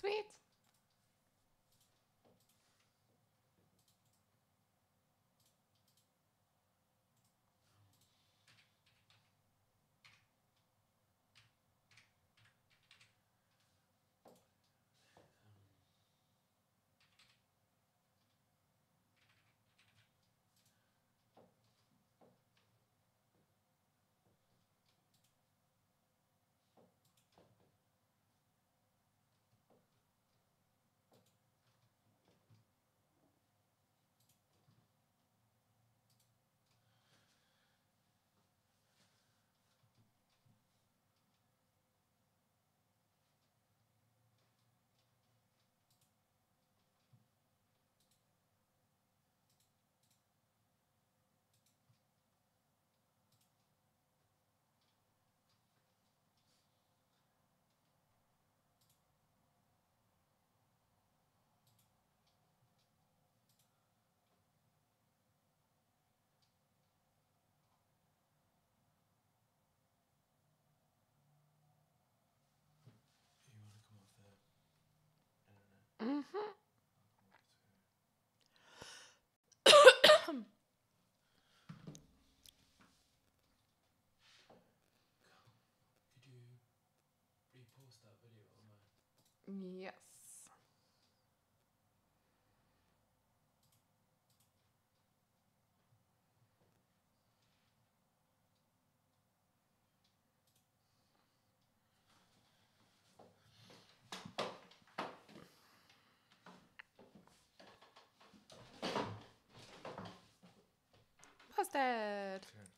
Sweet. Mm-hmm. Could you repost that video on my... Yes. Posted. Sure.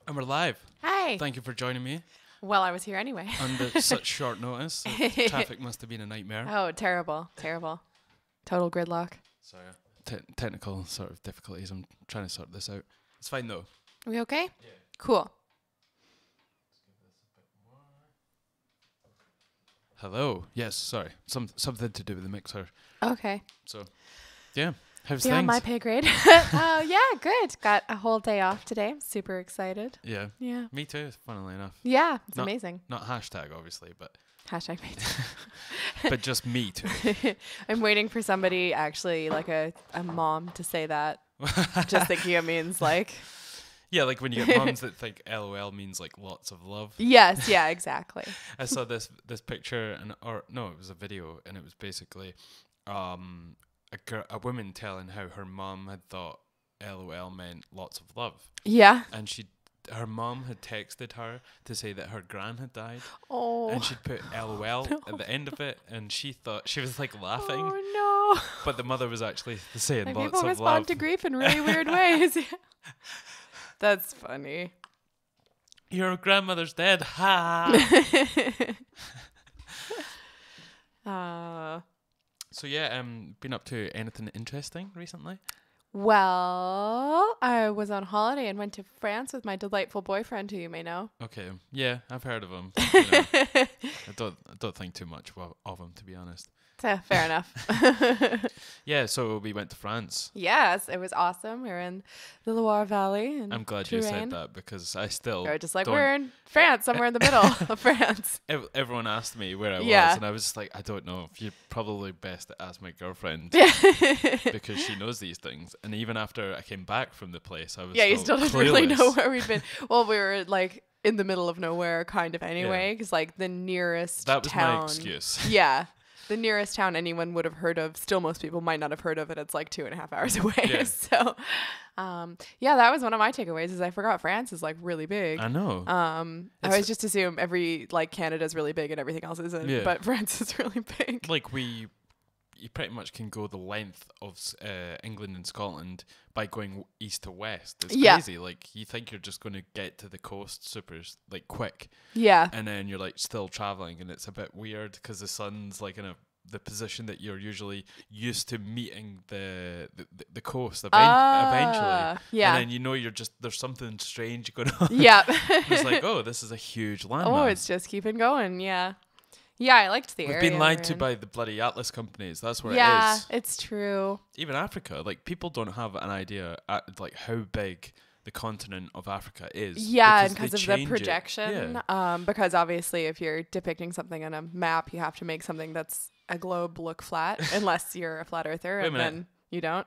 And we're live. Hi. Thank you for joining me Well, I was here anyway. under such short notice. Traffic must have been a nightmare. Oh, terrible. Terrible. Total gridlock. Sorry. Technical sort of difficulties. I'm trying to sort this out. It's fine though. Are we okay? Yeah. Cool. Let's give this a bit more. Hello. Yes, sorry. Something to do with the mixer. Okay. So, yeah. How's Beyond things? my pay grade. Oh, yeah, good. Got a whole day off today. I'm super excited. Yeah. Yeah. Me too, funnily enough. Yeah, it's Not- amazing. Not hashtag, obviously, but Hashtag me but just me too. too. I'm waiting for somebody, actually, like a mom to say that. Just thinking it means like... Yeah, like when you get mums that think LOL means like lots of love. Yes, yeah, exactly. I saw this picture it was a video, and it was basically a woman telling how her mum had thought LOL meant lots of love. Yeah. And her mum had texted her to say that her gran had died. Oh. And she'd put LOL at the end of it, and she thought she was like laughing. Oh no. But the mother was actually saying Like, lots people of respond love. to grief in really weird ways. That's funny. Your grandmother's dead. Ha. So yeah, been up to anything interesting recently? Well, I was on holiday and went to France with my delightful boyfriend, who you may know. Okay, yeah, I've heard of him. You know, I don't think too much of him, to be honest. So, fair enough. Yeah, so we went to France. Yes, it was awesome. We were in the Loire Valley. And I'm glad you said that, because I still We're just like, don't- we're in France, somewhere in the middle of France. Everyone asked me where I was, and I was just like, I don't know. You're probably best to ask my girlfriend because she knows these things. And even after I came back from the place, I was You still didn't really know clueless. where we'd been. Well, we were like in the middle of nowhere, kind of anyway, because like the nearest That was town. my excuse. Yeah. The nearest town anyone would have heard of, still most people might not have heard of it. It's like 2.5 hours away. Yeah. So, yeah, that was one of my takeaways is I forgot France is like really big. I know. I always just assume like Canada's really big and everything else isn't, Yeah. but France is really big. Like you pretty much can go the length of England and Scotland by going east to west. It's crazy. Like you think you're just going to get to the coast super like quick, Yeah. and then you're like still traveling, and it's a bit weird because the sun's like in the position that you're usually used to meeting the coast eventually. Yeah. And then you're just there's something strange going on. Yeah. It's like, oh, this is a huge landmass. Oh, it's just keeping going. Yeah. Yeah, I liked the area. We've been lied we're to in. by the bloody Atlas companies. That's where it Yeah, is. it's true. Even Africa, like people don't have an idea like how big the continent of Africa is. Yeah, and they because of the change it. projection. Yeah. Because obviously if you're depicting something on a map, you have to make something that's a globe look flat, unless you're a flat earther, Wait a and minute. then you don't.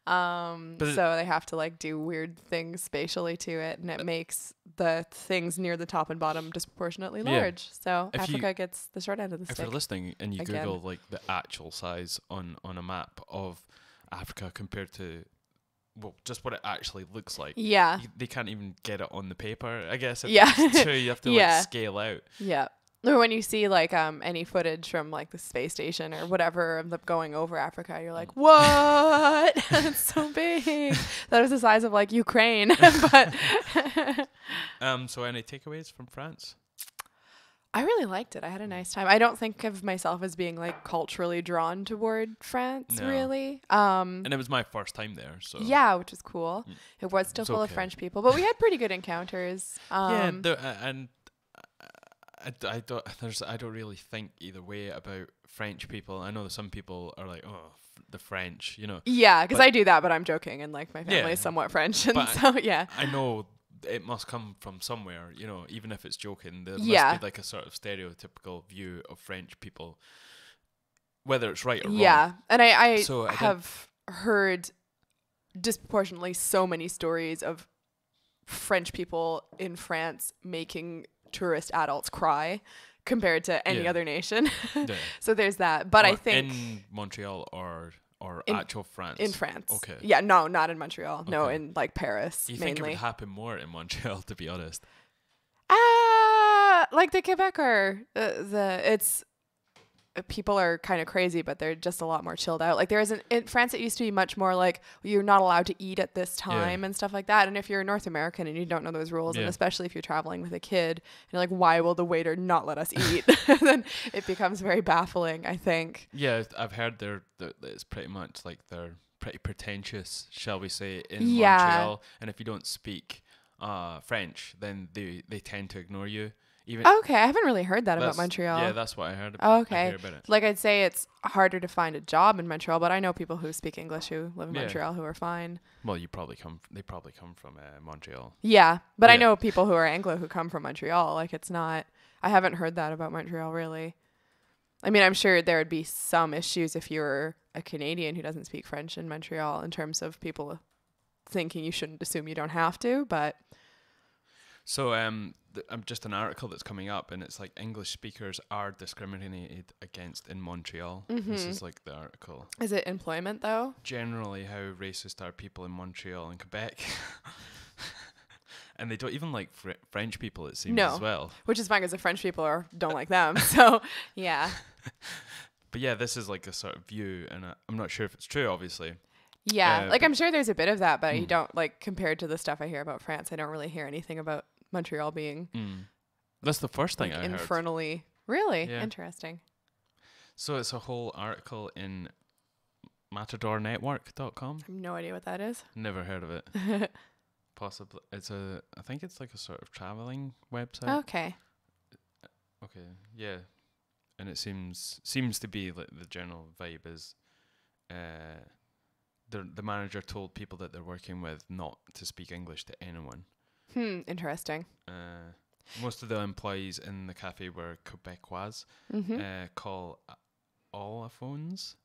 But So they have to like do weird things spatially to it, and it makes the things near the top and bottom disproportionately Yeah. large. So If Africa gets the short end of the If stick. you're listening and you Again. Google like the actual size on a map of Africa compared to just what it actually looks like. Yeah. They can't even get it on the paper. I guess if Yeah. it's true, you have to Yeah. like scale out. Yeah. Or when you see like any footage from like the space station or whatever of them going over Africa, you're like, what? That's so big. That was the size of like Ukraine. But So any takeaways from France? I really liked it. I had a nice time. I don't think of myself as being like culturally drawn toward France, No. really. And it was my first time there, so Yeah, which was cool. It was still It's full of okay. French people, but we had pretty good encounters. yeah, and I don't really think either way about French people. I know that some people are like, oh, the French, you know. Yeah, because But- I do that, but I'm joking, and like my family Yeah. is somewhat French, and But so yeah. I know it must come from somewhere, you know, even if it's joking. There Yeah. must be like a sort of stereotypical view of French people, whether it's right or wrong. Yeah, and I So I think- have heard disproportionately so many stories of French people in France making tourist adults cry compared to any Yeah. other nation. Yeah. So there's that. But I Or think in Montreal or In- actual France. in France. Okay. Yeah, no, not in Montreal. No, Okay. in like Paris You think it mainly. would happen more in Montreal, to be honest? Like the Quebecers, it's people are kind of crazy, but they're just a lot more chilled out. Like there isn't in France, it used to be much more like you're not allowed to eat at this time and stuff like that. And if you're North American and you don't know those rules, and Yeah. especially if you're traveling with a kid, and you're like, why will the waiter not let us eat? Then it becomes very baffling, I think. Yeah, I've heard that it's pretty much like they're pretty pretentious, shall we say, in Yeah. Montreal. And if you don't speak French, then they tend to ignore you. Even Okay, I haven't really heard that about that's- Montreal. Yeah, that's what I heard. Oh, I okay. hear about it. Like I'd say it's harder to find a job in Montreal, but I know people who speak English who live in Yeah. Montreal who are fine. Well, they probably come from Montreal. Yeah, but I Yeah. know people who are Anglo who come from Montreal. Like it's not. I haven't heard that about Montreal really. I mean, I'm sure there would be some issues if you were a Canadian who doesn't speak French in Montreal in terms of people thinking you shouldn't assume you don't have to, but So I'm just an article that's coming up, and it's like English speakers are discriminated against in Montreal. This is like the article. is it employment though? Generally, how racist are people in Montreal and Quebec? And they don't even like French people, it seems, as well. Which is fine because the French people don't like them. So, yeah. But yeah, this is like a sort of view, and I'm not sure if it's true, obviously. Yeah, like I'm sure there's a bit of that, but you don't, like, compared to the stuff I hear about France, I don't really hear anything about Montreal being... That's the first thing like, I heard. infernally... Really? Yeah. Interesting. So it's a whole article in matadornetwork.com. I have no idea what that is. Never heard of it. Possibly. I think it's like a sort of traveling website. Okay. Okay, yeah. And it seems to be like the general vibe is the manager told people that they're working with not to speak English to anyone. Interesting. Most of the employees in the cafe were Quebecois, call allophones.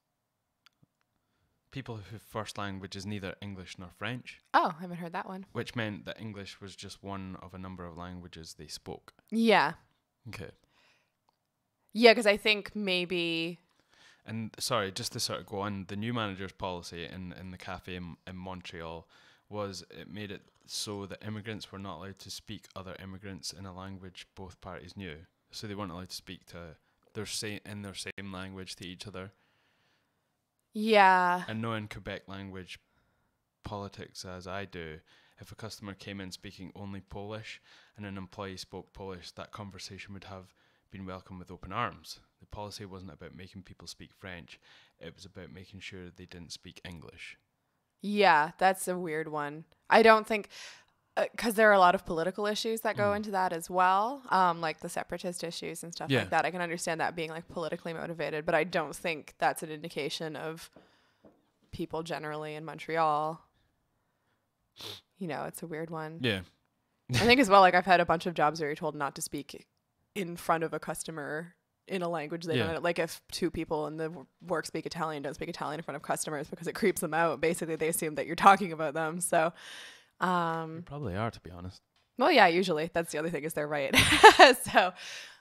People whose first language is neither English nor French. Oh, I haven't heard that one. Which meant that English was just one of a number of languages they spoke. Yeah. Okay. Yeah, because I think maybe... And sorry, just to sort of go on, the new manager's policy in the cafe in Montreal was it made it so that immigrants were not allowed to speak other immigrants in a language both parties knew. So they weren't allowed to speak to their same language to each other. Yeah. And knowing Quebec language politics as I do, if a customer came in speaking only Polish and an employee spoke Polish, that conversation would have been welcomed with open arms. The policy wasn't about making people speak French. It was about making sure they didn't speak English. Yeah, that's a weird one. I don't think... because there are a lot of political issues that go into that as well, like the separatist issues and stuff like that. I can understand that being like politically motivated, but I don't think that's an indication of people generally in Montreal. You know, it's a weird one. Yeah. I think as well, like I've had a bunch of jobs where you're told not to speak in front of a customer in a language they don't, like if two people in the work speak Italian, don't speak Italian in front of customers because it creeps them out. Basically, they assume that you're talking about them. So... you probably are, to be honest. Well, yeah, usually. That's the other thing is they're right. So,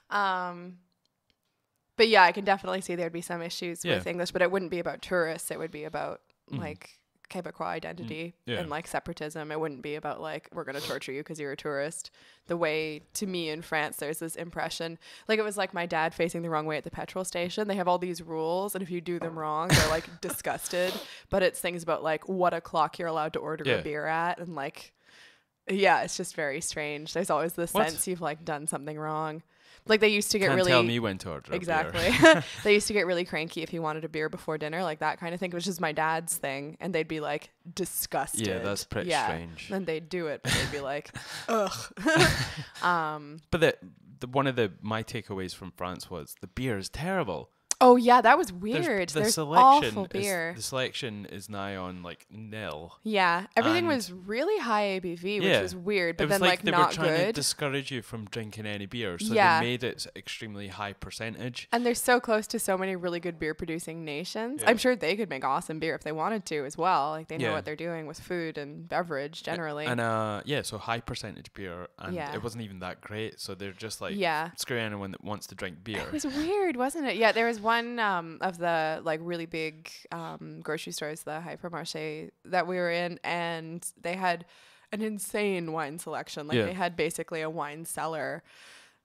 but yeah, I can definitely see there'd be some issues with English, but it wouldn't be about tourists. It would be about like Quebecois identity and like separatism. It wouldn't be about like, we're going to torture you because you're a tourist. The way, to me in France, there's this impression, like it was like my dad facing the wrong way at the petrol station. They have all these rules, and if you do them wrong, they're like disgusted. But it's things about like what o'clock you're allowed to order a beer at, and like, yeah, it's just very strange. There's always this sense you've like done something wrong. Like they used to get really... tell me when to order exactly. a beer. They used to get really cranky if you wanted a beer before dinner, like that kind of thing, which is my dad's thing. And they'd be like disgusted. Yeah, that's pretty strange. And they'd do it, but they'd be like, ugh. But one of my takeaways from France was the beer is terrible. Oh yeah, that was weird. There's awful beer. The selection is nigh on like nil. Yeah, everything was really high ABV, which was weird, but then like they not were trying good. to discourage you from drinking any beer, so they made it extremely high percentage. And they're so close to so many really good beer producing nations. I'm sure they could make awesome beer if they wanted to as well. Like they know what they're doing with food and beverage generally. And so high percentage beer, and it wasn't even that great. So they're just like screw anyone that wants to drink beer. It was weird, wasn't it? Yeah, there was one of the like really big grocery stores, the hypermarché that we were in, and they had an insane wine selection. Like they had basically a wine cellar.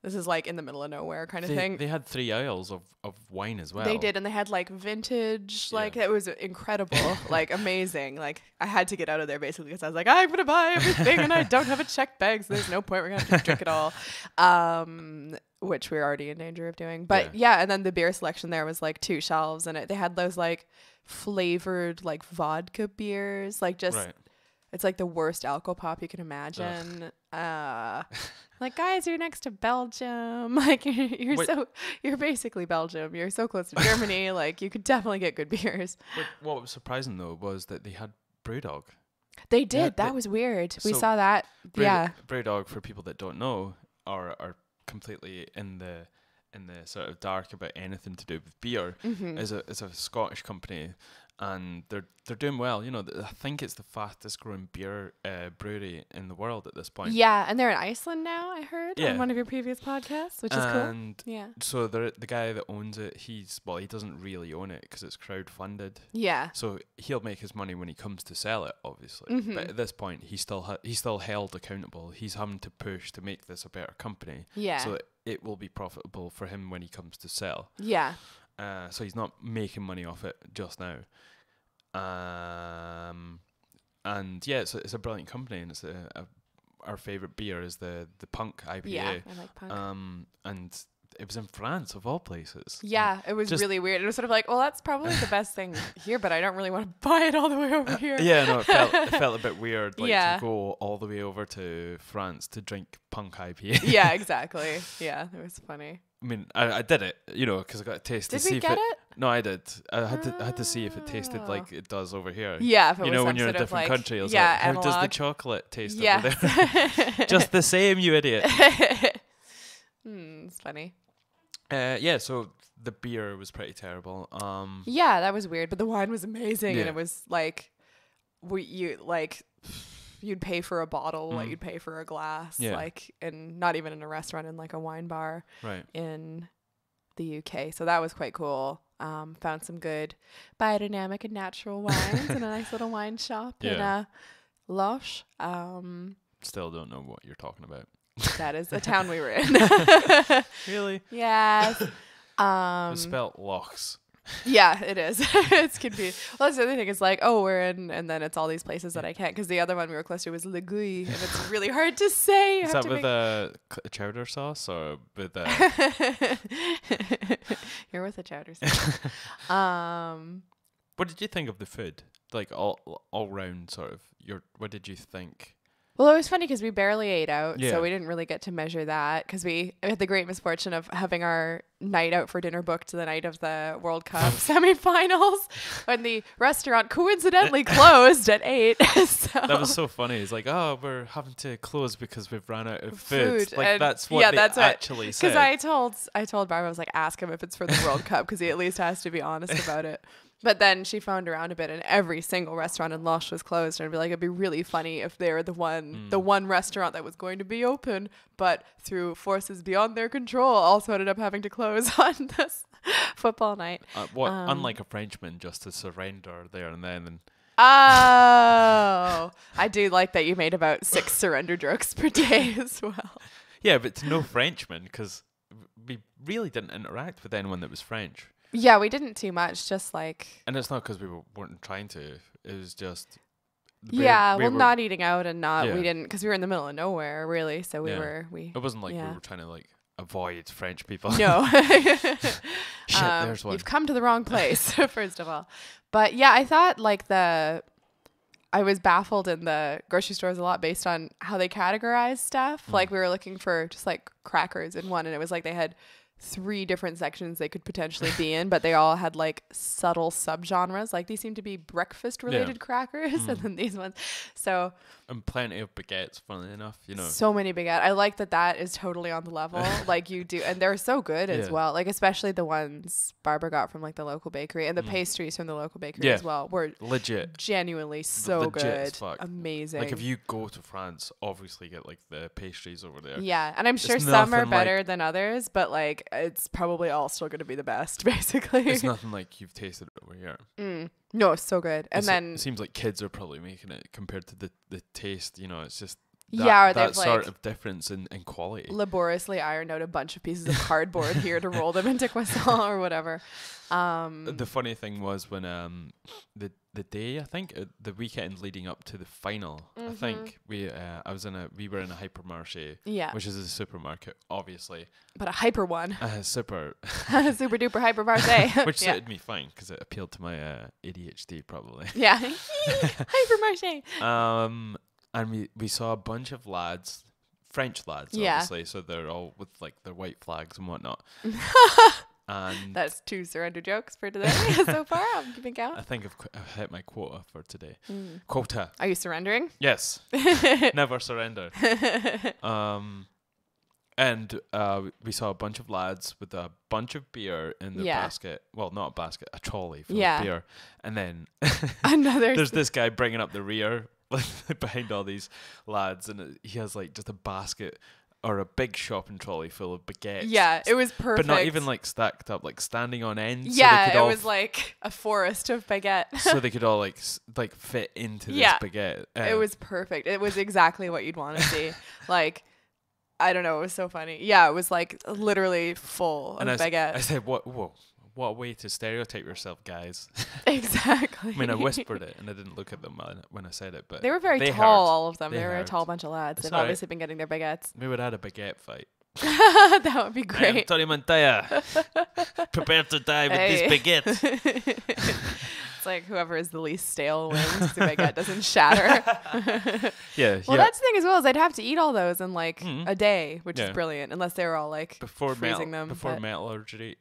This is like in the middle of nowhere kind of thing. They had 3 aisles of wine as well. They did, and they had like vintage, like it was incredible, like amazing. Like I had to get out of there basically because I was like, I'm gonna buy everything and I don't have a checked bag, so there's no point. We're gonna have to drink it all. Which we were already in danger of doing. But and then the beer selection there was like 2 shelves, and they had those like flavored like vodka beers, like just it's like the worst alcohol pop you can imagine. Like, guys, you're next to Belgium. Like you're basically Belgium. You're so close to Germany. Like you could definitely get good beers. What was surprising though was that they had Brewdog. They did. That was weird. We saw that. Brewdog, for people that don't know, are completely in the sort of dark about anything to do with beer. Is a Scottish company, and they're doing well. You know, I think it's the fastest growing beer brewery in the world at this point. Yeah, and they're in Iceland now, I heard, Yeah. on one of your previous podcasts, which is cool. And Yeah. so the guy that owns it, he doesn't really own it because it's crowdfunded. Yeah. So he'll make his money when he comes to sell it, obviously. Mhm. But at this point, he's still held accountable. He's having to push to make this a better company. Yeah. So that it will be profitable for him when he comes to sell. Yeah. So he's not making money off it just now. And yeah, it's a brilliant company, and it's our favorite beer is the Punk IPA. Yeah, I like Punk. And it was in France of all places. Yeah, it was Just- really weird. It was sort of like, well, that's probably the best thing here, but I don't really want to buy it all the way over here. Yeah, no, it felt a bit weird, like Yeah. to go all the way over to France to drink Punk IPA. Yeah, exactly. Yeah, it was funny. I mean, I did it, you know, because I got a taste Did to see we get it? No, I did. I had to see if it tasted Oh. like it does over here. Yeah, if it You was know, some when you're in a sort of, different like, country, I was yeah, like, how does the analog. chocolate taste Yes. over there? Just the same, you idiot. It's funny. Yeah, so the beer was pretty terrible. Yeah, that was weird, but the wine was amazing, and Yeah. it was like, you'd pay for a bottle, what you'd pay for a glass, Yeah. like, and not even in a restaurant, in like a wine bar Right. in the UK. So that was quite cool. Found some good biodynamic and natural wines in a nice little wine shop in Yeah. Loche. Still don't know what you're talking about. That is the town we were in. Really? Yes. It's spelled Lochs. Yeah, it is. It's confusing. Well, that's the other thing. It's like, oh, we're in, and then it's all these places that I can't, because the other one we were close to was Ligui, and it's really hard to say. Is that with a chowder sauce or with a... You're with a chowder sauce. What did you think of the food? Like all round sort of. What did you think? Well, it was funny because we barely ate out, Yeah. so we didn't really get to measure that, because we had the great misfortune of having our night out for dinner booked the night of the World Cup semifinals, when the restaurant coincidentally closed at 8. So. That was so funny. It's like, oh, we're having to close because we've ran out of food. Like and that's what they that's actually said. Because I told Barbara, I was like, ask him if it's for the World Cup, because he at least has to be honest about it. But then she phoned around a bit, and every single restaurant in Loche was closed. And I'd be like, it'd be really funny if they were the one restaurant that was going to be open, but through forces beyond their control, also ended up having to close on this football night. Unlike a Frenchman, just to surrender there and then. And Oh, I do like that you made about 6 surrender jokes per day as well. yeah, but to no Frenchman, because we really didn't interact with anyone that was French. Yeah, we didn't too much, just like... And it's not because we weren't trying to. It was just... not eating out and not... Yeah. We didn't... Because we were in the middle of nowhere, really, so we Yeah. were... It wasn't like we were trying to like avoid French people. No. Shit, there's one. You've come to the wrong place, first of all. But yeah, I thought like I was baffled in the grocery stores a lot based on how they categorize stuff. Like we were looking for just like crackers in one, and it was like they had 3 different sections they could potentially be in, but they all had like subtle subgenres. Like these seem to be breakfast related crackers, and then these ones. So And plenty of baguettes, funnily enough, you know. so many baguette. I like that is totally on the level. Like you do, and they're so good as Yeah. well. Like especially the ones Barbara got from like the local bakery, and the pastries from the local bakery Yeah. as well were Legit. genuinely so Legit as good, fuck. amazing. Like if you go to France, obviously get like the pastries over there. Yeah, and I'm sure It's some are nothing like- better than others, but like it's probably all still going to be the best, basically. It's nothing like you've tasted it over here. No, it's so good. And then it seems like kids are probably making it compared to the taste, you know, it's just Yeah, or that they've, sort like, of difference in quality. laboriously ironed out a bunch of pieces of cardboard here to roll them into croissant or whatever. The funny thing was when the day, I think the weekend leading up to the final, I think we were in a hypermarché, Yeah. which is a supermarket, obviously. But a hyper one. Super Super duper hyper marché. which yeah. suited me fine because it appealed to my ADHD probably. Yeah. Hyper marché. And we saw a bunch of lads, French lads, Yeah. obviously, so they're all with like their white flags and whatnot. And That's 2 surrender jokes for today so far. I'm keeping count. I think I've hit my quota for today. Quota. Are you surrendering? Yes. Never surrender. And we saw a bunch of lads with a bunch of beer in the basket. Well, not a basket, a trolley full of beer. And then there's this guy bringing up the rear behind all these lads, and he has like just a basket or a big shopping trolley full of baguettes. Yeah, it was perfect. But not even like stacked up, like standing on end. Yeah, so it was like a forest of baguette. So they could all like fit into this baguette. It was perfect. It was exactly what you'd want to see. Like, I don't know, it was so funny. Yeah, it was like literally full of baguette. I said, what a way to stereotype yourself, guys. Exactly. I mean, I whispered it and I didn't look at them when I said it, but they were very tall, all of them. They were heard. a tall bunch of lads. They've Sorry. obviously been getting their baguettes. We would have had a baguette fight. That would be great. I am Tony Montaya. Prepare to die with this baguette. It's like whoever is the least stale wins. The baguette doesn't shatter. Well, that's the thing as well, is I'd have to eat all those in like a day, which is brilliant, unless they were all like freezing them. Before metal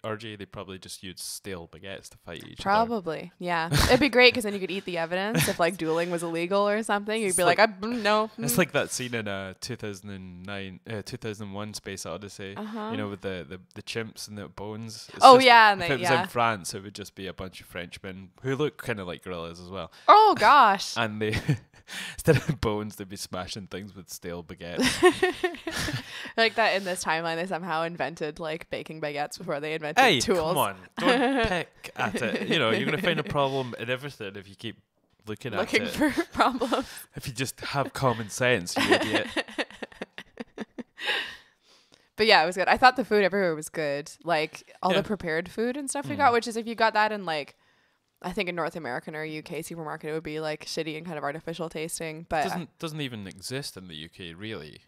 orgy, they probably just used stale baguettes to fight each other. Probably, yeah. It'd be great because then you could eat the evidence if like dueling was illegal or something. You'd be like, no. It's like that scene in 2001 Space Odyssey, you know, with the chimps and the bones. It's and if it was in France, it would just be a bunch of Frenchmen who look kind of like gorillas as well. Oh gosh. And they instead of bones, they'd be smashing things with stale baguettes. Like that in this timeline, they somehow invented like baking baguettes before they invented tools. Come on, don't pick at it. You know, you're gonna find a problem in everything if you keep looking at it. For problems. If you just have common sense, you idiot. But yeah, it was good. I thought the food everywhere was good. Like all the prepared food and stuff we got, which is if you got that in like, I think in North American or UK supermarket, it would be like shitty and kind of artificial tasting. But doesn't even exist in the UK really.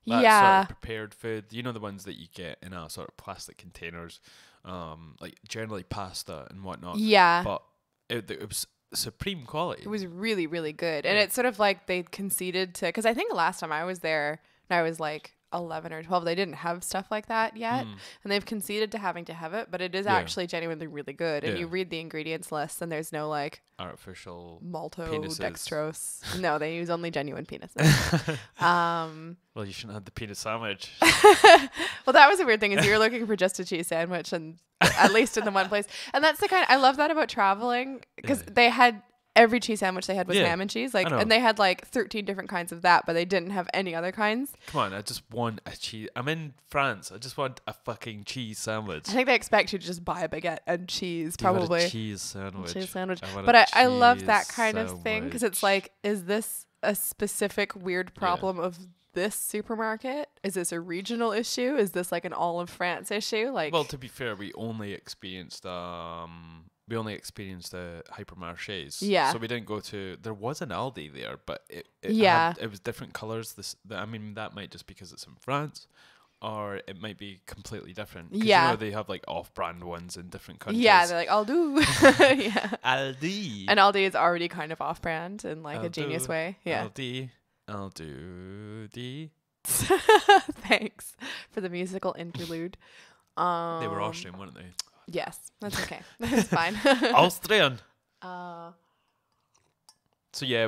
That sort of prepared food, you know, the ones that you get in a sort of plastic containers, like generally pasta and whatnot. Yeah. But it was supreme quality. It was really, really good. And it's sort of like they conceded to, because I think the last time I was there, and I was like 11 or 12, they didn't have stuff like that yet, and they've conceded to having to have it, but it is actually genuinely really good. And you read the ingredients list and there's no like artificial maltodextrose. No, they use only genuine penises. Well, you shouldn't have the penis sandwich. Well, that was a weird thing, is you're looking for just a cheese sandwich, and at least in the one place. And that's the kind I love that about traveling, because they had every cheese sandwich they had was ham and cheese, like, and they had like 13 different kinds of that, but they didn't have any other kinds. Come on, I just want a cheese. I'm in France. I just want a fucking cheese sandwich. I think they expect you to just buy a baguette and cheese, probably. A cheese sandwich. But I love that kind of thing, because it's like, is this a specific weird problem of this supermarket? Is this a regional issue? Is this like an all of France issue? Like, well, to be fair, we only experienced hypermarchés. Yeah. So we didn't go to. There was an Aldi there, but it was different colors. I mean, that might just because it's in France, or it might be completely different. Yeah. You know, they have like off-brand ones in different countries. Yeah, they're like Aldi. Yeah. Aldi. And Aldi is already kind of off-brand in like a genius way. Yeah. Aldi. Thanks for the musical interlude. They were Austrian, weren't they? Yes, that's okay. That's fine. Austrian. So yeah,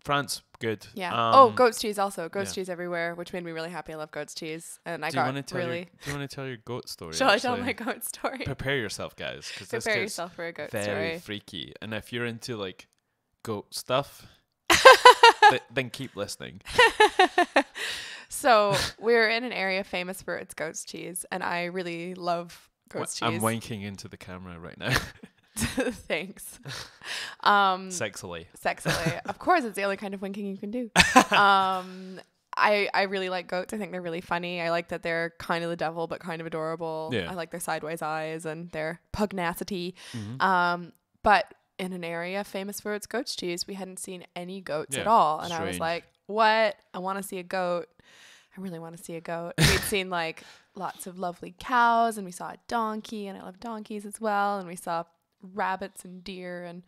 France good. Yeah. Goat's cheese also. Goat's cheese everywhere, which made me really happy. I love goat's cheese, and I got really. Do you want to tell your goat story? Shall I tell my goat story? Prepare yourself, guys, because this Prepare yourself for a goat story. Very freaky, and if you're into like goat stuff, then keep listening. So we're in an area famous for its goat's cheese, and I really love goat's cheese. I'm wanking into the camera right now. Thanks. Sexily. Of course, it's the only kind of winking you can do. I really like goats. I think they're really funny. I like that they're kind of the devil, but kind of adorable. Yeah. I like their sideways eyes and their pugnacity. Mm-hmm. But in an area famous for its goat's cheese, we hadn't seen any goats at all. And I was like, what? I want to see a goat. I really want to see a goat. We'd seen like lots of lovely cows, and we saw a donkey, and I love donkeys as well. And we saw rabbits and deer and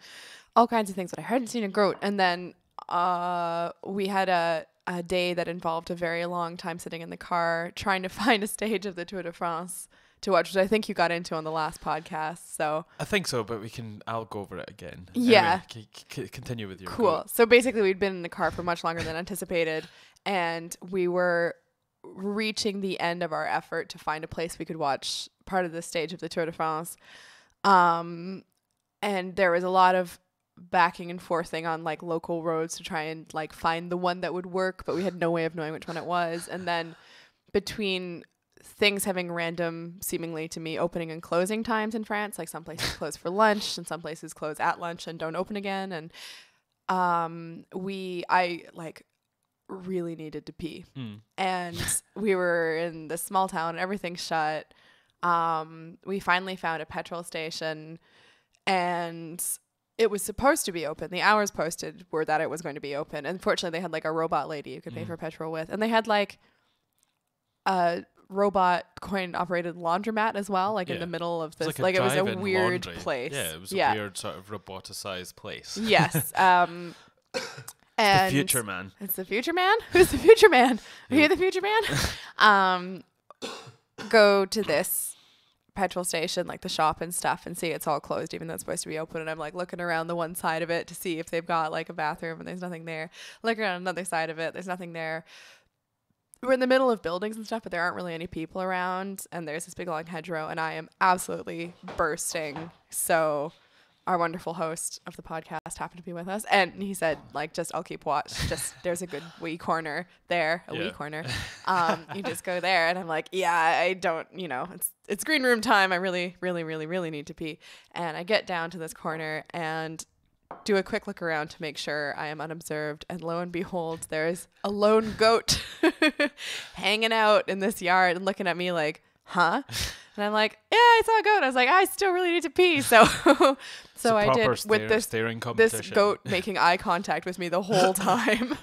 all kinds of things, but I hadn't seen a goat. And then we had a day that involved a very long time sitting in the car trying to find a stage of the Tour de France to watch, which I think you got into on the last podcast. So I think so, but I'll go over it again. Yeah. Anyway, continue with your cool. goat. So basically we'd been in the car for much longer than anticipated, and we were reaching the end of our effort to find a place we could watch part of the stage of the Tour de France. And there was a lot of backing and forthing on like local roads to try and like find the one that would work, but we had no way of knowing which one it was. And then between things having random, seemingly to me, opening and closing times in France, like some places close for lunch and some places close at lunch and don't open again. And I like really needed to pee. And we were in this small town and everything's shut. We finally found a petrol station and it was supposed to be open. The hours posted were that it was going to be open. Unfortunately, they had like a robot lady you could pay for petrol with. And they had like a robot coin operated laundromat as well, like in the middle of this. Like it was a weird place. Yeah, it was a weird sort of roboticized place. Yes. And the future man. It's the future man? Who's the future man? Are you the future man? Go to this petrol station, like the shop and stuff, and see it's all closed even though it's supposed to be open. And I'm like looking around the one side of it to see if they've got like a bathroom, and there's nothing there. Look around another side of it, there's nothing there. We're in the middle of buildings and stuff, but there aren't really any people around, and there's this big long hedgerow, and I am absolutely bursting. So our wonderful host of the podcast happened to be with us, and he said, like, just I'll keep watch. Just there's a good wee corner there, wee corner. You just go there, and I'm like, yeah, I don't, it's green room time. I really, really, really, really need to pee. And I get down to this corner and do a quick look around to make sure I am unobserved, and lo and behold, there's a lone goat hanging out in this yard and looking at me like, huh? And I'm like, yeah, I saw a goat. I was like, I still really need to pee. So I did with this goat making eye contact with me the whole time.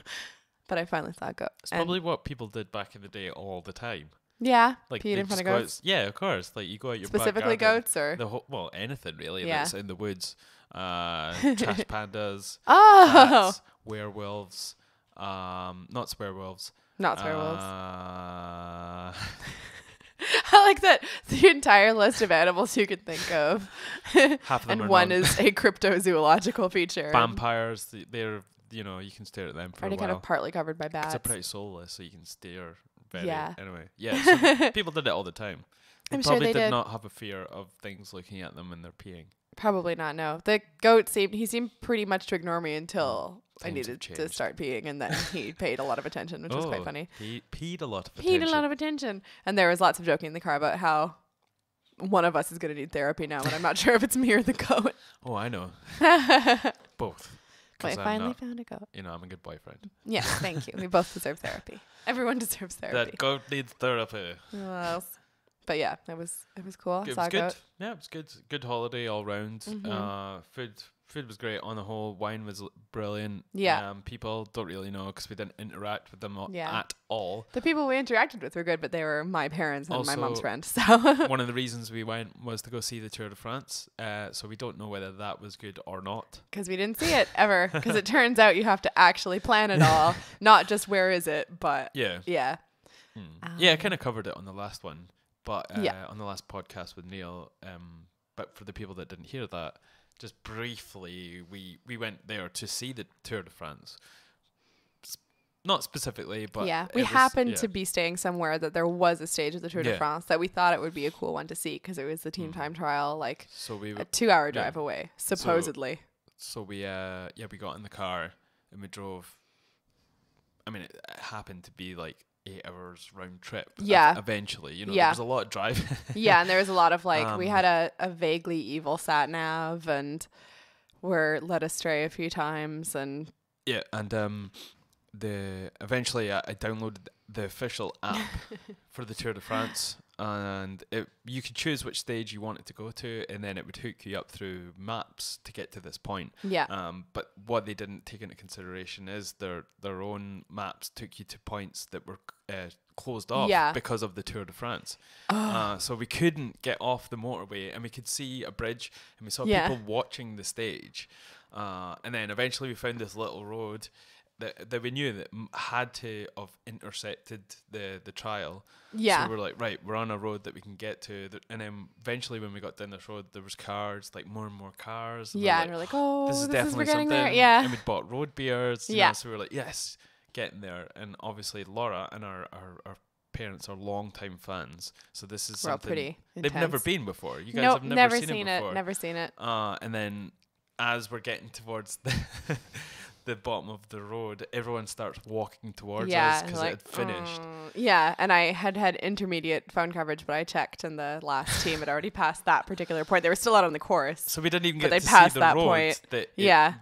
But I finally saw a goat. It's probably what people did back in the day all the time. Yeah, like peed in front of goats. Yeah, of course. Like you go out your specifically back garden, goats or well, anything really that's in the woods. Trash pandas, bats, werewolves, not swearwolves. Not swearwolves. I like that the entire list of animals you could think of. Half of them and one is a cryptozoological feature. Vampires, they're you can stare at them for a while. Kind of partly covered by bats. They're pretty soulless, so you can stare. Anyway, so people did it all the time. They probably did not have a fear of things looking at them when they're peeing. Probably not, no. The goat seemed pretty much to ignore me until I needed to start peeing, and then he paid a lot of attention, which was quite funny. He peed a lot of attention. And there was lots of joking in the car about how one of us is going to need therapy now, but I'm not sure if it's me or the goat. Oh, I know. Both. I finally found a goat. I'm a good boyfriend. Yes, thank you. We both deserve therapy. Everyone deserves therapy. That goat needs therapy. What else? But yeah, it was cool. It was good. Yeah, it was good. Good holiday all round. Food was great on the whole. Wine was brilliant. Yeah. People don't really know because we didn't interact with them at all. The people we interacted with were good, but they were my parents and also, my mom's friend. So one of the reasons we went was to go see the Tour de France. So we don't know whether that was good or not. Because we didn't see it ever. Because it turns out you have to actually plan it all, not just where is it, but yeah. Yeah, I kind of covered it on the last one. But on the last podcast with Neil, but for the people that didn't hear that, just briefly, we went there to see the Tour de France. Not specifically, but we happened to be staying somewhere that there was a stage of the Tour de France that we thought it would be a cool one to see because it was the team time trial, like a 2-hour drive away, supposedly. So we got in the car and we drove. I mean, it happened to be like 8 hours round trip. Yeah. Eventually, there was a lot of driving. Yeah, and there was a lot of like we had a vaguely evil sat nav and were led astray a few times and eventually I downloaded the official app for the Tour de France, and you could choose which stage you wanted to go to, and then it would hook you up through maps to get to this point. Yeah. But what they didn't take into consideration is their own maps took you to points that were closed off because of the Tour de France. So we couldn't get off the motorway, and we could see a bridge, and we saw people watching the stage. And then eventually we found this little road that we knew that had to have intersected the trial. Yeah. So we're like, right, we're on a road that we can get to. And then eventually when we got down this road, there was cars, like more and more cars. And and we're like, oh, this is definitely getting something. there. Yeah. And we bought road beers. You know, so we were like, yes, getting there. And obviously Laura and our parents are long-time fans, so this is We're all something pretty they've never intense. been before. You guys Nope, have never seen seen it before. Never seen it. And then as we're getting towards the bottom of the road, everyone starts walking towards us because it had finished. Yeah, and I had intermediate phone coverage, but I checked, and the last team had already passed that particular point. They were still out on the course. So we didn't even But get they to see passed the that road point. that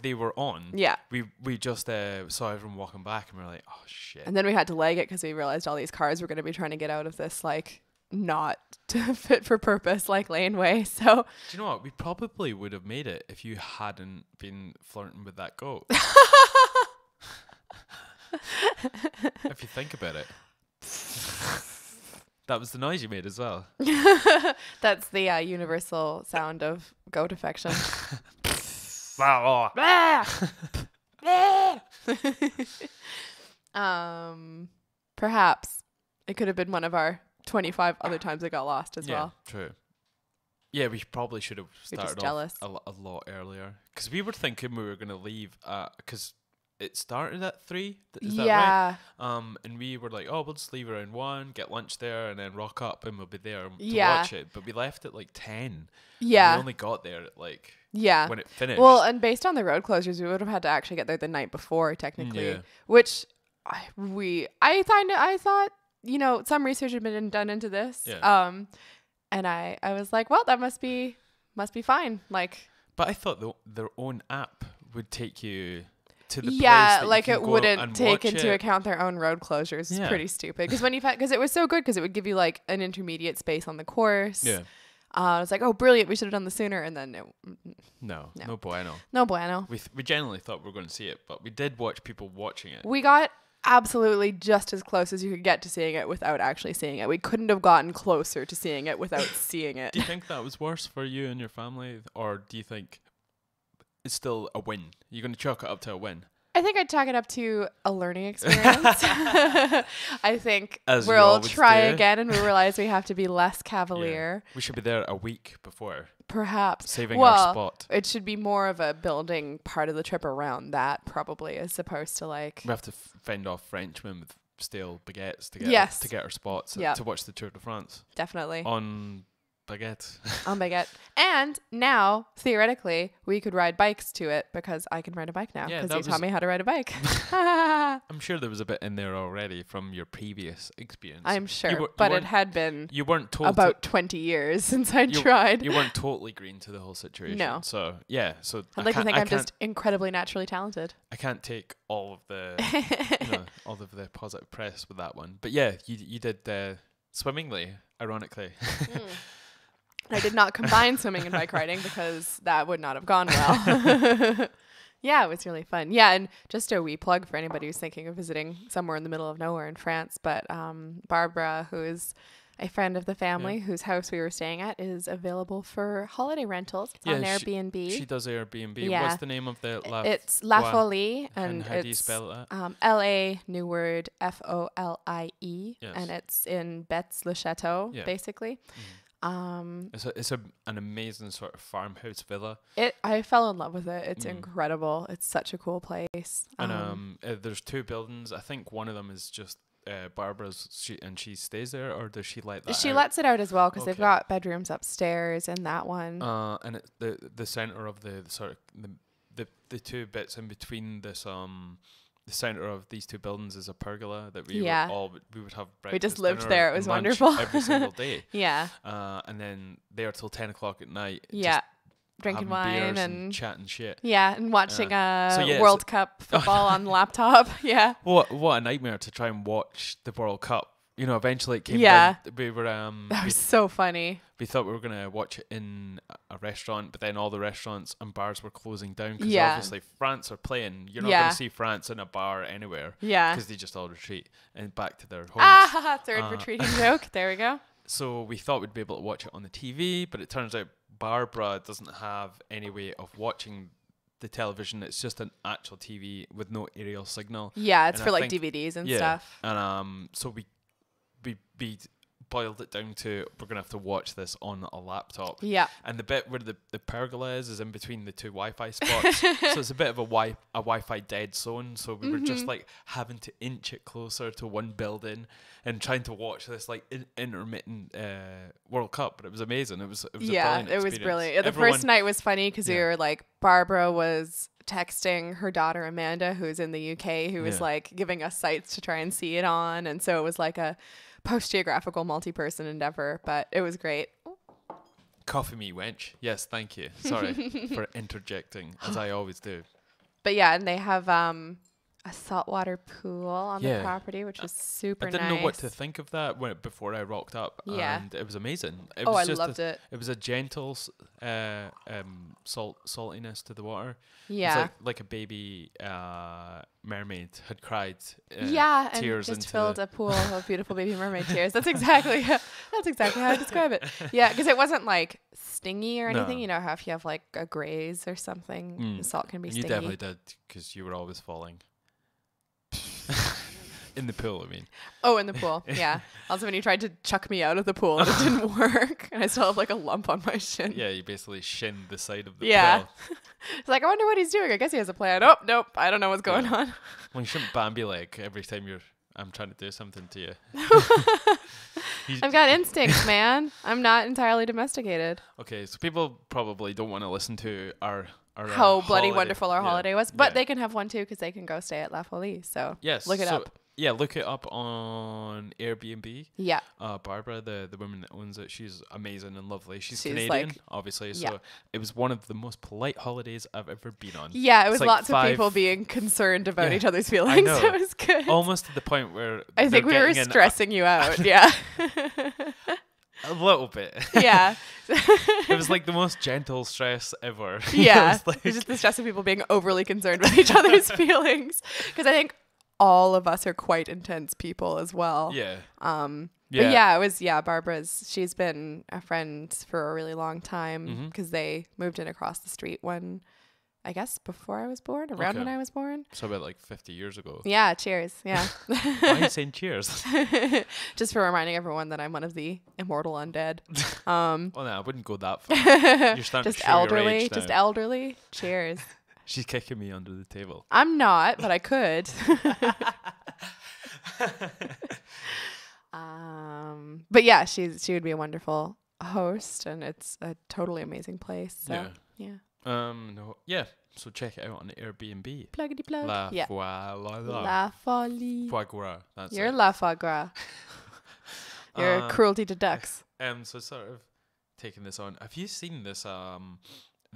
they were on. Yeah. We just saw everyone walking back, and we were like, oh, shit. And then we had to leg it because we realized all these cars were going to be trying to get out of this, like, not fit for purpose, like, laneway. So Do you know what? We probably would have made it if you hadn't been flirting with that goat. If you think about it. That was the noise you made as well. that's the universal sound of goat affection. Perhaps it could have been one of our 25 other times it got lost as well. True. Yeah, we probably should have You're just started jealous. off a lot earlier. Because we were thinking we were going to leave, because it started at 3. Is that right? Yeah. And we were like, oh, we'll just leave around 1, get lunch there, and then rock up, and we'll be there to Yeah. watch it. But we left at like 10. Yeah. We only got there at like Yeah. when it finished. Well, and based on the road closures, we would have had to actually get there the night before, technically. Yeah. Which I thought, you know, some research had been done into this. Yeah. And I was like, well, that must be fine. Like, But I thought their own app would take you to the place yeah, that like you it can go wouldn't and take watch into it. account their own road closures. It's Yeah. pretty stupid. Because it was so good because it would give you like an intermediate space on the course. Yeah. I was like, oh, brilliant. We should have done this sooner. And then No No. bueno. no bueno. We generally thought we were going to see it, but we did watch people watching it. We got absolutely just as close as you could get to seeing it without actually seeing it. We couldn't have gotten closer to seeing it without seeing it. Do you think that was worse for you and your family, or do you think it's still a win? You're going to chalk it up to a win? I think I'd chalk it up to a learning experience. I think As we we'll always try do. again and we realize we have to be less cavalier. We should be there a week before, Perhaps. saving well, our spot. it should be more of a building part of the trip around that, probably, as opposed to like... We have to fend off Frenchmen with stale baguettes to get our spots Yeah. to watch the Tour de France Definitely. on baguette. On baguette. And now, theoretically, we could ride bikes to it because I can ride a bike now Yeah, because that you was- taught me how to ride a bike. I'm sure there was a bit in there already from your previous experience. I'm sure, you but it weren't- had been You weren't told about 20 years since I tried. You weren't totally green to the whole situation. No. So yeah. So I'd like to think I I'm just incredibly naturally talented. I can't take all of the all of the positive press with that one. But yeah, you did swimmingly, ironically. I did not combine swimming and bike riding because that would not have gone well. Yeah, it was really fun. Yeah, and just a wee plug for anybody who's thinking of visiting somewhere in the middle of nowhere in France. But Barbara, who is a friend of the family whose house we were staying at, is available for holiday rentals. It's on Airbnb. She does Airbnb. Yeah. What's the name of the It's La Folie, and and how do you it's spell it? LA, new word, FOLIE, Yes. and it's in Betz-le-Château, Yeah. basically. It's an amazing sort of farmhouse villa. I fell in love with it. It's incredible. It's such a cool place. And there's 2 buildings. I think one of them is just Barbara's, she stays there, or does she let that She out? lets it out as well because they've Okay. got bedrooms upstairs in that one. And the center of the sort of the 2 bits in between this the center of these 2 buildings is a pergola that we would have breakfast. We just lived dinner, there. It was and lunch wonderful. every single day. Yeah. And then there till 10 o'clock at night. Yeah. just Drinking having wine beers and chatting shit. yeah, and watching World Cup Oh, football on the laptop. Yeah. What a nightmare to try and watch the World Cup. You know, eventually it came Yeah. down. We were That was so funny. we thought we were going to watch it in a restaurant, but then all the restaurants and bars were closing down because Yeah. obviously France are playing. You're not Yeah. going to see France in a bar anywhere Yeah. because they just all retreat and back to their homes. Ah, third retreating joke. There we go. So we thought we'd be able to watch it on the TV, but it turns out Barbara doesn't have any way of watching the television. It's just an actual TV with no aerial signal. Yeah, it's And for I like think- DVDs and Yeah. stuff. And so we boiled it down to we're gonna have to watch this on a laptop. Yeah. And the bit where the pergola is in between the two Wi-Fi spots, so it's a bit of a Wi-Fi dead zone. So we were just like having to inch it closer to one building and trying to watch this like intermittent World Cup. But it was amazing. It was a brilliant it was experience. brilliant. The first night was funny because we were like, Barbara was texting her daughter Amanda, who's in the UK, who was like giving us sites to try and see it on, and so it was like a post-geographical multi-person endeavor, but it was great. Coffee me, wench. Yes, thank you. Sorry for interjecting, as I always do. But yeah, and they have a saltwater pool on the property, which was super nice. I didn't know what to think of that before I rocked up, and it was amazing. I loved it. It was a gentle saltiness to the water. Yeah. It's like a baby mermaid had cried tears and just into filled a pool of beautiful baby mermaid tears. That's exactly how I describe it. Yeah, because it wasn't like stingy or anything. You know how if you have like a graze or something, the salt can be stingy. You definitely did, because you were always falling. In the pool, I mean. Oh, in the pool, yeah. Also, when you tried to chuck me out of the pool and it didn't work, and I still have like a lump on my shin. Yeah, you basically shinned the side of the pool. It's like, I wonder what he's doing. I guess he has a plan. Oh, nope, I don't know what's going on. Well, you shouldn't Bambi leg every time I'm trying to do something to you. I've got instincts, man. I'm not entirely domesticated. Okay, so people probably don't want to listen to our how bloody wonderful our holiday was, but they can have one too because they can go stay at La Folie. So look it up. Yeah, look it up on Airbnb. Yeah. Barbara, the woman that owns it, she's amazing and lovely. She's Canadian, obviously. So it was one of the most polite holidays I've ever been on. Yeah, it was like lots of people being concerned about each other's feelings. I know. It was good. Almost to the point where I think we were stressing you out. Yeah. A little bit. Yeah. It was like the most gentle stress ever. Yeah. It was just the stress of people being overly concerned with each other's feelings. Because I think all of us are quite intense people as well. Yeah. But yeah, it was, Barbara's, she's been a friend for a really long time because they moved in across the street when, I guess, before I was born, around when I was born. So about like 50 years ago. Yeah, cheers. Yeah. Why are you saying cheers? Just for reminding everyone that I'm one of the immortal undead. Well, no, I wouldn't go that far. You're starting to show your age now. Just elderly. Cheers. She's kicking me under the table. I'm not, but I could. But yeah, she would be a wonderful host, and it's a totally amazing place. So, yeah. So check it out on Airbnb. Pluggity plug. La Folie. Foie gras. You're La Foie Gras. You're cruelty to ducks. So sort of taking this on. Have you seen this?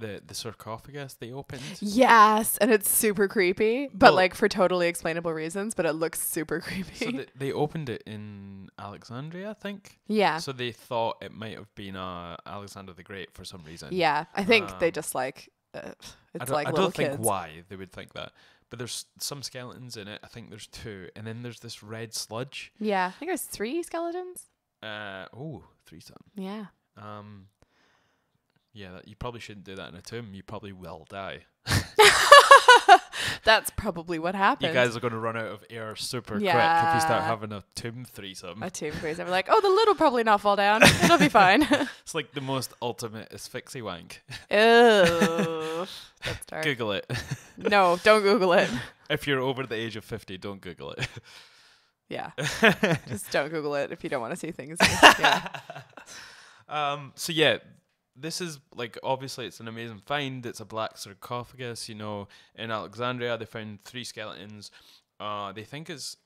The sarcophagus they opened. Yes, and it's super creepy, but like for totally explainable reasons. But it looks super creepy. So they opened it in Alexandria, I think. Yeah. So they thought it might have been Alexander the Great for some reason. Yeah, I think they just like it's like little kids. I don't think why they would think that. But there's some skeletons in it. I think there's 2, and then there's this red sludge. Yeah, I think there's 3 skeletons. 3 some. Yeah. Yeah, you probably shouldn't do that in a tomb. You probably will die. That's probably what happens. You guys are going to run out of air super quick if you start having a tomb threesome. A tomb threesome. We're like, oh, the lid will probably not fall down. It'll be fine. It's like the most ultimate asphyxie wank. Ew. That's dark. Google it. No, don't Google it. If you're over the age of 50, don't Google it. Yeah. Just don't Google it if you don't want to see things. Yeah. So yeah. This is like, obviously it's an amazing find. It's a black sarcophagus, in Alexandria. They found 3 skeletons. They think it's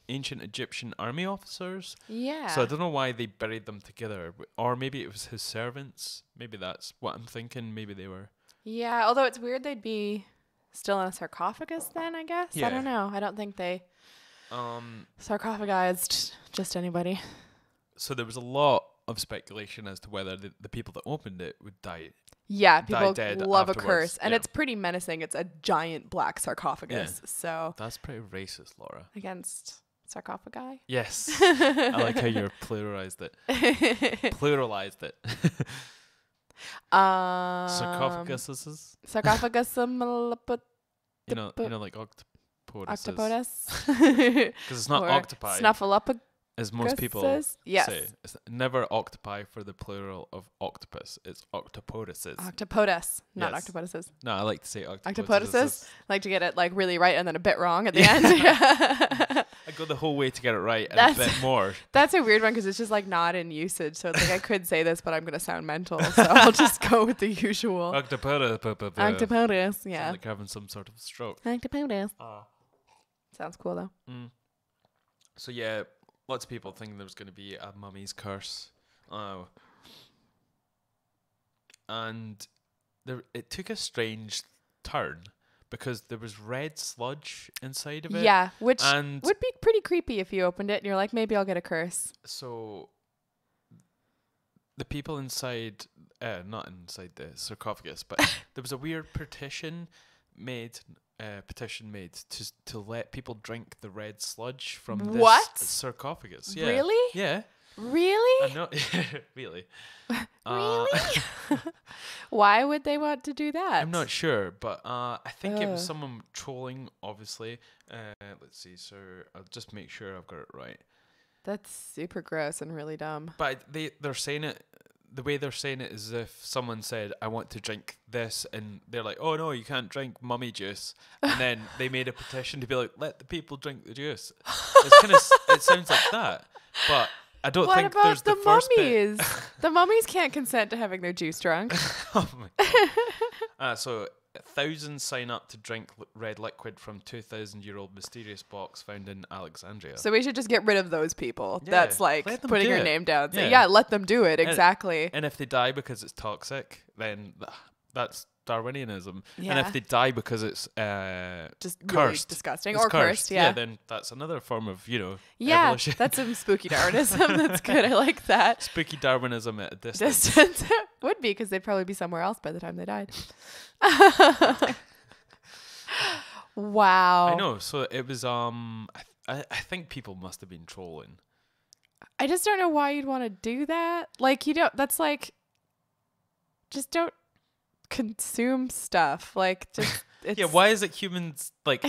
ancient Egyptian army officers. Yeah. So I don't know why they buried them together. Or maybe it was his servants. Maybe that's what I'm thinking. Maybe they were. Yeah, although it's weird they'd be still in a sarcophagus then, I guess. Yeah. I don't know. I don't think they sarcophagized just anybody. So there was a lot of speculation as to whether the people that opened it would die. Yeah, people love afterwards. A curse. And it's pretty menacing. It's a giant black sarcophagus. Yeah. So that's pretty racist, Laura. Against sarcophagi? Yes. I like how you pluralized it. Sarcophaguses? Sarcophagus. You know, like octopus. Octopus. Because it's not octopi. Snuffleupagus. as most people Yes. say. It's never octopi for the plural of octopus. It's octopoduses. Octopodus, not Yes. octopoduses. No, I like to say octopoduses. Octopoduses. Like to get it like really right and then a bit wrong at the end. I go the whole way to get it right and a bit more. That's a weird one because it's just like not in usage. So it's like I could say this, but I'm gonna sound mental, so I'll just go with the usual. Octopodus. Octopodus, yeah. Sound like having some sort of stroke. Octopodus. Sounds cool though. So yeah, lots of people think there's going to be a mummy's curse. And it took a strange turn because there was red sludge inside of it. Yeah, which and would be pretty creepy if you opened it and you're like, maybe I'll get a curse. So the people inside, not inside the sarcophagus, but there was a weird petition made to let people drink the red sludge from this sarcophagus. Yeah. Really? Yeah. Really? I know. Really. Really? Why would they want to do that? I'm not sure, but I think it was someone trolling, obviously. Let's see, sir. I'll just make sure I've got it right. That's super gross and really dumb. But they're saying it, the way they're saying it is if someone said, I want to drink this, and they're like, oh no, you can't drink mummy juice. And then they made a petition to be like, let the people drink the juice. It's kind of, it sounds like that. But I don't think there's the first bit. The mummies can't consent to having their juice drunk. Oh my God. So thousands sign up to drink red liquid from 2,000-year-old mysterious box found in Alexandria. So we should just get rid of those people. Yeah, That's like putting your name down. So yeah, let them do it. Exactly. And if they die because it's toxic, then that's Darwinianism. Yeah. And if they die because it's just cursed, really disgusting it's or cursed, yeah, then that's another form of, evolution. That's some spooky Darwinism. That's good. I like that. Spooky Darwinism at a distance. Would be because they'd probably be somewhere else by the time they died. Wow. I know. So it was I think people must have been trolling. I just don't know why you'd want to do that. Like that's like just don't consume stuff. Like just yeah, why is it humans like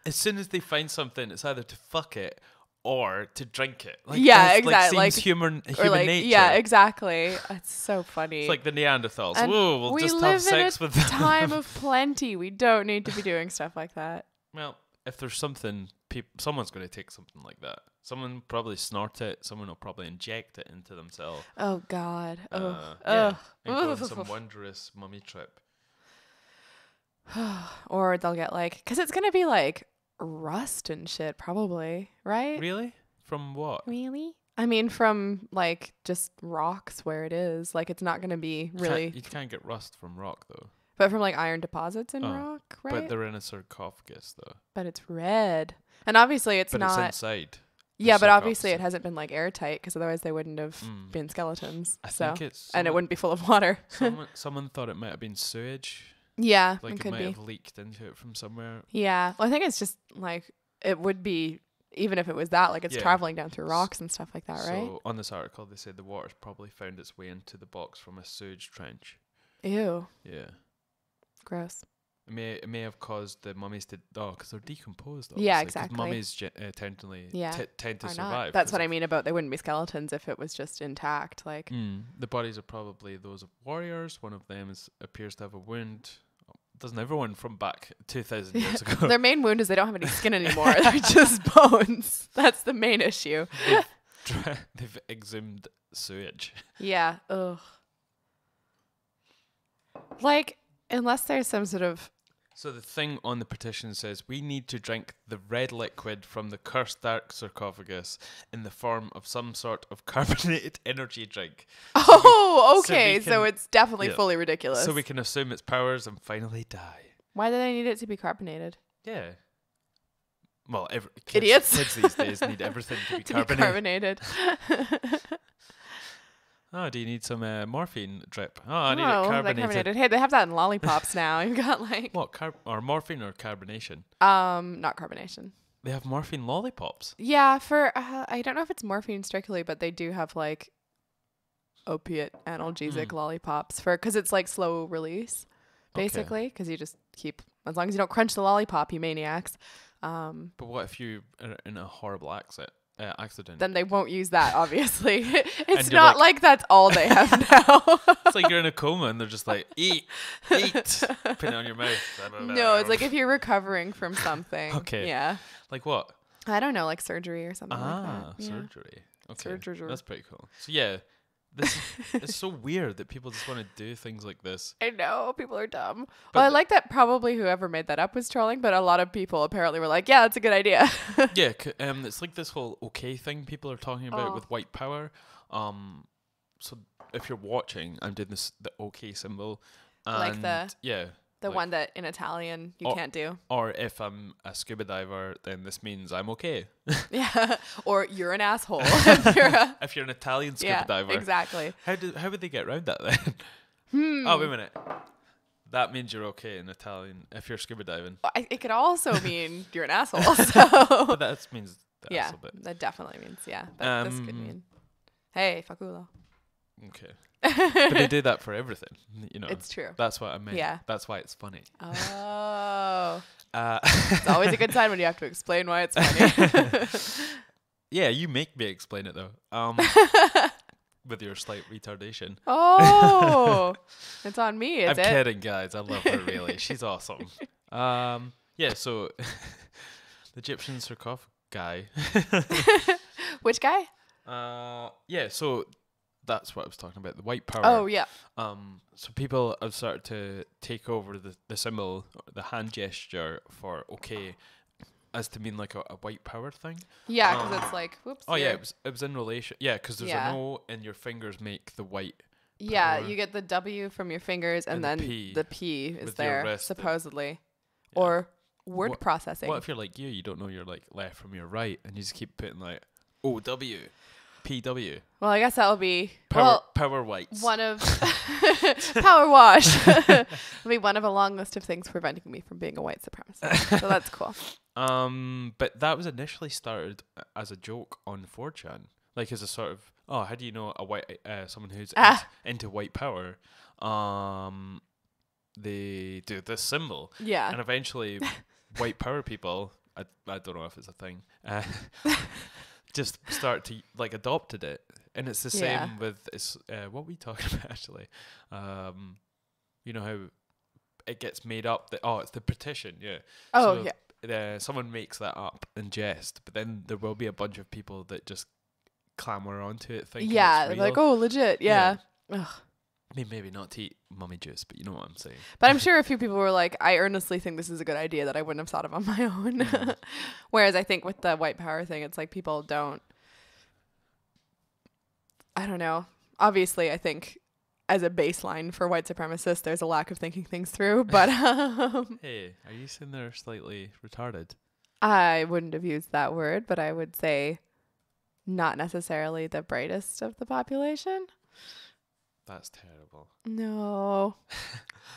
as soon as they find something it's either to fuck it or to drink it? Like, yeah, exactly. Like seems human nature. Yeah, exactly. It's so funny. It's like the Neanderthals. And whoa, we'll just have sex with them. We live in a time of plenty. We don't need to be doing stuff like that. Well, if there's something, someone's going to take something like that. Someone probably snort it. Someone will probably inject it into themselves. Oh God. Yeah, and go on some wondrous mummy trip. Or they'll get because it's gonna be like rust and shit, probably, right? Really? From what? Really? I mean, from just rocks where it is. It's not gonna be really. You can't get rust from rock though. But from iron deposits in rock, right? But they're in a sarcophagus though. But it's red, and obviously it's not. But it's inside. Yeah, but obviously it hasn't been airtight because otherwise they wouldn't have been skeletons. I think it's and it wouldn't be full of water. someone thought it might have been sewage. Yeah, it could might be. have leaked into it from somewhere. Yeah, well, I think it's just it would be, even if it was that, it's traveling down through rocks and stuff like that, right? So on this article, they said the water's probably found its way into the box from a sewage trench. Ew. Yeah. Gross. It may have caused the mummies to because they're decomposed. Obviously, yeah, exactly. Mummies tend to survive. That's what I mean about they wouldn't be skeletons if it was just intact. The bodies are probably those of warriors. One of them appears to have a wound. Doesn't everyone from back 2,000 years ago? Their main wound is they don't have any skin anymore. They're just bones. That's the main issue. They've exhumed sewage. Yeah. Ugh. Unless there's some sort of. So the thing on the petition says we need to drink the red liquid from the cursed dark sarcophagus in the form of some sort of carbonated energy drink. Oh, okay. So it's definitely fully ridiculous. So we can assume its powers and finally die. Why do they need it to be carbonated? Yeah. Well, idiots. Kids these days need everything to be carbonated. Oh, do you need some morphine drip? Oh, I need it carbonated. Hey, they have that in lollipops now. You've got what? Or morphine or carbonation? Not carbonation. They have morphine lollipops. Yeah, for I don't know if it's morphine strictly, but they do have opiate analgesic lollipops because it's slow release, basically. Because you just keep as long as you don't crunch the lollipop, you maniacs. But what if you are in a horrible accident accident. then they won't use that, obviously. It's And you're not like- like that's all they have now. It's like you're in a coma and they're just like, eat, put it on your mouth. No, it's like if you're recovering from something. Okay. Yeah. Like what? I don't know, like surgery or something like that. Yeah. Surgery. Okay, Surgery. that's pretty cool. So yeah, this it's so weird that people just want to do things like this. I know, people are dumb. But Well, I like that probably whoever made that up was trolling, but a lot of people apparently were like, yeah, that's a good idea. Yeah, it's like this whole okay thing people are talking about Oh. with white power. So if you're watching, I'm doing the okay symbol. Like And the- yeah. The like- one that in Italian you Oh. can't do. Or if I'm a scuba diver, then this means I'm okay. Yeah. Or you're an asshole. If you're a- If you're an Italian scuba yeah, diver, exactly. how would they get around that then? Oh, wait a minute. That means you're okay in Italian if you're scuba diving. It could also mean you're an asshole. So But that means the yeah, asshole bit. that definitely means But this could mean, hey, faculo. Okay. But they do that for everything, you know. It's true. That's what I meant. Yeah. That's why it's funny. Oh, it's always a good sign when you have to explain why it's funny. Yeah, you make me explain it though. With your slight retardation. Oh, it's on me, is I'm it? kidding, guys. I love her really. She's awesome. Yeah, so the Egyptian sarcophagus guy. Which guy? Yeah, so that's what I was talking about. The white power. Oh, yeah. So people have started to take over the symbol, the hand gesture for okay, as to mean like a white power thing. Yeah, because it's like, whoops. Oh yeah, here. it was in relation. Yeah, because there's Yeah. an O and your fingers make the white. Yeah, power. you get the W from your fingers, and then the P is with your there, wrist. supposedly. Yeah. Or word What- processing. What if you're like you don't know your like left from your right, and you just keep putting like OW, PW, Well, I guess that'll be power whites. one of power wash. It'll be one of a long list of things preventing me from being a white supremacist. So that's cool. But that was initially started as a joke on 4chan, like as a sort of how do you know a white someone who's into white power? They do this symbol, Yeah. and eventually, white power people. I don't know if it's a thing. Just start to like adopted it, and it's the same Yeah. with what we talking about actually. You know how it gets made up that it's the petition, yeah. Oh, So, yeah. Someone makes that up in jest, but then there will be a bunch of people that just clamor onto it, thinking Yeah. it's They're real. like, oh, legit. Yeah. Ugh. I mean, maybe not to eat mummy juice, but you know what I'm saying. But I'm sure a few people were like, I earnestly think this is a good idea that I wouldn't have thought of on my own. Whereas I think with the white power thing, it's like people don't. I don't know. Obviously, I think as a baseline for white supremacists, there's a lack of thinking things through. But Hey, are you saying they're slightly retarded? I wouldn't have used that word, but I would say not necessarily the brightest of the population. That's terrible. No.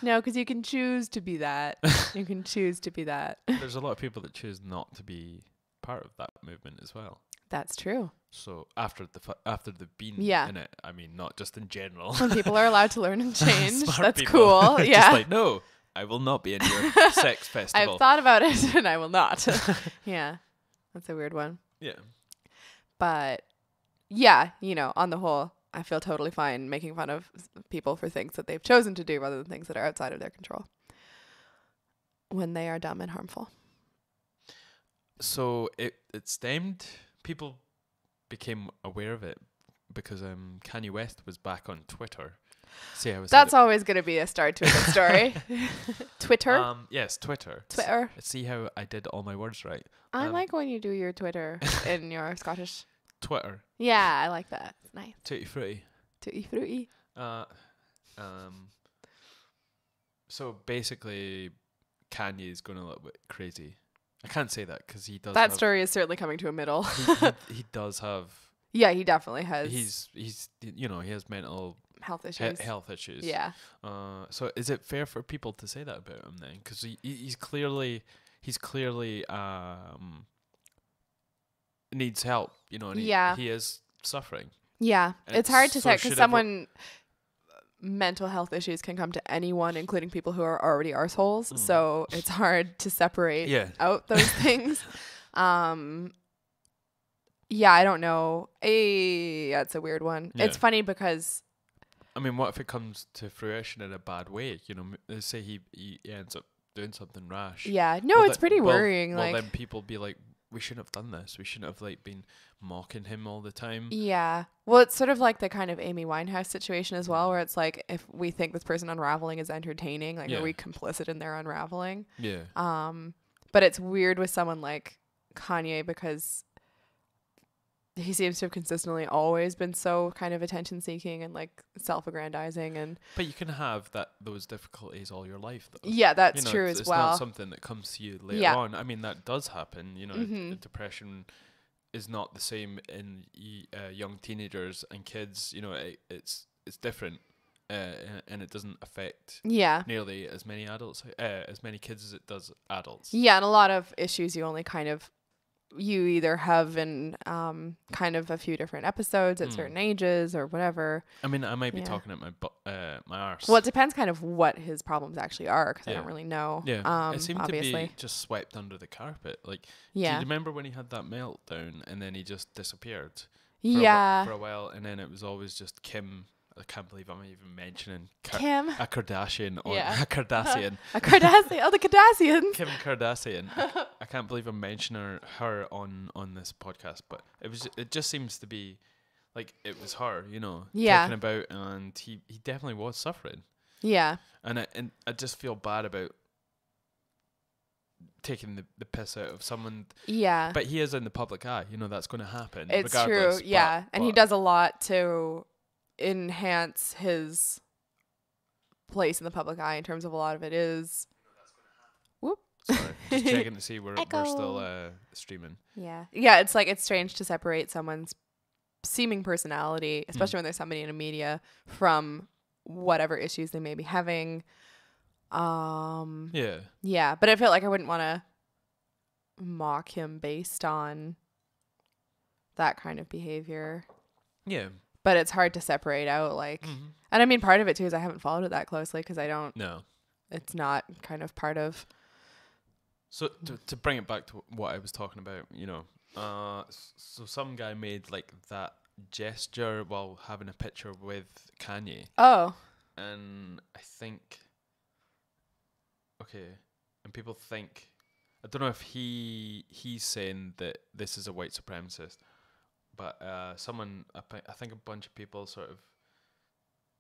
No, because you can choose to be that. You can choose to be that. There's a lot of people that choose not to be part of that movement as well. That's true. So after the being Yeah. in it, I mean, not just in general. When people are allowed to learn and change, Smart that's people. cool. Just Yeah. like, no, I will not be in your sex festival. I've thought about it and I will not. Yeah. That's a weird one. Yeah. But yeah, on the whole, I feel totally fine making fun of people for things that they've chosen to do rather than things that are outside of their control when they are dumb and harmful. So it stemmed. People became aware of it because Kanye West was back on Twitter. See how I said That's it? always going to be a start to a good story. Twitter? Yes, Twitter. Twitter. See how I did all my words right. I like when you do your Twitter in your Scottish. Twitter. Yeah, I like that. It's nice. Tutti frutti. Tutti frutti. So basically, Kanye is going a little bit crazy. I can't say that because he does. That story is certainly coming to a middle. he does have. Yeah, he definitely has. He's he has mental health issues. health issues. Yeah. So is it fair for people to say that about him then? Because he's clearly needs help. And he is suffering. Yeah, it's hard to So say because should someone mental health issues can come to anyone, including people who are already arseholes. So it's hard to separate out those things. Yeah, I don't know. That's a weird one. Yeah. It's funny because I mean, what if it comes to fruition in a bad way? You know, let's say he ends up doing something rash. yeah, no, Well, it's pretty worrying. Well, Like, then people be like, we shouldn't have done this. We shouldn't have like been mocking him all the time. yeah. Well, it's sort of like the kind of Amy Winehouse situation as well, where it's like, if we think this person unraveling is entertaining, like, Yeah. are we complicit in their unraveling? Yeah. But it's weird with someone like Kanye because he seems to have consistently always been so kind of attention seeking and like self-aggrandizing, and But you can have those difficulties all your life, though. yeah, that's You know, true it's as well. not something that comes to you later Yeah. on. I mean, that does happen. You know, Mhm. depression is not the same in young teenagers and kids. You know, it's different, and it doesn't affect Yeah. nearly as many as many kids as it does adults. Yeah, and a lot of issues you only kind of you either have in kind of a few different episodes at certain ages or whatever. I mean, I might be Yeah. talking at my arse. Well, it depends kind of what his problems actually are, because I Yeah. don't really know. Yeah, it seemed obviously. to be just swept under the carpet. Like, do Yeah. you remember when he had that meltdown and then he just disappeared? Yeah. For a while, and then it was always just Kim. I can't believe I'm even mentioning Kim. a Kardashian or Yeah. a Kardashian. A Kardashian. Oh, the Kardashians. Kim Kardashian. I can't believe I'm mentioning her on this podcast, but it just seems to be like it was her, you know, Yeah. talking about, and he definitely was suffering, Yeah. and I just feel bad about taking the piss out of someone, Yeah. but he is in the public eye, you know, that's going to happen. It's regardless, true. Yeah. And he but- does a lot to enhance his place in the public eye in terms of a lot of it is. Whoop. Sorry, just checking to see we're Echo. still streaming. Yeah. Yeah. It's like, it's strange to separate someone's seeming personality, especially when there's somebody in the media, from whatever issues they may be having. Yeah. Yeah. But I feel like I wouldn't want to mock him based on that kind of behavior. Yeah. But it's hard to separate out, like, Mhm. and I mean, part of it too is I haven't followed it that closely because No. it's not kind of part of. So to bring it back to what I was talking about, you know, so some guy made like that gesture while having a picture with Kanye, Oh, and I think, okay, and people think, I don't know if he's saying that this is a white supremacist, but someone, I think a bunch of people sort of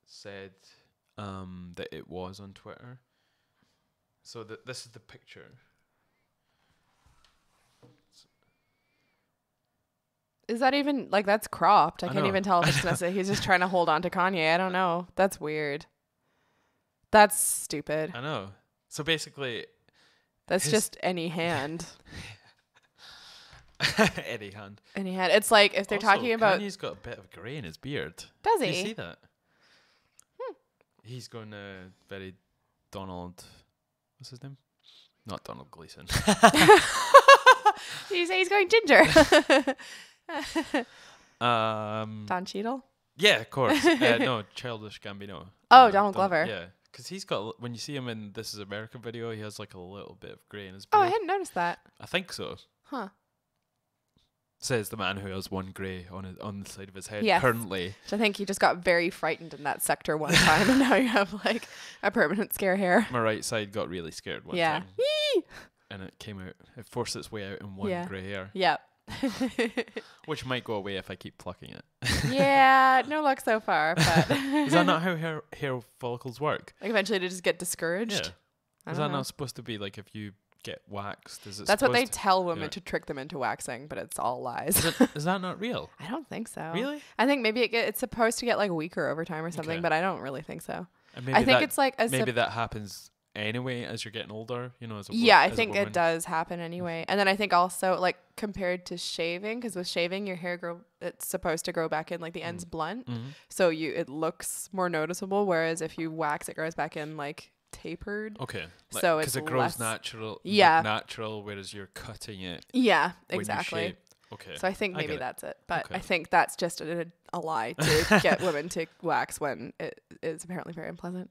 said that it was on Twitter. So this is the picture. is that even like that's cropped? I I can't know. even tell if it's necessary. He's just trying to hold on to Kanye. I don't know. That's weird. That's stupid. I know. So basically, That's his- just any hand. Eddie hand. Any hand. It's like if they're Also, talking about. Kanye's got a bit of grey in his beard. Does Do he? you see that? He's going very Donald. What's his name? Not Donald Gleason. He's going ginger. Don Cheadle. Yeah, of course. No, Childish Gambino. Oh, Donald Glover. Yeah, because he's got, when you see him in This Is America video, he has like a little bit of grey in his Oh, beard. I hadn't noticed that. I think so. Huh. Says the man who has one grey on the side of his head Yes. currently. So I think you just got very frightened in that sector one time, and now you have like a permanent scare hair. My right side got really scared one Yeah. time. And it came out, it forced its way out in one Yeah. grey hair, Yep. which might go away if I keep plucking it. Yeah, no luck so far, but Is that not how hair follicles work? like eventually to just get discouraged. Yeah. I Is don't that know. not supposed to be like if you get waxed? Is it? That's what they supposed to- tell women yeah. to trick them into waxing, but it's all lies. Is that not real? I don't think so. Really? I think maybe it's supposed to get like weaker over time or something, Okay. but I don't really think so. And maybe I think that, it's like a maybe that happens anyway as you're getting older. You know, as a yeah, I as a think it woman. does happen anyway. And then I think also like compared to shaving, because with shaving your hair it's supposed to grow back in like the ends blunt, Mhm. so it looks more noticeable. Whereas if you wax, it grows back in like tapered. Okay. So because it's it grows less- natural. Yeah. Natural, whereas you're cutting it. Yeah, when you exactly. shave. Okay. So I think I maybe get it. that's it. But Okay. I think that's just a lie to get women to wax when it is apparently very unpleasant.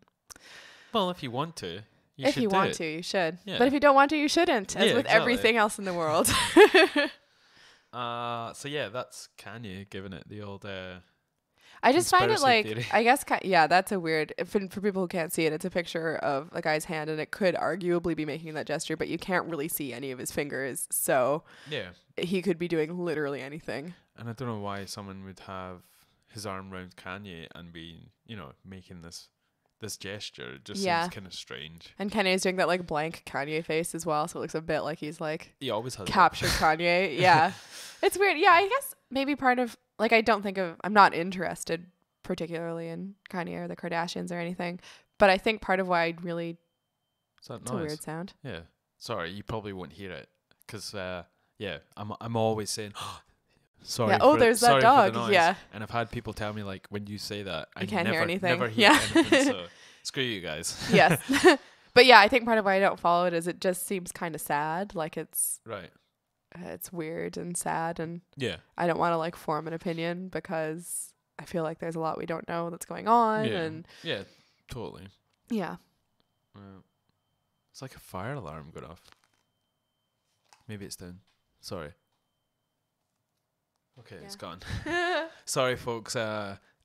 Well, if you want to, you If should you do want it. to, you should. Yeah. But if you don't want to, you shouldn't. As Yeah, with exactly. everything else in the world. So yeah, that's Kanye giving it the old. I just find it Conspiracy like, theory. I guess, yeah, that's a weird, for people who can't see it, it's a picture of a guy's hand and it could arguably be making that gesture, but you can't really see any of his fingers. So Yeah. he could be doing literally anything. And I don't know why someone would have his arm around Kanye and be, making this gesture. It just Yeah. seems kind of strange. And Kanye's doing that like blank Kanye face as well. So it looks a bit like he's like He always has captured Kanye. Yeah. It's weird. Yeah. I guess maybe part of, like, I'm not interested particularly in Kanye or the Kardashians or anything, but I think part of why I'd really, Is that it's nice? a weird sound. Yeah. Sorry, you probably won't hear it. Because, I'm always saying, sorry. Yeah. Oh, there's that sorry for the dog. noise. Yeah. And I've had people tell me, like, when you say that, I can't hear anything. never hear Yeah. anything. So screw you guys. Yes. But yeah, I think part of why I don't follow it is it just seems kind of sad. Like it's weird and sad, and Yeah. I don't want to like form an opinion because I feel like there's a lot we don't know that's going on. Yeah. And Yeah, totally. yeah. It's like a fire alarm going off. Maybe it's down. Sorry. Okay, Yeah. it's gone. Sorry, folks.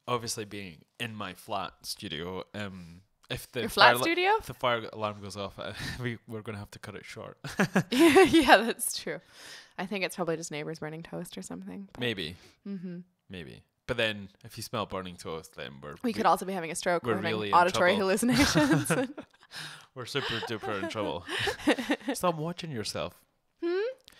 Obviously, being in my flat studio, if the Your flat studio? if the fire alarm goes off, we're gonna have to cut it short. Yeah, that's true. I think it's probably just neighbors burning toast or something. Maybe. Mm-hmm. Maybe. But then, if you smell burning toast, then We could also be having a stroke. we're We're having really in auditory trouble. hallucinations. we're super duper in trouble. Stop watching yourself.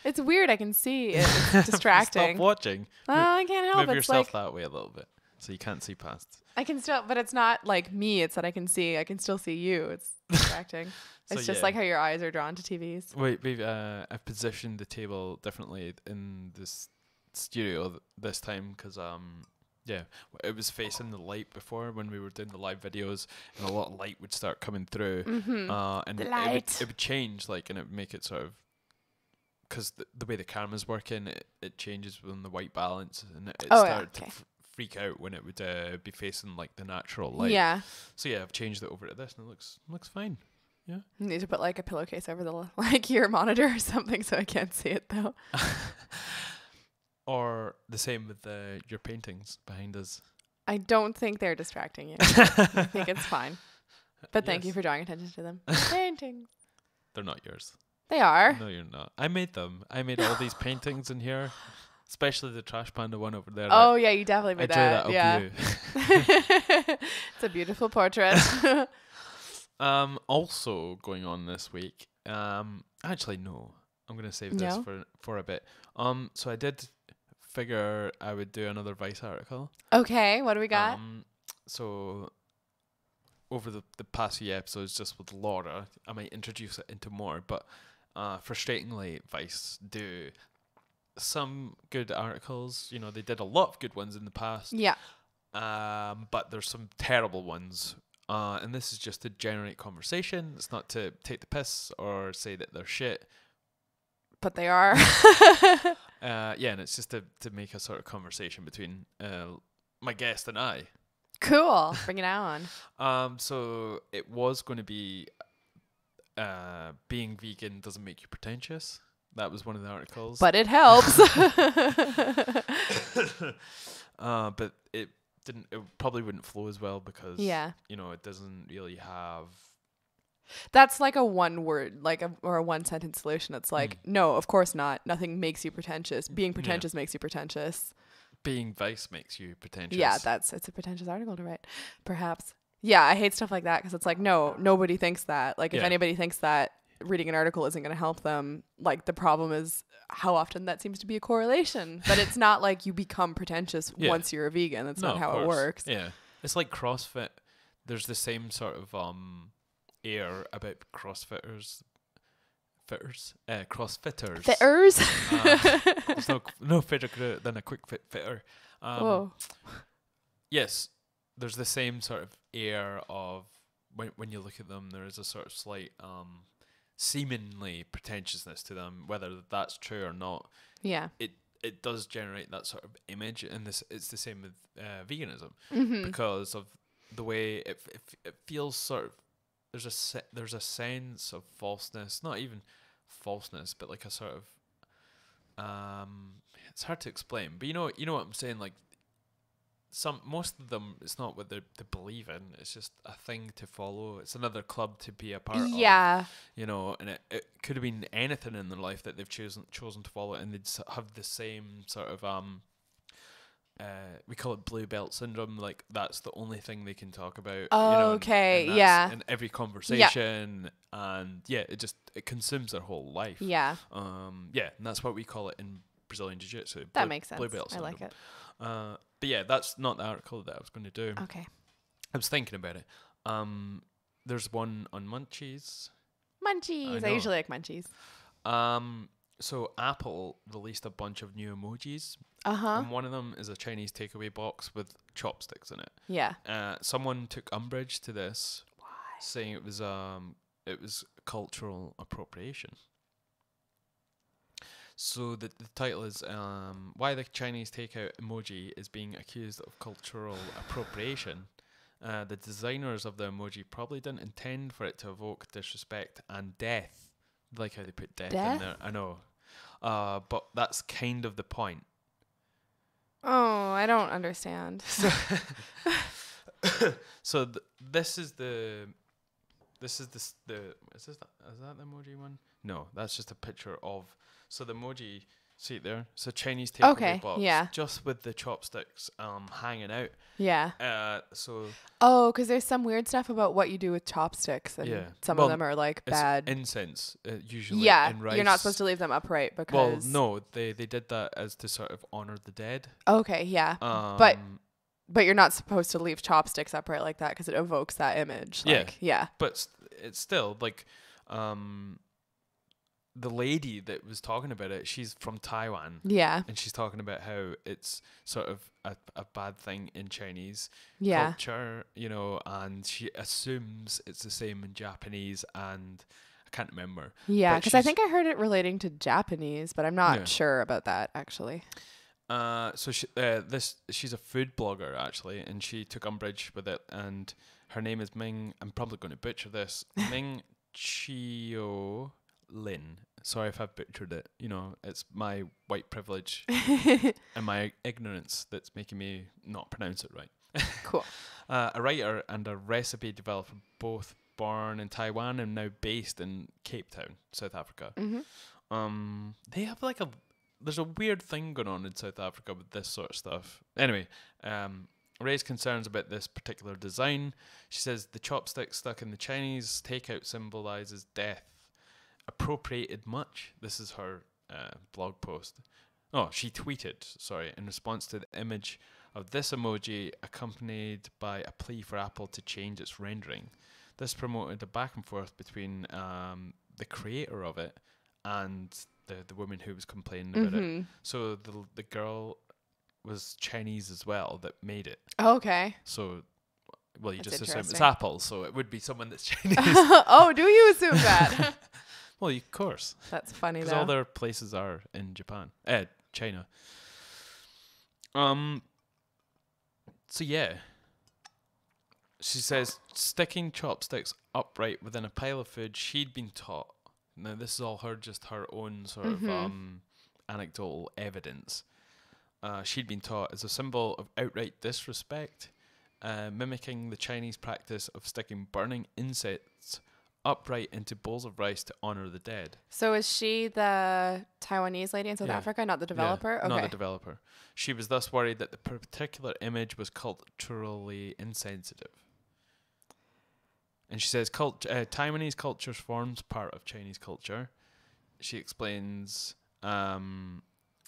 It's weird. I can see it. It's distracting. Stop watching. I can't help. Move It's yourself like that way a little bit, so you can't see past. I can still, but it's not like me. It's that I can see. I can still see you. It's distracting. So It's just yeah. like how your eyes are drawn to TVs. Wait, I've positioned the table differently in this studio this time because it was facing the light before when we were doing the live videos, and a lot of light would start coming through, and The it light. would change, like, and it would make it sort of, because the way the camera's working, it changes when the white balance, and it started to freak out when it would be facing like the natural light. Yeah. So yeah, I've changed it over to this, and it looks fine. Yeah. You need to put like a pillowcase over the like your monitor or something so I can't see it though. Or the same with your paintings behind us. I don't think they're distracting you. I think it's fine. But thank you Yes. for drawing attention to them. Paintings. They're not yours. They are. No, you're not. I made them. I made all these paintings in here, especially the Trash Panda one over there. Oh yeah, you definitely I made drew that. that of Yeah. you. It's a beautiful portrait. Also going on this week. Actually no. I'm gonna save this for a bit. So I did figure I would do another Vice article. Okay, what do we got? So over the past few episodes, just with Laura, I might introduce it into more, but frustratingly, Vice do some good articles. You know, they did a lot of good ones in the past. Yeah. But there's some terrible ones. And this is just to generate conversation. It's not to take the piss or say that they're shit. But they are. And it's just to make a sort of conversation between my guest and I. Cool. Bring it on. So it was going to be being vegan doesn't make you pretentious. That was one of the articles. But it helps. But it didn't. It probably wouldn't flow as well because it doesn't really have. That's like a one word, or a one sentence solution. It's like, no, of course not. Nothing makes you pretentious. Being pretentious makes you pretentious. Being Vice makes you pretentious. Yeah, it's a pretentious article to write, perhaps. Yeah, I hate stuff like that because it's like, no, nobody thinks that. Like, if anybody thinks that reading an article isn't going to help them, like, the problem is how often that seems to be a correlation. But it's not like you become pretentious once you're a vegan. That's not how it works. Yeah, it's like CrossFit. There's the same sort of air about CrossFitters. CrossFitters. There's no fitter than a quick fit fitter. Whoa. Yes, there's the same sort of air of when you look at them, there is a sort of slight seemingly pretentiousness to them, whether that's true or not. Yeah. It does generate that sort of image, and it's the same with veganism because of the way it feels sort of. There's a sense of falseness, not even falseness, but like a sort of it's hard to explain, but you know what I'm saying. Like most of them, it's not what they believe in. It's just a thing to follow. It's another club to be a part of. Yeah. You know, and it could have been anything in their life that they've chosen to follow, and they'd have the same sort of we call it blue belt syndrome. Like that's the only thing they can talk about. Oh, you know, okay, and that's yeah. in every conversation, and it consumes their whole life. Yeah. And that's what we call it in Brazilian Jiu-Jitsu. That makes sense. Blue belt I syndrome. like it. But yeah, that's not the article that I was going to do. Okay. I was thinking about it. There's one on munchies. Munchies. I usually like munchies. So Apple released a bunch of new emojis. Uh-huh. And one of them is a Chinese takeaway box with chopsticks in it. Yeah. Someone took umbrage to this. Why? Saying it was cultural appropriation. So the title is why the Chinese takeout emoji is being accused of cultural appropriation. The designers of the emoji probably didn't intend for it to evoke disrespect and death. I like how they put death in there. I know. But that's kind of the point. Oh, I don't understand. So this is the is that the emoji one? No, that's just a picture of. So the emoji, see it there? It's a Chinese takeaway box, just with the chopsticks hanging out. Yeah. So. Oh, because there's some weird stuff about what you do with chopsticks, and some of them are like bad. Incense, usually. Yeah, in rice. You're not supposed to leave them upright because. Well, no, they did that as to sort of honor the dead. Okay, yeah, but you're not supposed to leave chopsticks upright like that because it evokes that image. Like, yeah. But it's still like, the lady that was talking about it, she's from Taiwan. Yeah. And she's talking about how it's sort of a bad thing in Chinese culture, you know, and she assumes it's the same in Japanese, and I can't remember. Yeah, because I think I heard it relating to Japanese, but I'm not sure about that actually. So she's a food blogger actually, and she took umbrage with it, and her name is Ming. I'm probably going to butcher this. Ming Chio Lin. Sorry if I've butchered it. You know, it's my white privilege and my ignorance that's making me not pronounce it right. Cool. A writer and a recipe developer, both born in Taiwan and now based in Cape Town, South Africa. Mm-hmm. They have like there's a weird thing going on in South Africa with this sort of stuff. Anyway, raised concerns about this particular design. She says the chopstick stuck in the Chinese takeout symbolizes death. Appropriated much. This is her blog post. Oh, she tweeted, in response to the image of this emoji accompanied by a plea for Apple to change its rendering. This promoted a back and forth between the creator of it and the woman who was complaining about it. So the girl was Chinese as well that made it. Okay. So, well, you just assume it's Apple, so it would be someone that's Chinese. Oh, do you assume that? Well, of course. That's funny though. Because all their places are in China. So yeah. She says sticking chopsticks upright within a pile of food she'd been taught. Now this is all her own sort of anecdotal evidence. She'd been taught as a symbol of outright disrespect, mimicking the Chinese practice of sticking burning insects upright into bowls of rice to honor the dead. So is she the Taiwanese lady in South Africa, not the developer? Okay. Not the developer. She was thus worried that the particular image was culturally insensitive. And she says Taiwanese culture forms part of Chinese culture. She explains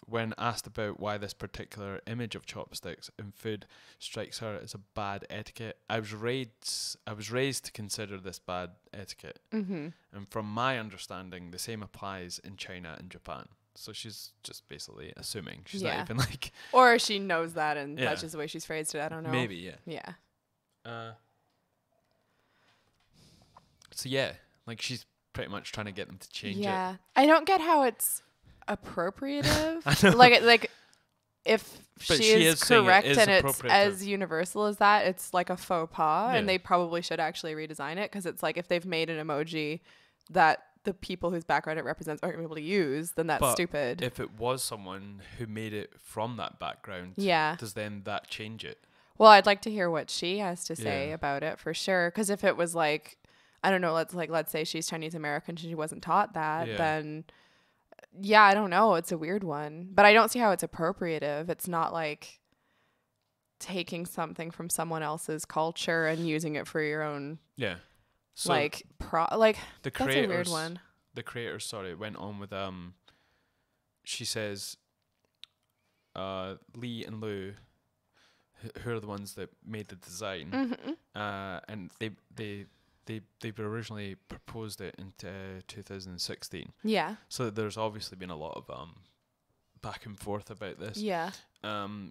when asked about why this particular image of chopsticks in food strikes her as a bad etiquette. I was raised to consider this bad etiquette. And from my understanding, the same applies in China and Japan. So she's just basically assuming. She's not even like... Or she knows that and that's just the way she's phrased it. I don't know. Maybe, yeah. Yeah. So yeah, like she's pretty much trying to get them to change it. Yeah. I don't get how it's appropriative. I know. Like if she is correct and it's as universal as that, it's like a faux pas, and they probably should actually redesign it, because it's like if they've made an emoji that the people whose background it represents aren't able to use, then that's stupid. If it was someone who made it from that background, does then that change it? Well, I'd like to hear what she has to say about it for sure. Because if it was like, I don't know, let's say she's Chinese American and she wasn't taught that, then I don't know. It's a weird one. But I don't see how it's appropriative. It's not like taking something from someone else's culture and using it for your own. Yeah. So the creators, that's a weird one. The creators, went on with she says Lee and Lou, who are the ones that made the design, and they originally proposed it in 2016. Yeah. So there's obviously been a lot of back and forth about this. Yeah.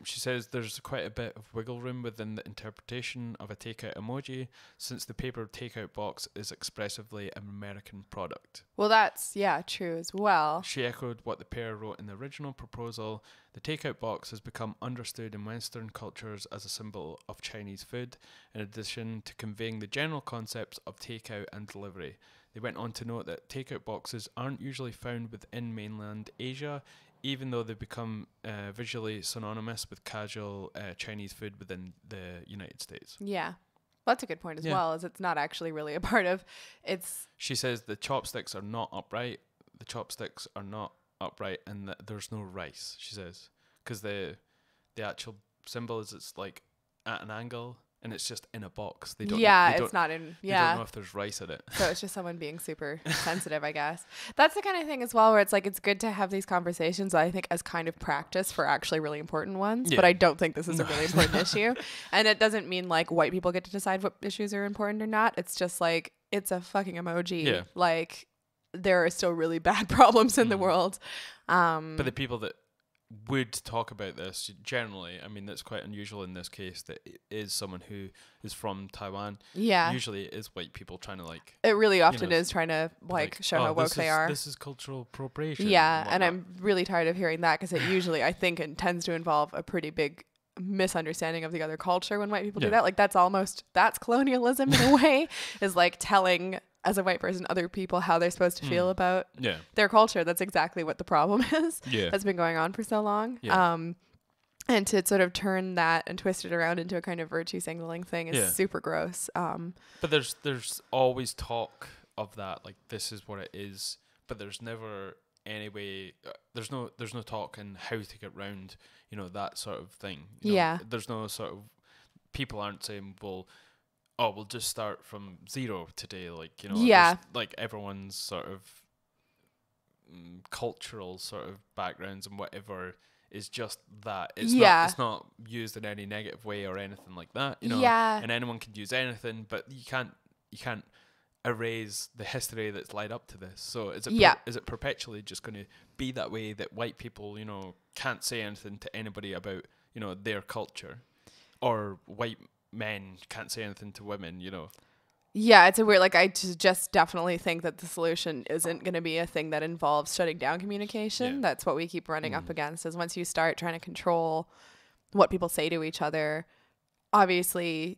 She says there's quite a bit of wiggle room within the interpretation of a takeout emoji, since the paper takeout box is expressively an American product. Well, that's, true as well. She echoed what the pair wrote in the original proposal. The takeout box has become understood in Western cultures as a symbol of Chinese food, in addition to conveying the general concepts of takeout and delivery. They went on to note that takeout boxes aren't usually found within mainland Asia, even though they've become visually synonymous with casual Chinese food within the United States. Yeah. Well, that's a good point as well, as it's not actually really a part of it's. She says the chopsticks are not upright. The chopsticks are not upright, and there's no rice, she says. Because the actual symbol is it's like at an angle, and it's just in a box. They don't. It's not in. They don't know if there's rice in it. So it's just someone being super sensitive, I guess. That's the kind of thing as well, where it's like it's good to have these conversations. I think as kind of practice for actually really important ones. Yeah. But I don't think this is a really important issue, and it doesn't mean like white people get to decide what issues are important or not. It's just like it's a fucking emoji. Yeah. Like there are still really bad problems in the world. But the people that would talk about this generally, I mean, that's quite unusual in this case, that it is someone who is from Taiwan. Yeah. Usually it is white people trying to like. It really often is trying to show how woke they are. This is cultural appropriation. Yeah, and I'm really tired of hearing that, because it usually, I think, it tends to involve a pretty big misunderstanding of the other culture when white people do that. Like that's colonialism in a way, is like telling as a white person other people how they're supposed to feel about their culture. That's exactly what the problem is. That's been going on for so long. And to sort of turn that and twist it around into a kind of virtue signaling thing is super gross. But there's always talk of that, like this is what it is, but there's never any way, there's no talk in how to get round, that sort of thing. There's no sort of, people aren't saying, well, we'll just start from zero today, like everyone's sort of cultural sort of backgrounds and whatever is just that. It's not used in any negative way or anything like that, and anyone can use anything, but you can't erase the history that's led up to this. So is it perpetually just going to be that way, that white people can't say anything to anybody about their culture, or white men can't say anything to women? Yeah, it's a weird, I just definitely think that the solution isn't going to be a thing that involves shutting down communication. That's what we keep running up against, is once you start trying to control what people say to each other, obviously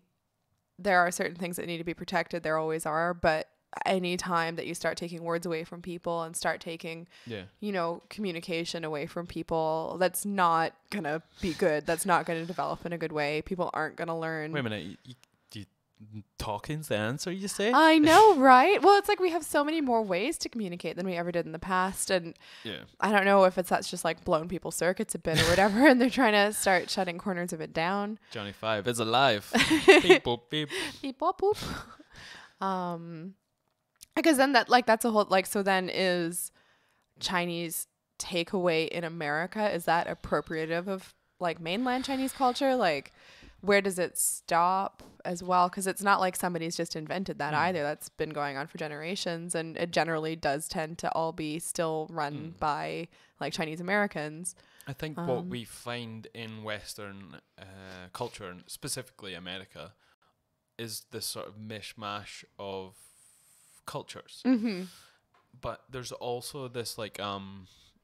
there are certain things that need to be protected. There always are. But any time that you start taking words away from people and start taking, communication away from people, that's not going to be good. That's not going to develop in a good way. People aren't going to learn. Wait a minute. Talking's the answer, you say? I know, right? Well, it's like we have so many more ways to communicate than we ever did in the past. And I don't know if that's just like blown people's circuits a bit or whatever, and they're trying to start shutting corners of it down. Johnny 5 is alive. Beep, boop, beep. Beep, boop, boop. Because then that's a whole, so then is Chinese takeaway in America, is that appropriative of mainland Chinese culture? Where does it stop as well? Because it's not like somebody's just invented that either. That's been going on for generations, and it generally does tend to all be still run by Chinese Americans. I think what we find in Western culture, and specifically America, is this sort of mishmash of cultures. But there's also this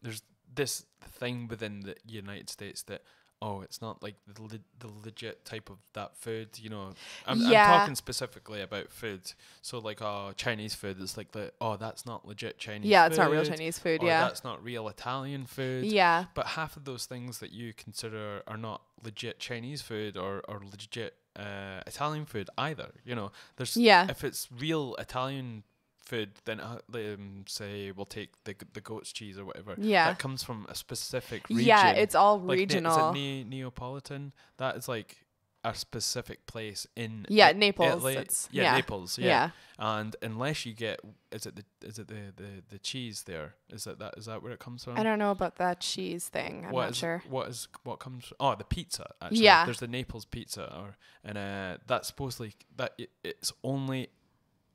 there's this thing within the United States that oh, it's not like the legit type of that food, you know. I'm talking specifically about food. So like, Chinese food is like that's not legit Chinese food. Yeah, it's not real Chinese food. Or Yeah. that's not real Italian food. Yeah. But half of those things that you consider are not legit Chinese food or legit Italian food either. You know, if it's real Italian food, then say we'll take the goat's cheese or whatever. Yeah. That comes from a specific region. Yeah, it's all like regional. Neapolitan? That is like a specific place in Naples. Italy. Naples. Yeah. And unless you get, is it the cheese there? Is that where it comes from? I don't know about that cheese thing. I'm not sure. What comes? Oh, the pizza. Actually, yeah. There's the Naples pizza, and that's supposedly that it's only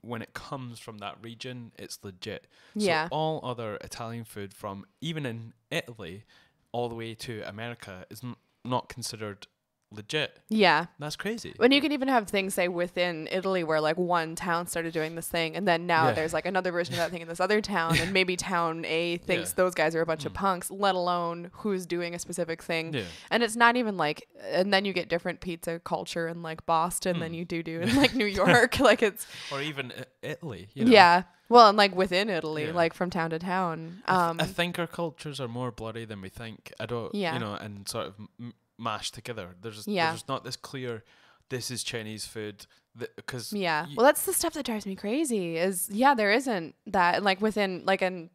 when it comes from that region, it's legit. Yeah. So all other Italian food from even in Italy, all the way to America is not considered legit. Yeah. That's crazy. When you can even have things, say, within Italy where like one town started doing this thing, and then now there's like another version of that thing in this other town, and maybe town A thinks those guys are a bunch of punks, let alone who's doing a specific thing. Yeah. And it's not even like, and then you get different pizza culture in like Boston than you do in like New York. Like it's. Or even Italy. You know? Yeah. Well, and like within Italy, like from town to town. I think our cultures are more bloody than we think. I don't, you know, and sort of mashed together. There's not this clear, this is Chinese food, because well, that's the stuff that drives me crazy. Is there isn't that, and like within like in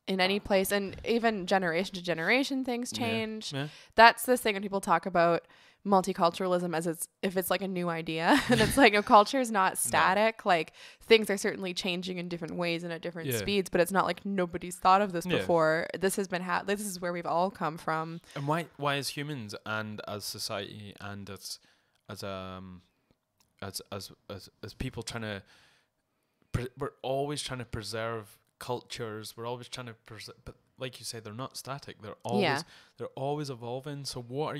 any place, and even generation to generation things change. Yeah. That's this thing when people talk about multiculturalism as if it's like a new idea, and it's like, no, culture is not static. Like things are certainly changing in different ways and at different speeds, but it's not like nobody's thought of this before. This has been this is where we've all come from. And why as humans and as society and as people trying to we're always trying to preserve cultures. We're always trying to but like you say, they're not static. They're always evolving. So what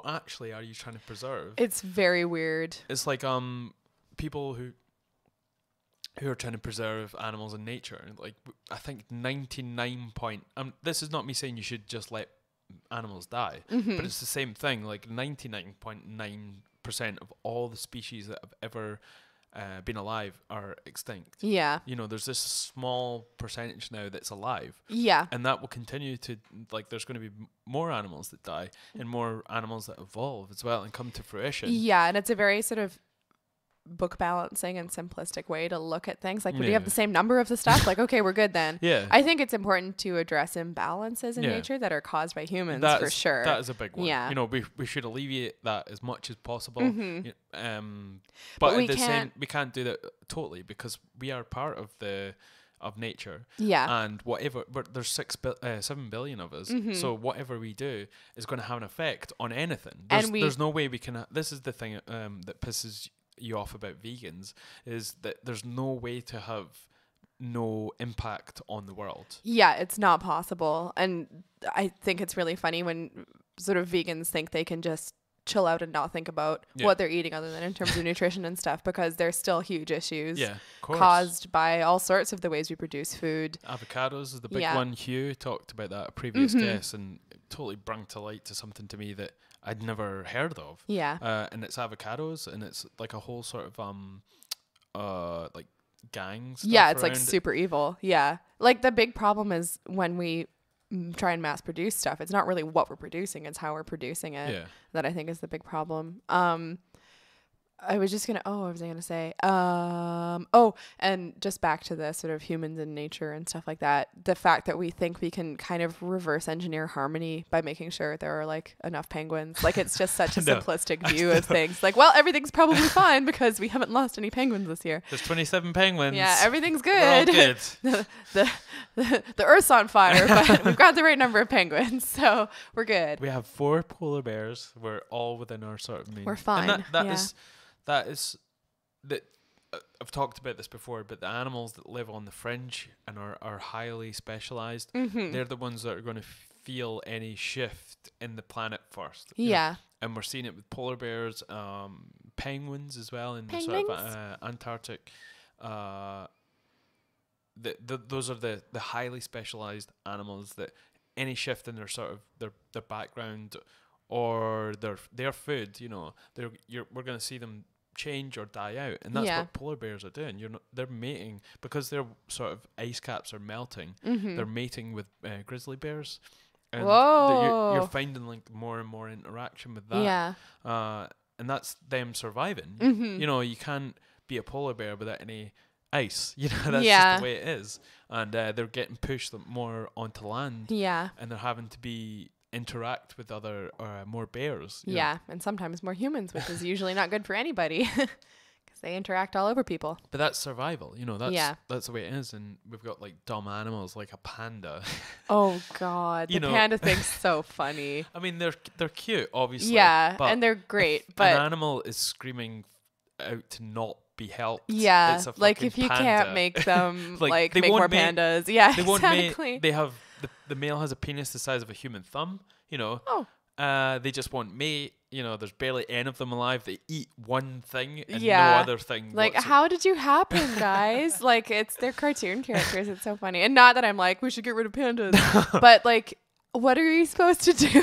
actually are you trying to preserve? It's very weird. It's like people who are trying to preserve animals in nature. Like I think 99 point. This is not me saying you should just let animals die, but it's the same thing. Like 99.9% of all the species that have ever been alive are extinct. Yeah. You know, there's this small percentage now that's alive. Yeah. And that will continue to, like, there's going to be more animals that die and more animals that evolve as well and come to fruition. Yeah. And it's a very sort of book balancing and simplistic way to look at things. Like, do you have the same number of the stuff? Like, okay, we're good then. Yeah. I think it's important to address imbalances in nature that are caused by humans, for sure. That is a big one. Yeah. You know, we should alleviate that as much as possible. But we can't do that totally, because we are part of nature. Yeah. And but there's 7 billion of us. So whatever we do is going to have an effect on anything. There's no way we can. This is the thing that pisses you off about vegans, is that there's no way to have no impact on the world. Yeah, it's not possible. And I think it's really funny when sort of vegans think they can just chill out and not think about what they're eating other than in terms of nutrition and stuff, because there's still huge issues caused by all sorts of the ways we produce food. Avocados is the big one. Hugh talked about that, a previous guest, and it totally brought to light to something to me that I'd never heard of. Yeah. And it's avocados, and it's like a whole sort of like gang stuff. Yeah, it's like super evil. Yeah. Like the big problem is when we try and mass produce stuff, it's not really what we're producing, it's how we're producing it. Yeah. That I think is the big problem. I was going to say, and just back to the sort of humans and nature and stuff like that, the fact that we think we can kind of reverse engineer harmony by making sure there are like enough penguins. Like it's just such a simplistic view of things. Like, well, everything's probably fine because we haven't lost any penguins this year. There's 27 penguins. Yeah, everything's good. We're all good. the Earth's on fire, but we've got the right number of penguins, so we're good. We have 4 polar bears. We're all within our sort of mean. We're fine. And that is I've talked about this before, but the animals that live on the fringe and are highly specialized, they're the ones that are going to feel any shift in the planet first. Yeah. And we're seeing it with polar bears, penguins as well in the sort of Antarctic. Those are the highly specialized animals that any shift in their sort of their background or their food, you know, we're going to see them change or die out, and that's what polar bears are doing. They're mating because their sort of ice caps are melting. They're mating with grizzly bears, and you're finding like more and more interaction with that. And that's them surviving. You know, you can't be a polar bear without any ice. You know, that's just the way it is. And they're getting pushed more onto land. And they're having to interact with other more bears. You know. And sometimes more humans, which is usually not good for anybody because they interact all over people. But that's survival, you know. That's the way it is. And we've got like dumb animals like a panda. Oh God, the panda thing's so funny. I mean, they're cute, obviously. Yeah, and they're great. But an animal is screaming out to not be helped. Yeah, it's a like if you panda. Can't make them like make more pandas. Yeah, they exactly. They have the male has a penis the size of a human thumb. You know. Oh. They just want mate. You know, there's barely any of them alive. They eat one thing and no other thing. Like, how did you happen, guys? Like, they're cartoon characters. It's so funny. And not that I'm like, we should get rid of pandas. But, like, what are you supposed to do?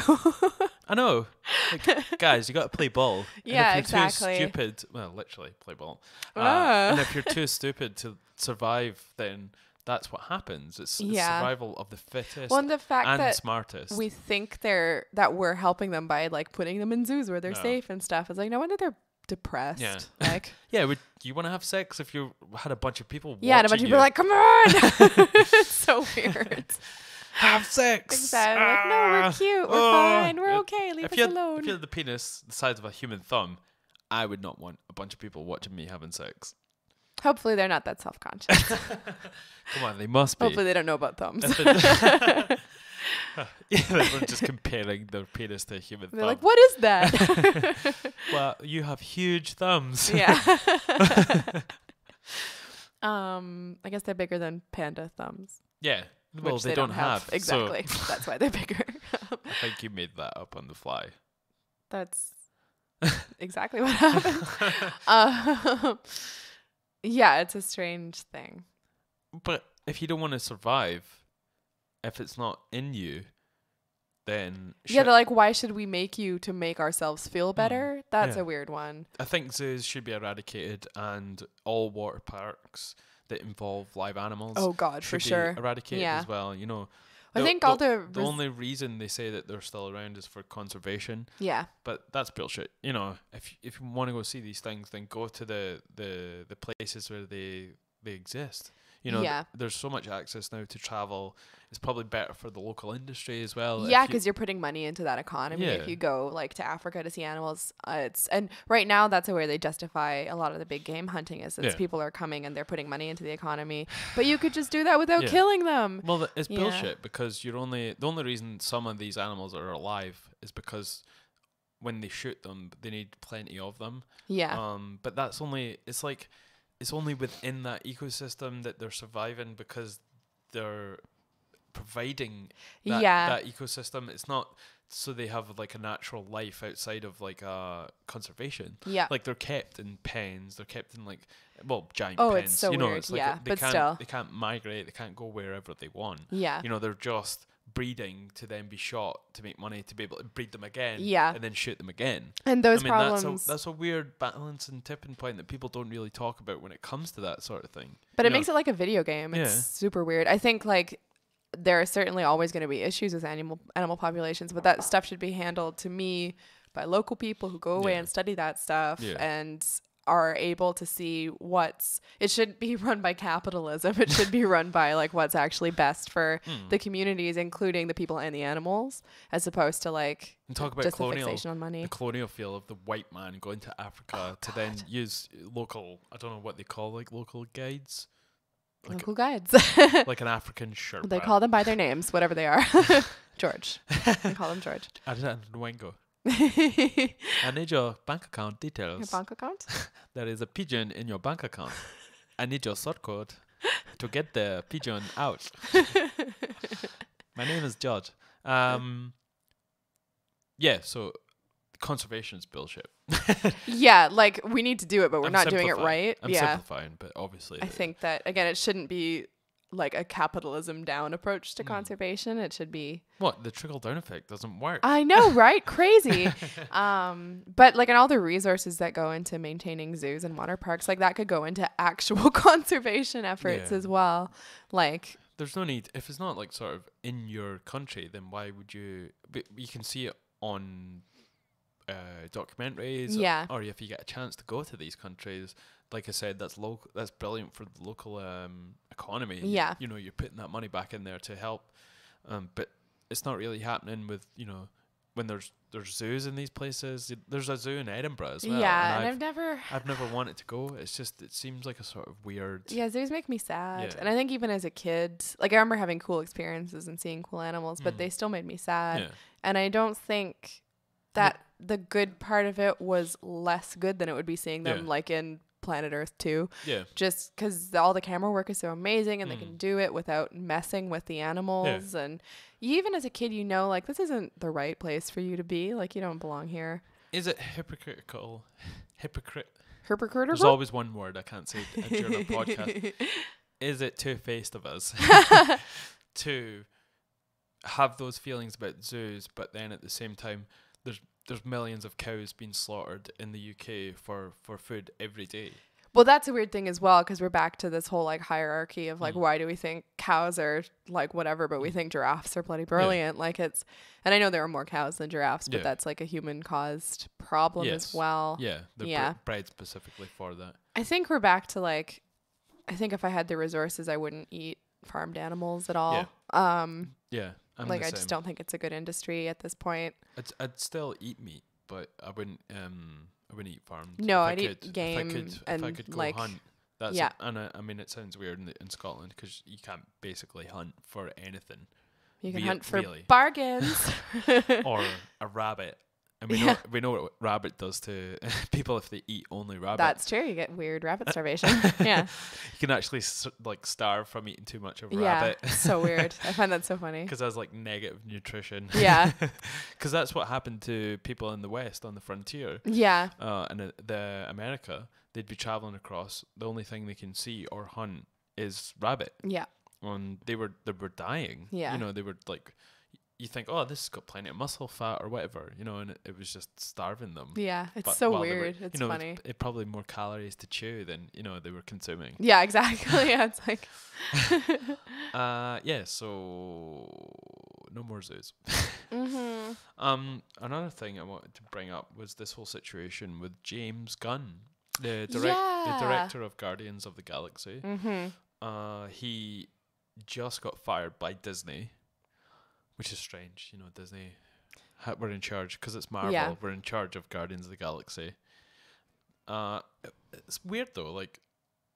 I know. Like, guys, you got to play ball. Yeah, and if you're exactly. too stupid, well, literally, play ball. And if you're too stupid to survive, then that's what happens. It's survival of the fittest and the fact and that smartest. We think that we're helping them by like putting them in zoos where they're safe and stuff. It's like no wonder they're depressed. Yeah. Like would you want to have sex if you had a bunch of people and a bunch of people are like, come on. It's so weird. Have sex. Exactly. Like, no, we're cute. We're fine. We're okay. Leave us alone. If you had the penis the size of a human thumb, I would not want a bunch of people watching me having sex. Hopefully they're not that self-conscious. Come on, they must be. Hopefully they don't know about thumbs. We're just comparing their penis to a human thumb. They're like, what is that? Well, you have huge thumbs. Yeah. I guess they're bigger than panda thumbs. Yeah. Well, they don't have. Exactly. So that's why they're bigger. I think you made that up on the fly. That's exactly what happened. Yeah, it's a strange thing. But if you don't want to survive, if it's not in you, then... they're like, why should we make you to make ourselves feel better? That's a weird one. I think zoos should be eradicated, and all water parks that involve live animals for sure. eradicated as well, you know. I think the only reason they say that they're still around is for conservation. Yeah. But that's bullshit. You know, if you want to go see these things, then go to the places where they exist. You know, there's so much access now to travel. It's probably better for the local industry as well. Yeah, because you're putting money into that economy. If you go like to Africa to see animals, and right now that's where they justify a lot of the big game hunting is that people are coming and they're putting money into the economy. But you could just do that without killing them. Well, it's bullshit because the only reason some of these animals are alive is because when they shoot them, they need plenty of them. Yeah. But it's only within that ecosystem that they're surviving because they're providing that ecosystem. It's not so they have like a natural life outside of like conservation. Yeah. Like they're kept in pens. They're kept in like giant pens. It's so weird. It's like they can't migrate. They can't go wherever they want. Yeah. You know, they're just breeding to then be shot to make money to be able to breed them again and then shoot them again. And those problems that's a weird balance and tipping point that people don't really talk about when it comes to that sort of thing. But it makes it like a video game. It's super weird. I think like there are certainly always going to be issues with animal populations, but that stuff should be handled to me by local people who go away and study that stuff and are able to see it shouldn't be run by capitalism. It should be run by like what's actually best for the communities, including the people and the animals, as opposed to like and talk about just the fixation on money. The colonial feel of the white man going to Africa to then use local, I don't know what they call like local guides. Local guides. Like an African Sherpa. They call them by their names, whatever they are. George. They call them George. Nwengo. I need your bank account details. Your bank account? There is a pigeon in your bank account. I need your sort code to get the pigeon out. My name is George. So conservation is bullshit. Yeah, like we need to do it, but we're not doing it right. I'm simplifying, but obviously I think that again, it shouldn't be like a capitalism down approach to conservation. It should be What? The trickle down effect doesn't work. I know, right? Crazy. But like, and all the resources that go into maintaining zoos and water parks, like that could go into actual conservation efforts as well. Like, there's no need, if it's not like sort of in your country, then why would you? But you can see it on documentaries, or if you get a chance to go to these countries. Like I said, that's local. That's brilliant for the local economy. Yeah, you know, you're putting that money back in there to help. But it's not really happening with, you know, when there's zoos in these places. There's a zoo in Edinburgh as well. Yeah, and I've never wanted to go. It's just, it seems like a sort of weird. Yeah, zoos make me sad. And I think even as a kid, like I remember having cool experiences and seeing cool animals, but they still made me sad. And I don't think that the good part of it was less good than it would be seeing them like in Planet Earth 2. Just because all the camera work is so amazing and they can do it without messing with the animals. And even as a kid, you know, like this isn't the right place for you to be. Like you don't belong here. Is it hypocritical? Hypocritical? There's always one word I can't say during a podcast. Is it two-faced of us to have those feelings about zoos, but then at the same time, there's millions of cows being slaughtered in the UK for food every day. Well, that's a weird thing as well, because we're back to this whole like hierarchy of like, why do we think cows are like whatever, but we think giraffes are bloody brilliant? Like it's, and I know there are more cows than giraffes, but that's like a human caused problem as well. Yeah, they're bred specifically for that. I think we're back to like, I think if I had the resources, I wouldn't eat farmed animals at all. Like I just don't think it's a good industry at this point. I'd still eat meat, but I wouldn't eat farmed. No, I'd eat game if I could go like hunt. That's and I mean, it sounds weird in Scotland because you can't basically hunt for anything. You can hunt for bargains or a rabbit. And we know what rabbit does to people if they eat only rabbit. That's true. You get weird rabbit starvation. Yeah. You can actually like starve from eating too much of rabbit. Yeah, so weird. I find that so funny. Because that's like negative nutrition. Yeah. Because that's what happened to people in the West on the frontier. Yeah. And the America, they'd be traveling across. The only thing they can see or hunt is rabbit. Yeah. And they were dying. Yeah. You know, they were like, you think, oh, this has got plenty of muscle fat or whatever, you know, and it was just starving them. Yeah, it's so weird. It's funny. It probably more calories to chew than, you know, they were consuming. Yeah, exactly. Yeah, it's like. So no more zoos. Another thing I wanted to bring up was this whole situation with James Gunn, the director of Guardians of the Galaxy. He just got fired by Disney. Which is strange, you know, Disney, we're in charge, because it's Marvel, we're in charge of Guardians of the Galaxy. It's weird though, like,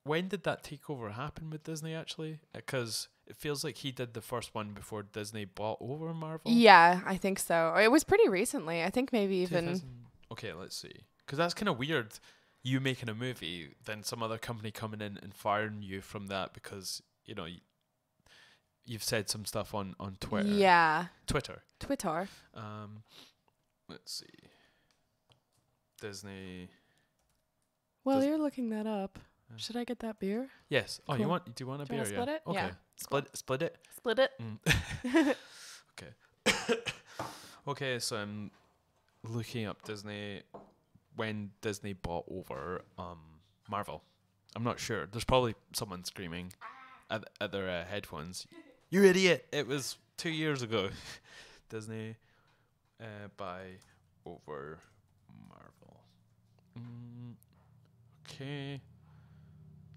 when did that takeover happen with Disney actually? Because it feels like he did the first one before Disney bought over Marvel. Yeah, I think so. It was pretty recently. I think maybe even... Okay, let's see. Because that's kind of weird, you making a movie, then some other company coming in and firing you from that because, you know, you've said some stuff on Twitter. Yeah. Twitter. Let's see. Disney. Well, you're looking that up. Should I get that beer? Yes. Oh, cool. Do you want a beer? Want to split it? Okay. Yeah. Split it. Split it. Okay. Okay, so I'm looking up Disney when Disney bought over Marvel. I'm not sure. There's probably someone screaming at their headphones. You idiot! It was 2 years ago. Disney buy over Marvel. Okay.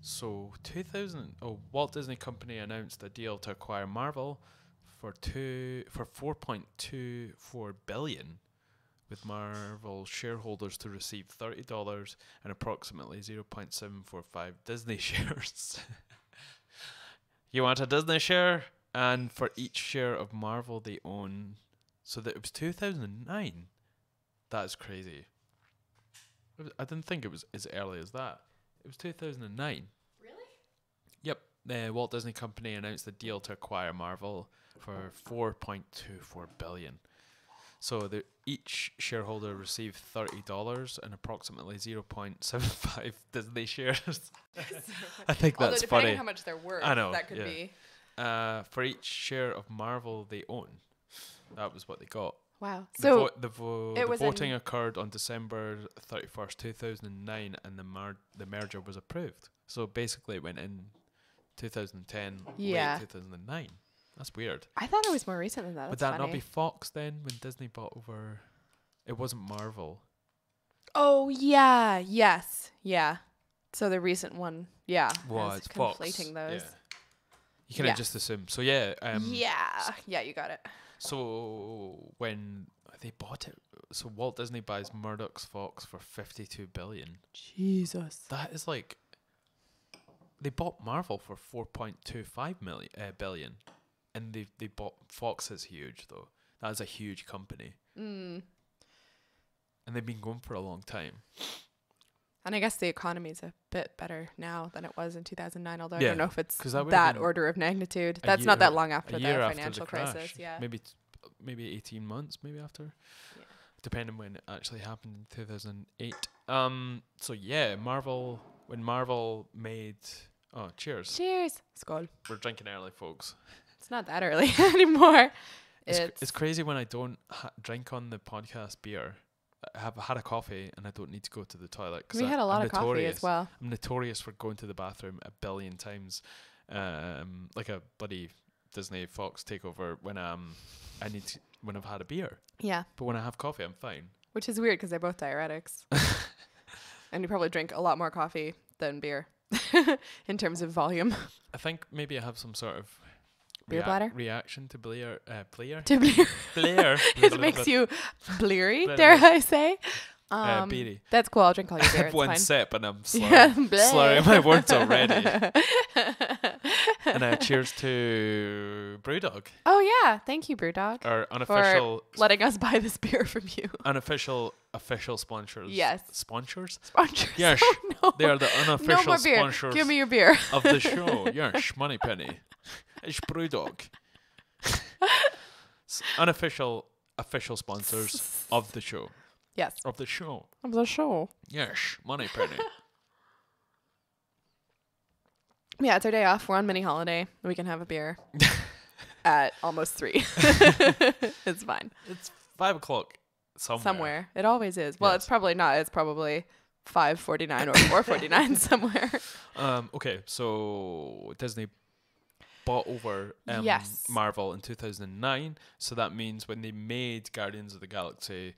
So 2000. Walt Disney Company announced a deal to acquire Marvel for 4.24 billion, with Marvel shareholders to receive $30 and approximately 0.745 Disney shares. You want a Disney share? And for each share of Marvel they own, so that it was 2009. That's crazy. I didn't think it was as early as that. It was 2009. Really? Yep. The Walt Disney Company announced a deal to acquire Marvel for 4.24 billion. So each shareholder received $30 and approximately 0.75 Disney shares. I think Although that's depending funny. on how much they're worth, I know, that could yeah. be. For each share of Marvel they own. That was what they got. Wow. The So the voting occurred on December 31st, 2009, and the merger was approved. So basically it went in 2010, Yeah. late 2009. That's weird. I thought it was more recent than that. Would That's that funny. not be Fox then when Disney bought over? It wasn't Marvel. Oh yeah. Yes. Yeah. So the recent one. Yeah. Well, I was it's conflating Fox. those. Yeah. You kind of Yes. just assume. So yeah. Yeah. Yeah. You got it. So when they bought it, so Walt Disney buys Murdoch's Fox for $52 billion. Jesus. That is like, they bought Marvel for $4.25 billion, and they bought Fox is huge though. That is a huge company, and they've been going for a long time. And I guess the economy is a bit better now than it was in 2009, although I Yeah, don't know if it's 'cause that would've that been order of magnitude. a That's year- not that long after a the year after financial the crash. crisis. Yeah. Maybe 18 months, maybe after. Yeah. Depending when it actually happened in 2008. So yeah, when Marvel made, oh, cheers. Cheers. Skål. We're drinking early, folks. It's not that early anymore. It's crazy when I don't drink on the podcast beer. I have had a coffee and I don't need to go to the toilet. We had a lot of coffee as well. I'm notorious for going to the bathroom a billion times, like a bloody Disney Fox takeover when when I've had a beer. Yeah. But when I have coffee, I'm fine. Which is weird because they're both diuretics. And you probably drink a lot more coffee than beer in terms of volume. I think maybe I have some sort of Beer bladder? reaction to Blair. To Blair. Blair. It makes you bleary, dare I say. Beery. That's cool. I'll drink all your I beer. have It's one fine. sip and I'm Yeah, slurring my words already. And cheers to Brewdog, Oh yeah, thank you, Brewdog, our unofficial letting us buy this beer from you. official sponsors. Yes. Sponsors? Sponsors. Yes. Oh, no. They are the No unofficial more beer. sponsors Give me your beer. of the show. Yes, Moneypenny. It's Brewdog. Unofficial sponsors of the show. Yes. Of the show. Of the show. Yes, Moneypenny. Yeah, it's our day off. We're on mini holiday. We can have a beer at almost 3. It's fine. It's 5 o'clock somewhere. It always is. Well, Yes. it's probably not. It's probably 5:49 or 4:49 somewhere. Okay, so Disney bought over Yes. Marvel in 2009. So that means when they made Guardians of the Galaxy,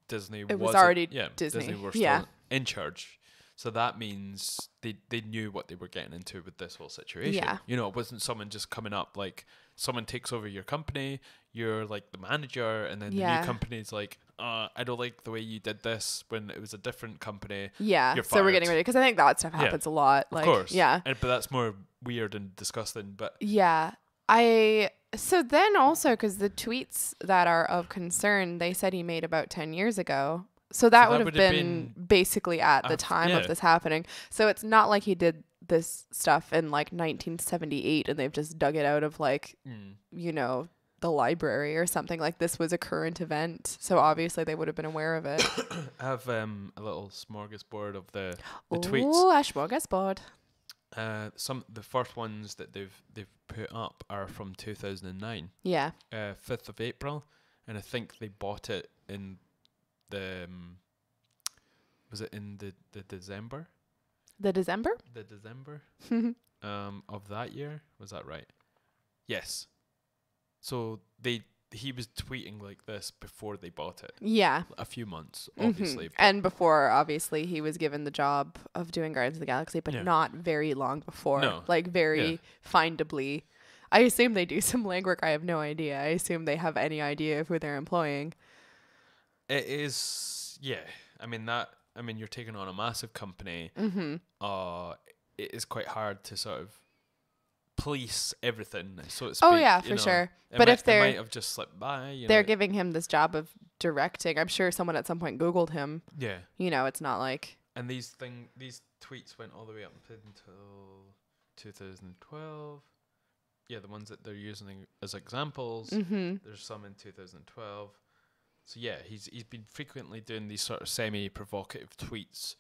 Disney was wasn't- already yeah, Disney. Disney were still Yeah. in charge. So that means they knew what they were getting into with this whole situation. Yeah. You know, it wasn't someone just coming up like someone takes over your company, you're like the manager, and then the Yeah. new company's like, I don't like the way you did this when it was a different company. Yeah. You're So we're getting fired. ready because I think that stuff Yeah. happens a lot. Like, Of course. Yeah. But that's more weird and disgusting. But Yeah. So then also because the tweets that are of concern, they said he made about 10 years ago. So that would have been basically at the time yeah. of this happening. So it's not like he did this stuff in like 1978 and they've just dug it out of like, you know, the library or something. Like this was a current event. So obviously they would have been aware of it. I have a little smorgasbord of the tweets. Oh, a smorgasbord. The first ones that they've put up are from 2009, Yeah. 5th of April, and I think they bought it in the was it in the December? The December? The December of that year, was that right? Yes. So he was tweeting like this before they bought it. Yeah. A few months, obviously. And before, obviously, he was given the job of doing Guardians of the Galaxy, but Yeah. not very long before. No. Like, very findably. I assume they do some legwork. I have no idea. I assume they have any idea of who they're employing. It is, yeah. I mean, you're taking on a massive company. It is quite hard to sort of police everything, so to speak. Oh, yeah, for sure. But if it they're... might have just slipped by. They're giving him this job of directing. I'm sure someone at some point Googled him. Yeah. You know, it's not like... And these tweets went all the way up until 2012. Yeah, the ones that they're using as examples. There's some in 2012. So yeah, he's been frequently doing these sort of semi-provocative tweets.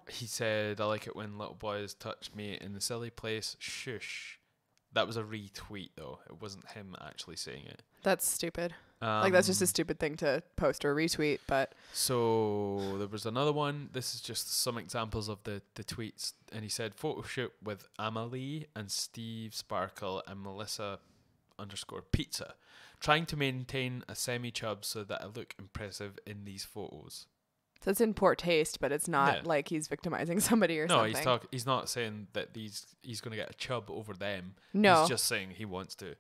He said, "I like it when little boys touch me in the silly place. Shush." That was a retweet though. It wasn't him actually saying it. That's stupid. Like that's just a stupid thing to post or retweet, but so there was another one. This is just some examples of the tweets, and he said photo shoot with Amalie and Steve Sparkle and Melissa _pizza, trying to maintain a semi-chub so that I look impressive in these photos. so it's in poor taste, but it's not like he's victimizing somebody or something. No, he's not saying that he's going to get a chub over them. No. He's just saying he wants to.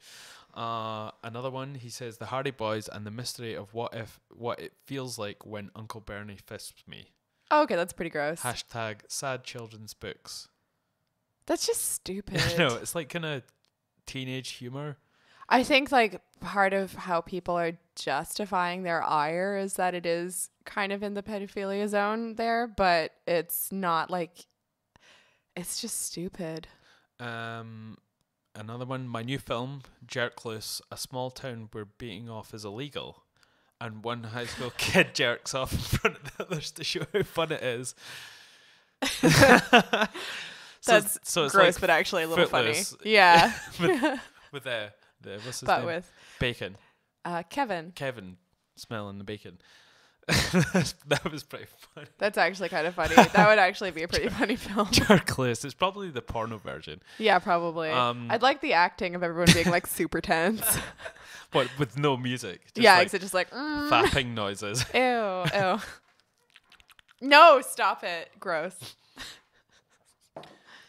Another one, he says, the Hardy Boys and the mystery of what it feels like when Uncle Bernie fists me. Oh, okay, that's pretty gross. # sad children's books. That's just stupid. No, it's like kind of teenage humor. I think like part of how people are justifying their ire is that it is kind of in the pedophilia zone there, but it's not like, it's just stupid. Another one, my new film, Jerk Loose, a small town where beating off is illegal. And one high school kid jerks off in front of the others to show how fun it is. That's so it's gross, like but actually a little Footloose. funny. Yeah. with the what's his but name? with Bacon. Kevin Smelling the bacon. That was pretty funny. That's actually kind of funny. That would actually be a pretty funny film. Jerk Loose. It's probably the porno version. Yeah, probably. I'd like the acting of everyone being like super tense. But with no music. Just yeah, like except just like fapping noises. Ew. No, stop it. Gross.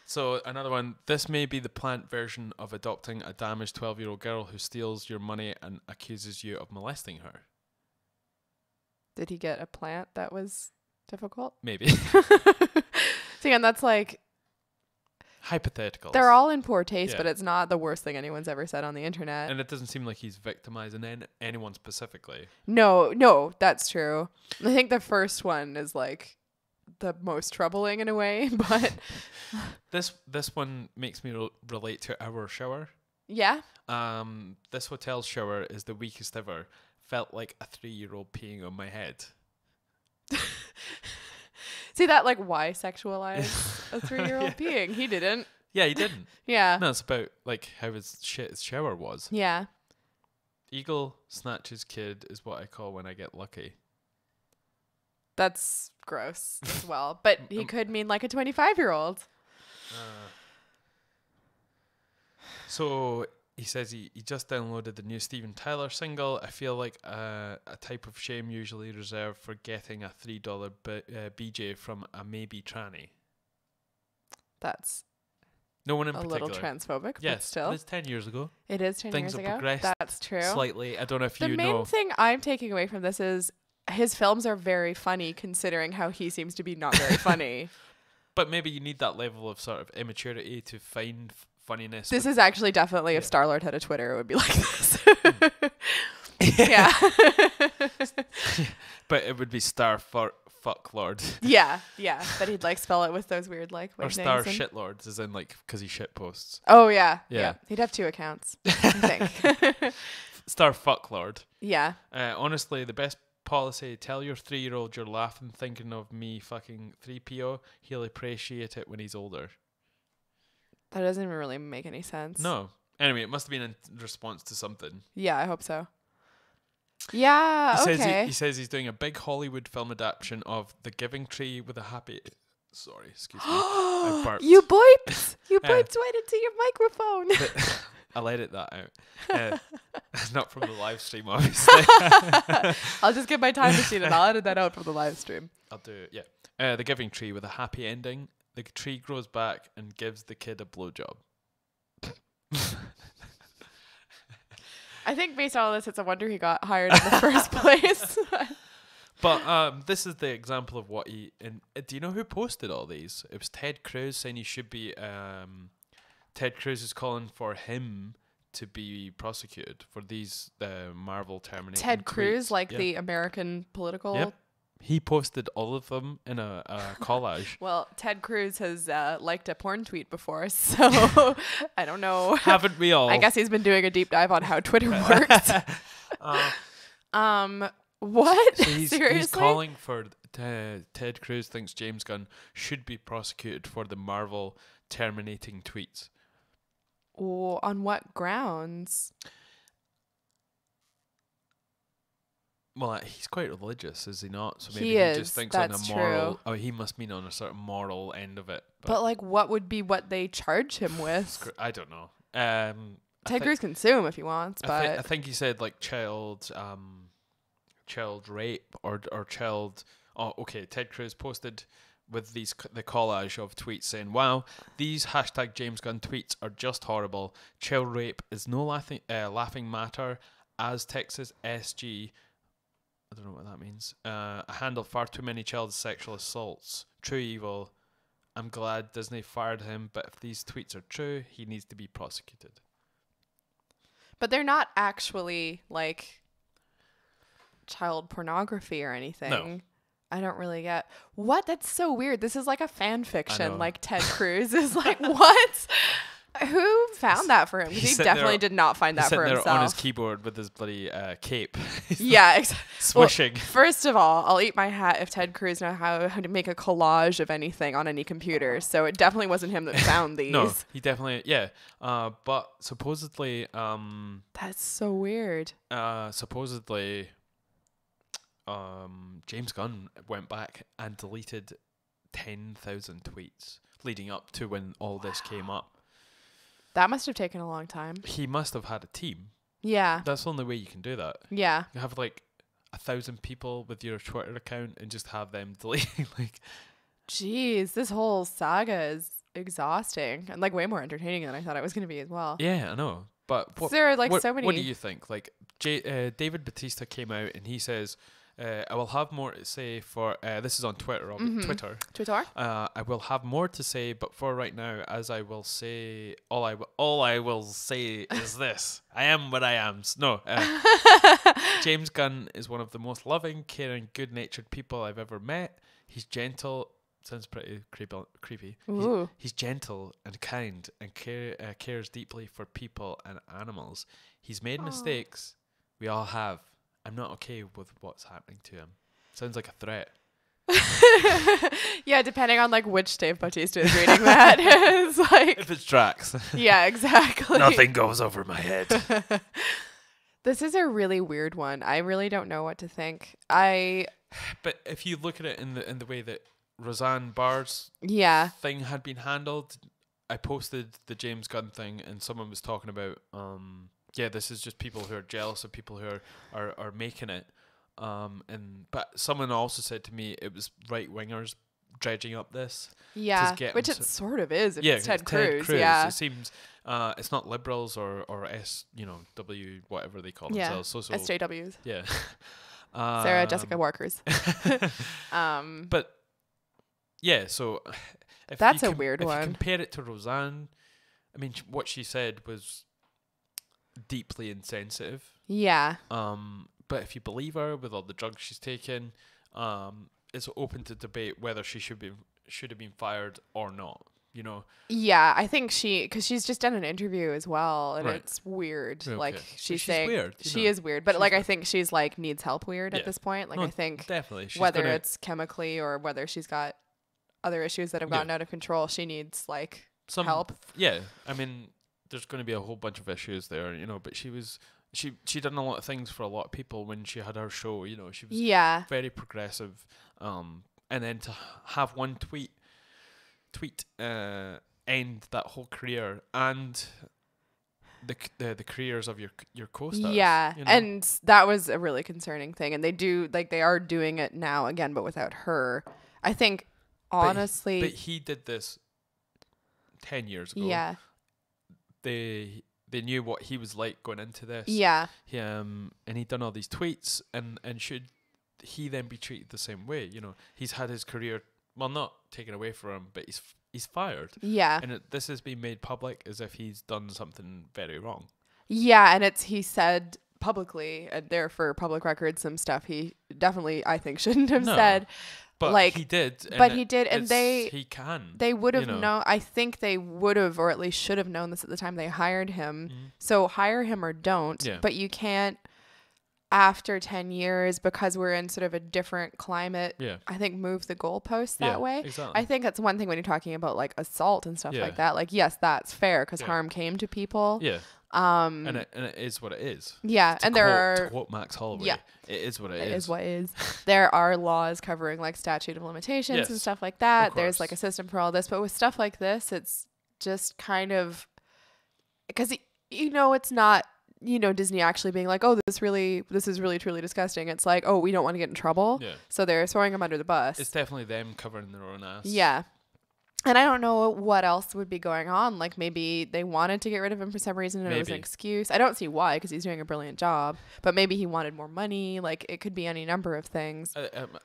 So another one, this may be the plant version of adopting a damaged 12-year-old girl who steals your money and accuses you of molesting her. Did he get a plant that was difficult? Maybe. So again, that's like Hypotheticals. they're all in poor taste, Yeah. but it's not the worst thing anyone's ever said on the internet. And it doesn't seem like he's victimizing anyone specifically. No, that's true. I think the first one is like the most troubling in a way, but This one makes me relate to our shower. yeah. This hotel shower is the weakest ever. Felt like a 3-year-old peeing on my head. See that, like, why sexualize a 3-year-old peeing? He didn't. Yeah, he didn't. Yeah. No, it's about like how his shower was. Yeah. Eagle snatches kid is what I call when I get lucky. That's gross as well. But he could mean like a 25-year-old. So he says he just downloaded the new Steven Tyler single. I feel like a type of shame usually reserved for getting a $3 BJ from a maybe tranny. That's No one in a particular. little transphobic, but Yes, still. but it's 10 years ago. It is 10 Things years have ago. progressed That's true. Slightly. I don't know if The you main know. thing I'm taking away from this is his films are very funny considering how he seems to be not very funny. But maybe you need that level of sort of immaturity to find funniness. This is actually definitely if Star-Lord had a Twitter, it would be like this. Yeah. But it would be Star Fuck Lord. Yeah. But he'd like spell it with those weird like Or weird Star names and- Shit Lords, as in like because he shit posts. Oh yeah. Yeah. He'd have 2 accounts, I think. Star Fuck Lord. Yeah. Honestly, the best policy, tell your 3-year-old you're laughing thinking of me fucking 3PO. He'll appreciate it when he's older. That doesn't even really make any sense. No. Anyway, it must have been in response to something. Yeah, I hope so. Yeah, He says he's doing a big Hollywood film adaptation of The Giving Tree with a happy... Sorry, excuse me. I burped. You boiped! You boiped right into your microphone. I'll edit that out. Not from the live stream, obviously. I'll just get my time machine and I'll edit that out from the live stream. I'll do it, yeah. The Giving Tree with a happy ending. The tree grows back and gives the kid a blowjob. I think based on all this, it's a wonder he got hired in the first place. But this is the example of what he... do you know who posted all these? It was Ted Cruz saying he should be... Ted Cruz is calling for him to be prosecuted for these Marvel Terminator Ted Cruz, tweets. like the American political... Yep. He posted all of them in a collage. Well, Ted Cruz has liked a porn tweet before, so I don't know. Haven't we all? I guess he's been doing a deep dive on how Twitter works. What? So he's Seriously? calling for Ted Cruz thinks James Gunn should be prosecuted for the Marvel terminating tweets. Oh, on what grounds? Well, he's quite religious, is he not? So maybe He he is, just thinks that's on a moral. true. Oh, he must mean on a certain moral end of it. But like, what would be what they charge him with? I don't know. Ted Cruz can sue him if he wants, but I think he said like child rape or child. Oh, okay. Ted Cruz posted with the collage of tweets saying, "Wow, these hashtag James Gunn tweets are just horrible. Child rape is no laughing matter. As Texas SG, I don't know what that means. Handle far too many child sexual assaults. True evil. I'm glad Disney fired him, but if these tweets are true, he needs to be prosecuted." they're not actually like child pornography or anything. No. I don't really get what. That's so weird. This is like a fan I fiction. know. Like Ted Cruz is like, what? Who found that for him? Because He's he sitting definitely there- did not find He's that for sitting there himself. on his keyboard with his bloody cape. Yeah, Swishing. Well, first of all, I'll eat my hat if Ted Cruz knows how to make a collage of anything on any computer. So it definitely wasn't him that found these. No, he definitely, yeah. But supposedly, That's so weird. James Gunn went back and deleted 10,000 tweets leading up to when all this came up. That must have taken a long time. He must have had a team. Yeah. That's the only way you can do that. Yeah. You have like 1,000 people with your Twitter account and just have them deleting like. Jeez, this whole saga is exhausting and like way more entertaining than I thought it was going to be as well. Yeah, I know. But There are like what, so many. What do you think? Like David Batista came out and he says, "I will have more to say for this is on Twitter. Twitter. I will have more to say, but for right now, as I will say, all I will say is this: I am what I am." No, James Gunn is one of the most loving, caring, good-natured people I've ever met. He's gentle. Sounds pretty creepy. Ooh. He's gentle and kind and cares deeply for people and animals. He's made mistakes. We all have. I'm not okay with what's happening to him. Sounds like a threat. Yeah, depending on like which Dave Bautista is reading that. It's like, If it's Drax. yeah, exactly. Nothing goes over my head. This is a really weird one. I really don't know what to think. But if you look at it in the way that Roseanne Barr's Yeah. thing had been handled, I posted the James Gunn thing and someone was talking about this is just people who are jealous of people who are making it. But someone also said to me it was right wingers dredging up this. Yeah. get Which him it to- sort of is if Yeah, it's Ted Cruz. Yeah. It seems it's not liberals or W whatever they call Yeah. themselves. SJWs. Yeah. Sarah Jessica Walkers. But yeah, so if That's you a weird if one. you compare it to Roseanne, I mean, what she said was deeply insensitive. Yeah. But if you believe her with all the drugs she's taken, it's open to debate whether she should have been fired or not. You know. Yeah, I think because she's just done an interview as well, and Right. it's weird. Okay. Like So she's she's saying weird, she is weird, but She's like I weird. think she's like needs help weird Yeah. at this point. Like No, I think definitely whether it's chemically or whether she's got other issues that have gotten out of control, she needs like some help. Yeah, I mean, there's going to be a whole bunch of issues there, but she done a lot of things for a lot of people when she had her show. She was Yeah. very progressive, and then to have one tweet end that whole career and the careers of your co-stars. Yeah, you know? and that was a really concerning thing, and they are doing it now again, but without her. I think honestly, but he did this 10 years ago. yeah, They knew what he was like going into this. yeah, And he'd done all these tweets, and should he then be treated the same way? He's had his career, well, not taken away from him, but he's fired. yeah, And this has been made public as if he's done something very wrong. yeah, and he said publicly, and there for public record, some stuff he definitely I think shouldn't have No. said. But Like, he did. but he did, and he can. They would have you know. known. I think they would have, or at least should have known this at the time they hired him. Mhm. So hire him or don't. Yeah. But you can't. after 10 years, because we're in sort of a different climate, I think move the goalposts that way. Exactly. I think that's one thing when you're talking about like assault and stuff Yeah. like that. Like, yes, that's fair because harm came to people. Yeah. And it is what it is. Yeah. To and to quote Max Holloway, yeah, it is what it is. It is what is. There are laws covering like statute of limitations and stuff like that. There's like a system for all this. But with stuff like this, it's just kind of, because, you know, it's not, you know, Disney actually being like, oh, this is really truly disgusting. It's like, oh, we don't want to get in trouble. Yeah. So they're throwing them under the bus. It's definitely them covering their own ass. Yeah. And I don't know what else would be going on. Like, maybe they wanted to get rid of him for some reason and it was an excuse. I don't see why, because he's doing a brilliant job. But maybe he wanted more money. Like, it could be any number of things.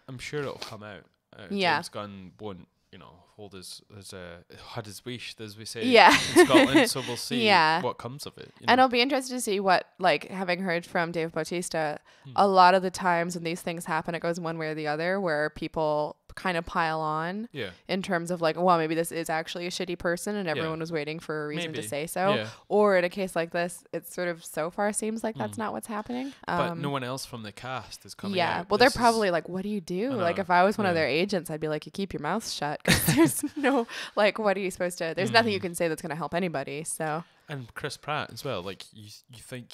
I'm sure it'll come out. Yeah. James Gunn won't, you know, hold had his wish, as we say in Scotland. So we'll see what comes of it. You know? And I'll be interested to see what, like, having heard from Dave Bautista, a lot of the times when these things happen, it goes one way or the other, where people kind of pile on in terms of like, well, maybe this is actually a shitty person and everyone was waiting for a reason to say so. Or in a case like this, it sort of so far seems like that's not what's happening. But no one else from the cast is coming out. Yeah. Well, they're probably like, what do you do? Like, if I was one of their agents, I'd be like, you keep your mouth shut, because there's no, like, what are you supposed to, there's nothing you can say that's going to help anybody. So. And Chris Pratt as well. Like, you think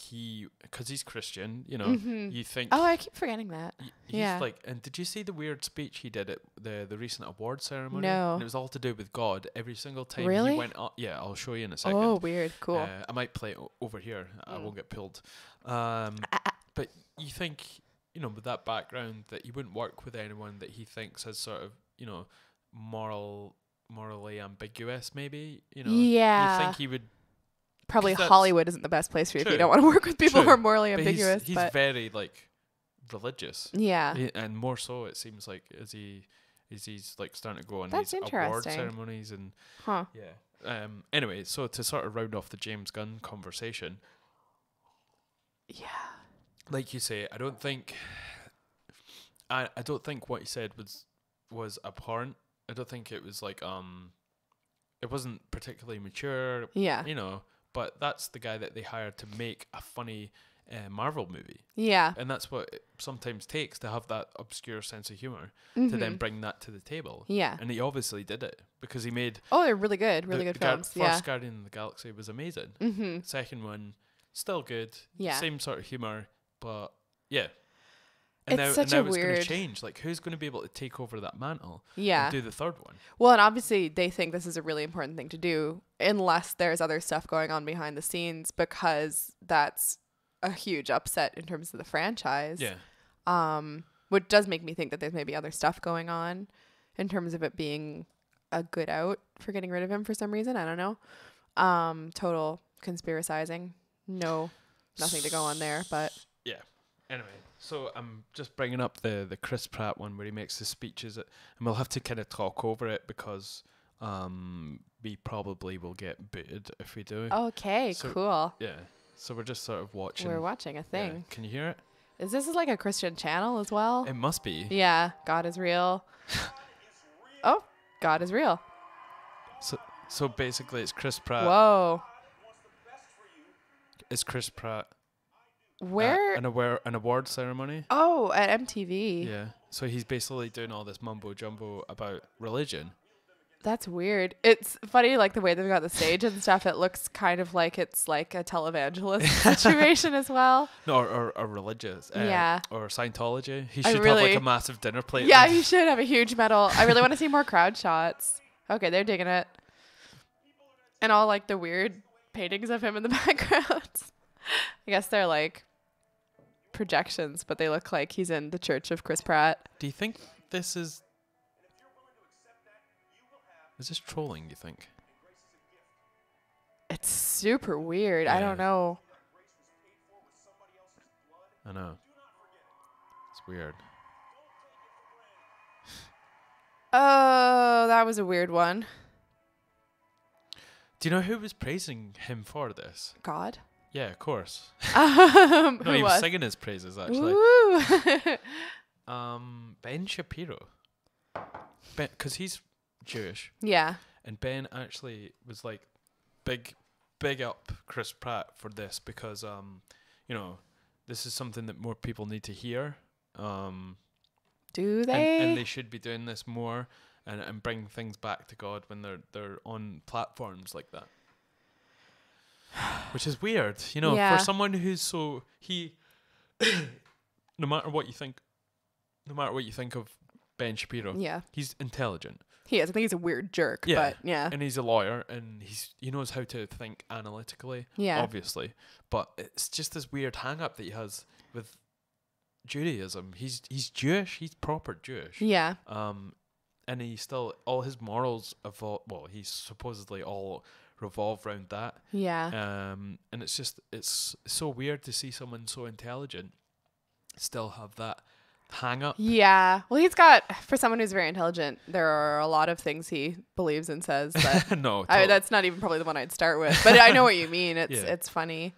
because he's Christian, you know, you think. Oh, I keep forgetting that. He's like, and did you see the weird speech he did at the recent award ceremony? No. And it was all to do with God. Every single time really? he went up. Yeah, I'll show you in a second. Oh, weird. Cool. I might play it over here. I won't get pulled. But you think, you know, with that background, that he wouldn't work with anyone that he thinks has sort of, you know, morally ambiguous, maybe, you know. Yeah. You think he would. Probably Hollywood isn't the best place for you if you don't want to work with people who are morally ambiguous. He's very, like, religious. Yeah. And more so, it seems like, as he's like starting to go on That's these award ceremonies and anyway, so to sort of round off the James Gunn conversation, like you say, I don't think what he said was abhorrent. I don't think it was like it wasn't particularly mature. Yeah. You know, but that's the guy that they hired to make a funny Marvel movie. Yeah. And that's what it sometimes takes to have that obscure sense of humor to then bring that to the table. Yeah. And he obviously did it, because he made. Oh, they're really good films. First Guardian of the Galaxy was amazing. Second one, still good. Yeah. Same sort of humor, but yeah. And now it's it's going to change. Like, who's going to be able to take over that mantle? Yeah. And do the third one? Well, and obviously they think this is a really important thing to do, unless there's other stuff going on behind the scenes, because that's a huge upset in terms of the franchise. Yeah. Which does make me think that there's maybe other stuff going on in terms of it being a good out for getting rid of him for some reason. I don't know. Total conspiracizing. No, nothing to go on there, but. Yeah. Anyway. So I'm just bringing up the Chris Pratt one where he makes his speeches, and we'll have to kind of talk over it, because we probably will get booted if we do. Okay, so, cool. Yeah. So we're just sort of watching. We're watching a thing. Yeah. Can you hear it? Is this like a Christian channel as well? It must be. Yeah. God is real. Oh, God is real. So basically it's Chris Pratt. Whoa. It's Chris Pratt. Where? An award ceremony. Oh, at MTV. Yeah. So he's basically doing all this mumbo jumbo about religion. That's weird. It's funny, like the way they've got the stage and stuff. It looks kind of like it's like a televangelist situation as well. No, or religious. Yeah. Or Scientology. He should have like a massive dinner plate. Yeah, he should have a huge medal. I really want to see more crowd shots. Okay, they're digging it. And all like the weird paintings of him in the background. I guess they're like projections, but they look like he's in the church of Chris Pratt. Do you think this is this trolling, you think? It's super weird. Yeah. I don't know. I know. It's weird. Oh, that was a weird one. Do you know who was praising him for this? God. Yeah, of course. No, he was singing his praises, actually. Ben Shapiro. Because he's Jewish. Yeah. And Ben actually was like, big up Chris Pratt for this, because, you know, this is something that more people need to hear. Do they? And they should be doing this more and bring things back to God when they're on platforms like that. Which is weird, you know, Yeah. for someone who's no matter what you think of Ben Shapiro, Yeah. he's intelligent. He is. I think he's a weird jerk, but yeah. And he's a lawyer, and he knows how to think analytically, Yeah. obviously. But it's just this weird hang-up that he has with Judaism. He's Jewish. He's proper Jewish. Yeah. And he still, all his morals he's supposedly all revolve around that. Yeah. And it's so weird to see someone so intelligent still have that hang up. Yeah. Well, for someone who's very intelligent, there are a lot of things he believes and says that No, totally. that's not even probably the one I'd start with, but I know what you mean. It's funny.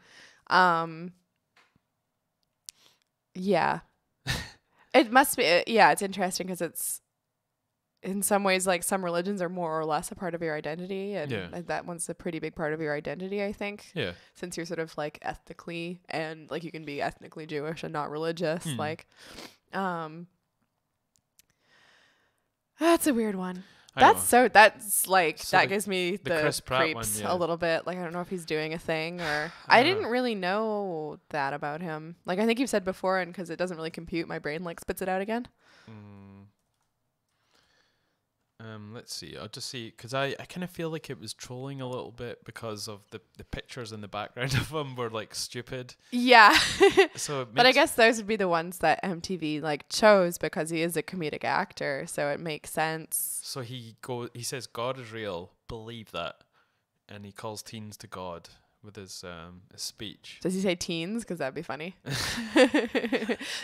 Yeah. It must be, it's interesting because it's in some ways like some religions are more or less a part of your identity, and that one's a pretty big part of your identity, I think. Yeah. Since you're sort of like ethnically, and like you can be ethnically Jewish and not religious, like that's a weird one. That gives me the Chris Pratt creeps one, a little bit. Like, I don't know if he's doing a thing or I didn't really know that about him. Like, I think you've said before, and because it doesn't really compute, my brain like spits it out again. Let's see. I'll just see, because I kind of feel like it was trolling a little bit because of the pictures in the background of him were like stupid. Yeah. So, but I guess those would be the ones that MTV like chose because he is a comedic actor, so it makes sense. So he says God is real, believe that, and he calls teens to God with his speech. Does he say teens? Because that'd be funny.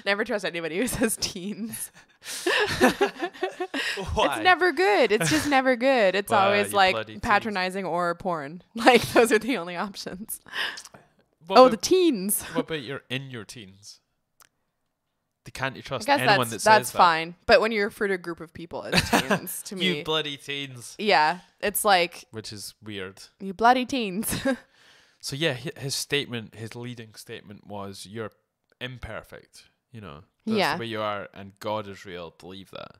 Never trust anybody who says teens. Why? It's never good. It's just never good. It's always like patronizing or porn. Like, those are the only options. The teens. What about you're in your teens? Can't you trust I guess anyone that says that's that? fine. But when you refer to a group of people as teens, to me, You bloody teens. Yeah, it's like, Which is weird. you bloody teens. So yeah, his leading statement was, "You're imperfect. You know, that's the way you are, and God is real. Believe that."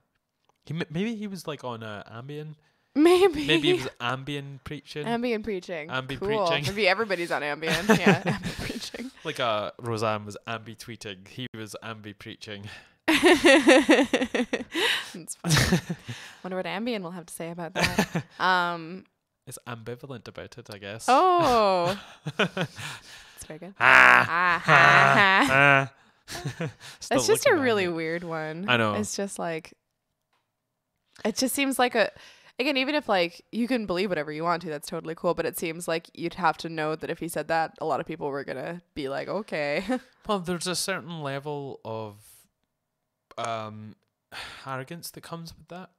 Maybe he was like on Ambien. Maybe he was Ambien preaching. Ambien preaching. Cool. Preaching. Maybe everybody's on Ambien. Yeah, Ambien preaching. Like Roseanne was ambi tweeting. He was ambi preaching. It's funny. Wonder what Ambien will have to say about that. It's ambivalent about it, I guess. Oh. It's very good. That's just a really weird one. I know. It's just like, it just seems like again, even if like you can believe whatever you want to, that's totally cool. But it seems like you'd have to know that if he said that, a lot of people were going to be like, okay. Well, there's a certain level of arrogance that comes with that.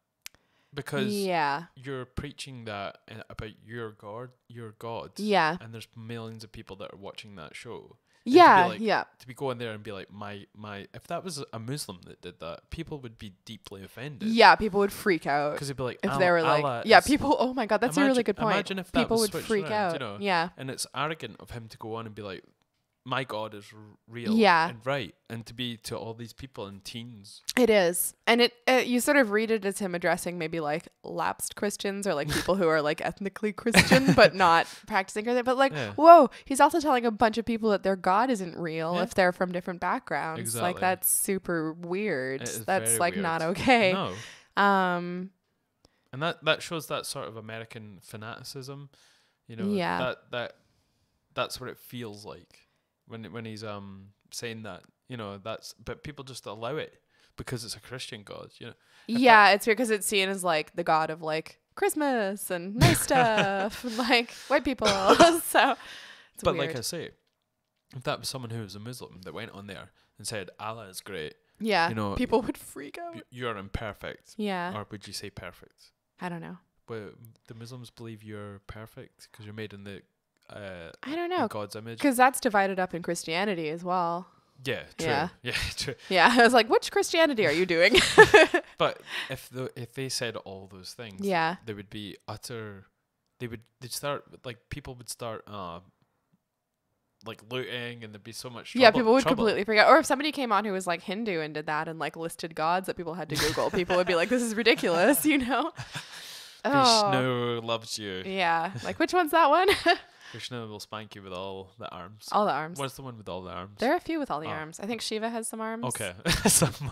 Because you're preaching that about your God. Yeah. And there's millions of people that are watching that show. Yeah, To be going there and be like, my, if that was a Muslim that did that, people would be deeply offended. Yeah, people would freak out. Because they'd be like, if they were like, people, oh my God, that's a really good point. Imagine if that people was would freak around, out. You know? Yeah. And it's arrogant of him to go on and be like, my God is real and right, and to be to all these people and teens. It is. And you sort of read it as him addressing maybe like lapsed Christians or like people who are like ethnically Christian but not practicing Christian. But like, whoa, he's also telling a bunch of people that their God isn't real if they're from different backgrounds. Exactly. Like, that's super weird. That's like weird. not okay. No. And that shows that sort of American fanaticism, you know. Yeah. That's what it feels like. When he's saying that, you know, but people just allow it because it's a Christian God, you know. It's weird because it's seen as like the God of like Christmas and nice stuff, and, like white people. So it's but weird. Like I say, if that was someone who was a Muslim that went on there and said Allah is great, you know, people would freak out. You're imperfect. Yeah. Or would you say perfect? I don't know. But the Muslims believe you're perfect because you're made in the I don't know, God's image, because that's divided up in Christianity as well. Yeah, true. Yeah, true. Yeah, I was like, which Christianity are you doing? But if they said all those things, they would be utter. They'd start like people would start like looting, and there'd be so much Yeah, people would completely forget. Or if somebody came on who was like Hindu and did that and like listed gods that people had to Google, people would be like, this is ridiculous, you know? Vishnu loves you. Yeah. Like, which one's that one? Vishnu will spank you with all the arms. All the arms. What's the one with all the arms? There are a few with all the arms. I think Shiva has some arms. Okay.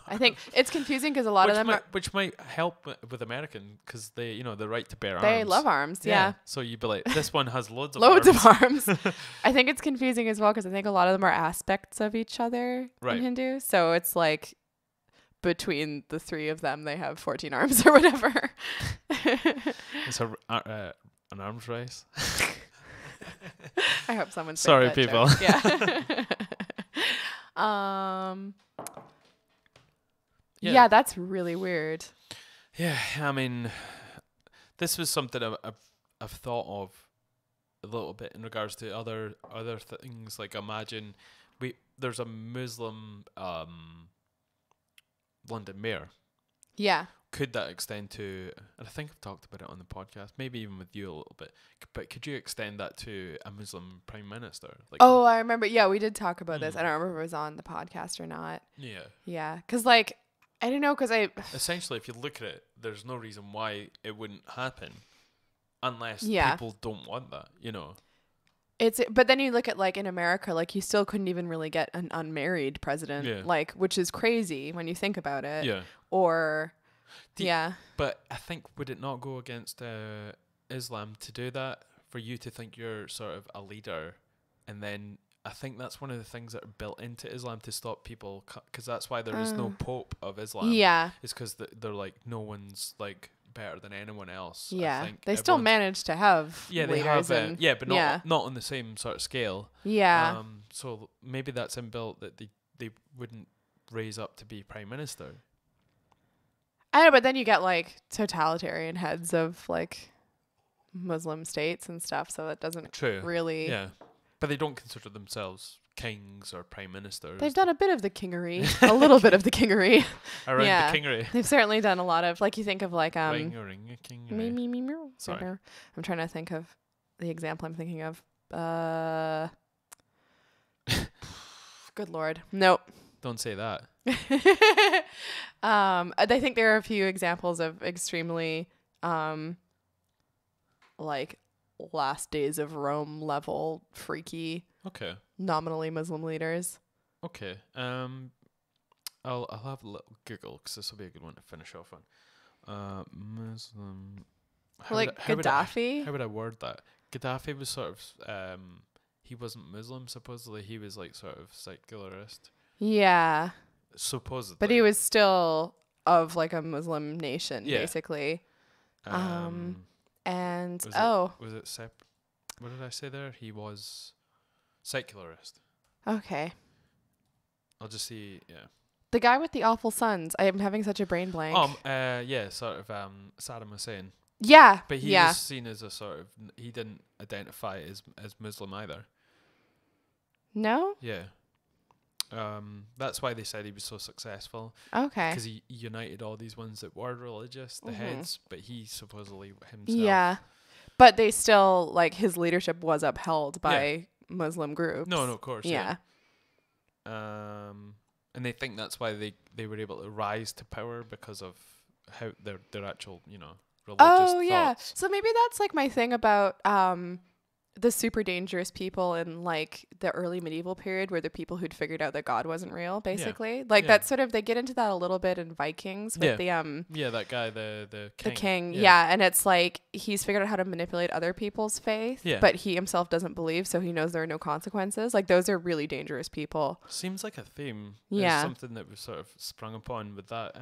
I think it's confusing because a lot of them which might help with American, because they, you know, the right to bear arms. They love arms, yeah. So you'd be like, this one has loads of loads arms. of arms. I think it's confusing as well because I think a lot of them are aspects of each other in Hindu. So it's like between the three of them, they have 14 arms or whatever. It's an arms race. I hope someone's sorry, people. Joke. Yeah. That's really weird. Yeah, I mean, this was something I've thought of a little bit in regards to other things. Like, imagine there's a Muslim London mayor. Yeah. Could that extend to, and I think I've talked about it on the podcast, maybe even with you a little bit, but could you extend that to a Muslim prime minister? Like, oh, I remember. Yeah, we did talk about this. I don't remember if it was on the podcast or not. Yeah. Yeah. Because, like, I don't know, because essentially, if you look at it, there's no reason why it wouldn't happen unless people don't want that, you know? But then you look at, like, in America, like, you still couldn't even really get an unmarried president, like, which is crazy when you think about it. Yeah. Or... But I think, would it not go against Islam to do that, for you to think you're sort of a leader? And then I think that's one of the things that are built into Islam to stop people, because that's why there is no Pope of Islam. Yeah. It's because they're like, no one's like better than anyone else. Yeah. I think they still manage to have leaders. But not on the same sort of scale. Yeah. So maybe that's inbuilt, that they wouldn't raise up to be prime minister. I know, but then you get like totalitarian heads of like Muslim states and stuff, so that doesn't really. Yeah, but they don't consider themselves kings or prime ministers. They've done a bit of the kingery, a little bit of the kingery. Around the kingery. They've certainly done a lot of, like, you think of like Ring, kingery. Sorry. I'm trying to think of the example I'm thinking of. Good Lord, nope. Don't say that. I think there are a few examples of extremely like last days of Rome level freaky nominally Muslim leaders. Okay. I'll have a little Google, because this will be a good one to finish off on. Muslim, Gaddafi. How would I word that? Gaddafi was sort of he wasn't Muslim, supposedly. He was like sort of secularist. Yeah. Supposedly. But he was still of like a Muslim nation, basically. Was it what did I say there? He was secularist. Okay. I'll just see, The guy with the awful sons. I am having such a brain blank. Sort of Saddam Hussein. Yeah. But he was seen as a sort of, he didn't identify as Muslim either. No? Yeah. That's why they said he was so successful. Okay. Because he united all these ones that were religious, the heads, but he supposedly himself. Yeah. But they still, like, his leadership was upheld by Muslim groups. No, of course. Yeah. And they think that's why they were able to rise to power, because of how their actual, religious thoughts. So maybe that's like my thing about the super dangerous people in like the early medieval period, were the people who'd figured out that God wasn't real, basically. That's sort of, they get into that a little bit in Vikings with the that guy, the king. The king, and it's like he's figured out how to manipulate other people's faith, but he himself doesn't believe, so he knows there are no consequences. Like, those are really dangerous people. Seems like a theme. Yeah, something that was sort of sprung upon with that.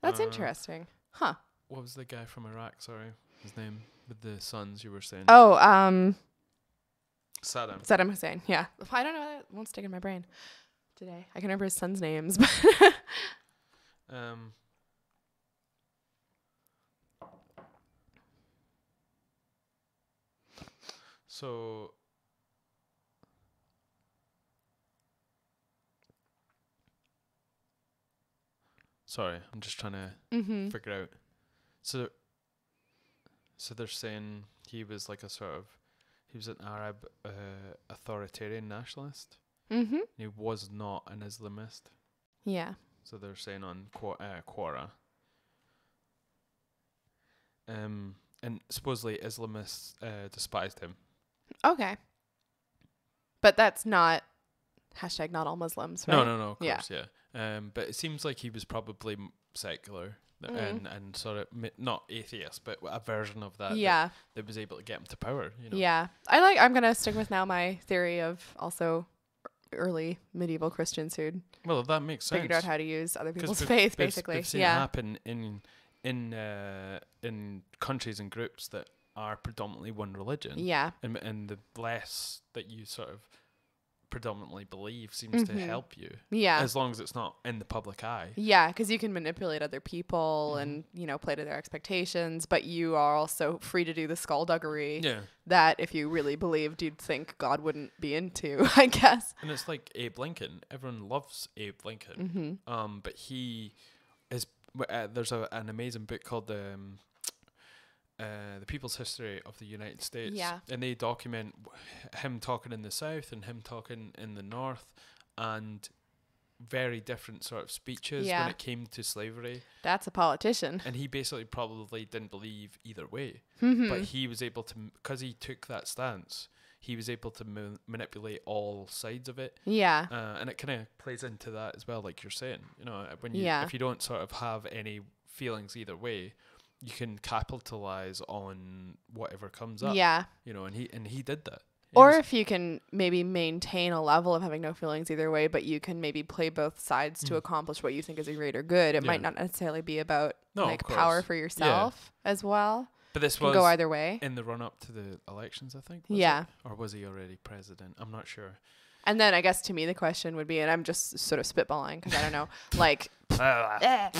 That's interesting, huh? What was the guy from Iraq? Sorry, his name. With the sons you were saying. Oh, Saddam Hussein. Yeah. I don't know. That won't stick in my brain today. I can remember his sons' names, but so sorry, I'm just trying to figure out. So they're saying he was like a sort of he was an Arab authoritarian nationalist. Mm-hmm. He was not an Islamist. Yeah. So they're saying on Quora. And supposedly Islamists despised him. Okay. But that's not hashtag not all Muslims, right? No, of course, yeah. But it seems like he was probably secular and sort of not atheist, but a version of that. Yeah. That was able to get him to power. You know? Yeah. I'm gonna stick with now my theory of also early medieval Christians who'd Well, that makes sense. figured out how to use other people's faith, basically. We've seen it happen in countries and groups that are predominantly one religion. Yeah. And the less that you sort of predominantly believe seems to help you. Yeah. As long as it's not in the public eye. Yeah, because you can manipulate other people and, play to their expectations, but you are also free to do the skullduggery that if you really believed, you'd think God wouldn't be into, I guess. And it's like Abe Lincoln. Everyone loves Abe Lincoln. But he is... there's an amazing book called The People's History of the United States. Yeah. And they document him talking in the South and him talking in the North, and very different sort of speeches when it came to slavery. That's a politician. And he basically probably didn't believe either way. Mm-hmm. But he was able to, because he took that stance, he was able to manipulate all sides of it. Yeah. And it kind of plays into that as well, like you're saying. When if you don't sort of have any feelings either way, you can capitalize on whatever comes up. Yeah. And he did that. Or if you can maybe maintain a level of having no feelings either way, but you can maybe play both sides to accomplish what you think is a greater good. It might not necessarily be about power for yourself as well. But this was go either way in the run up to the elections, I think. Or was he already president? I'm not sure. And then I guess to me the question would be, and I'm just sort of spitballing because I don't know, like. That's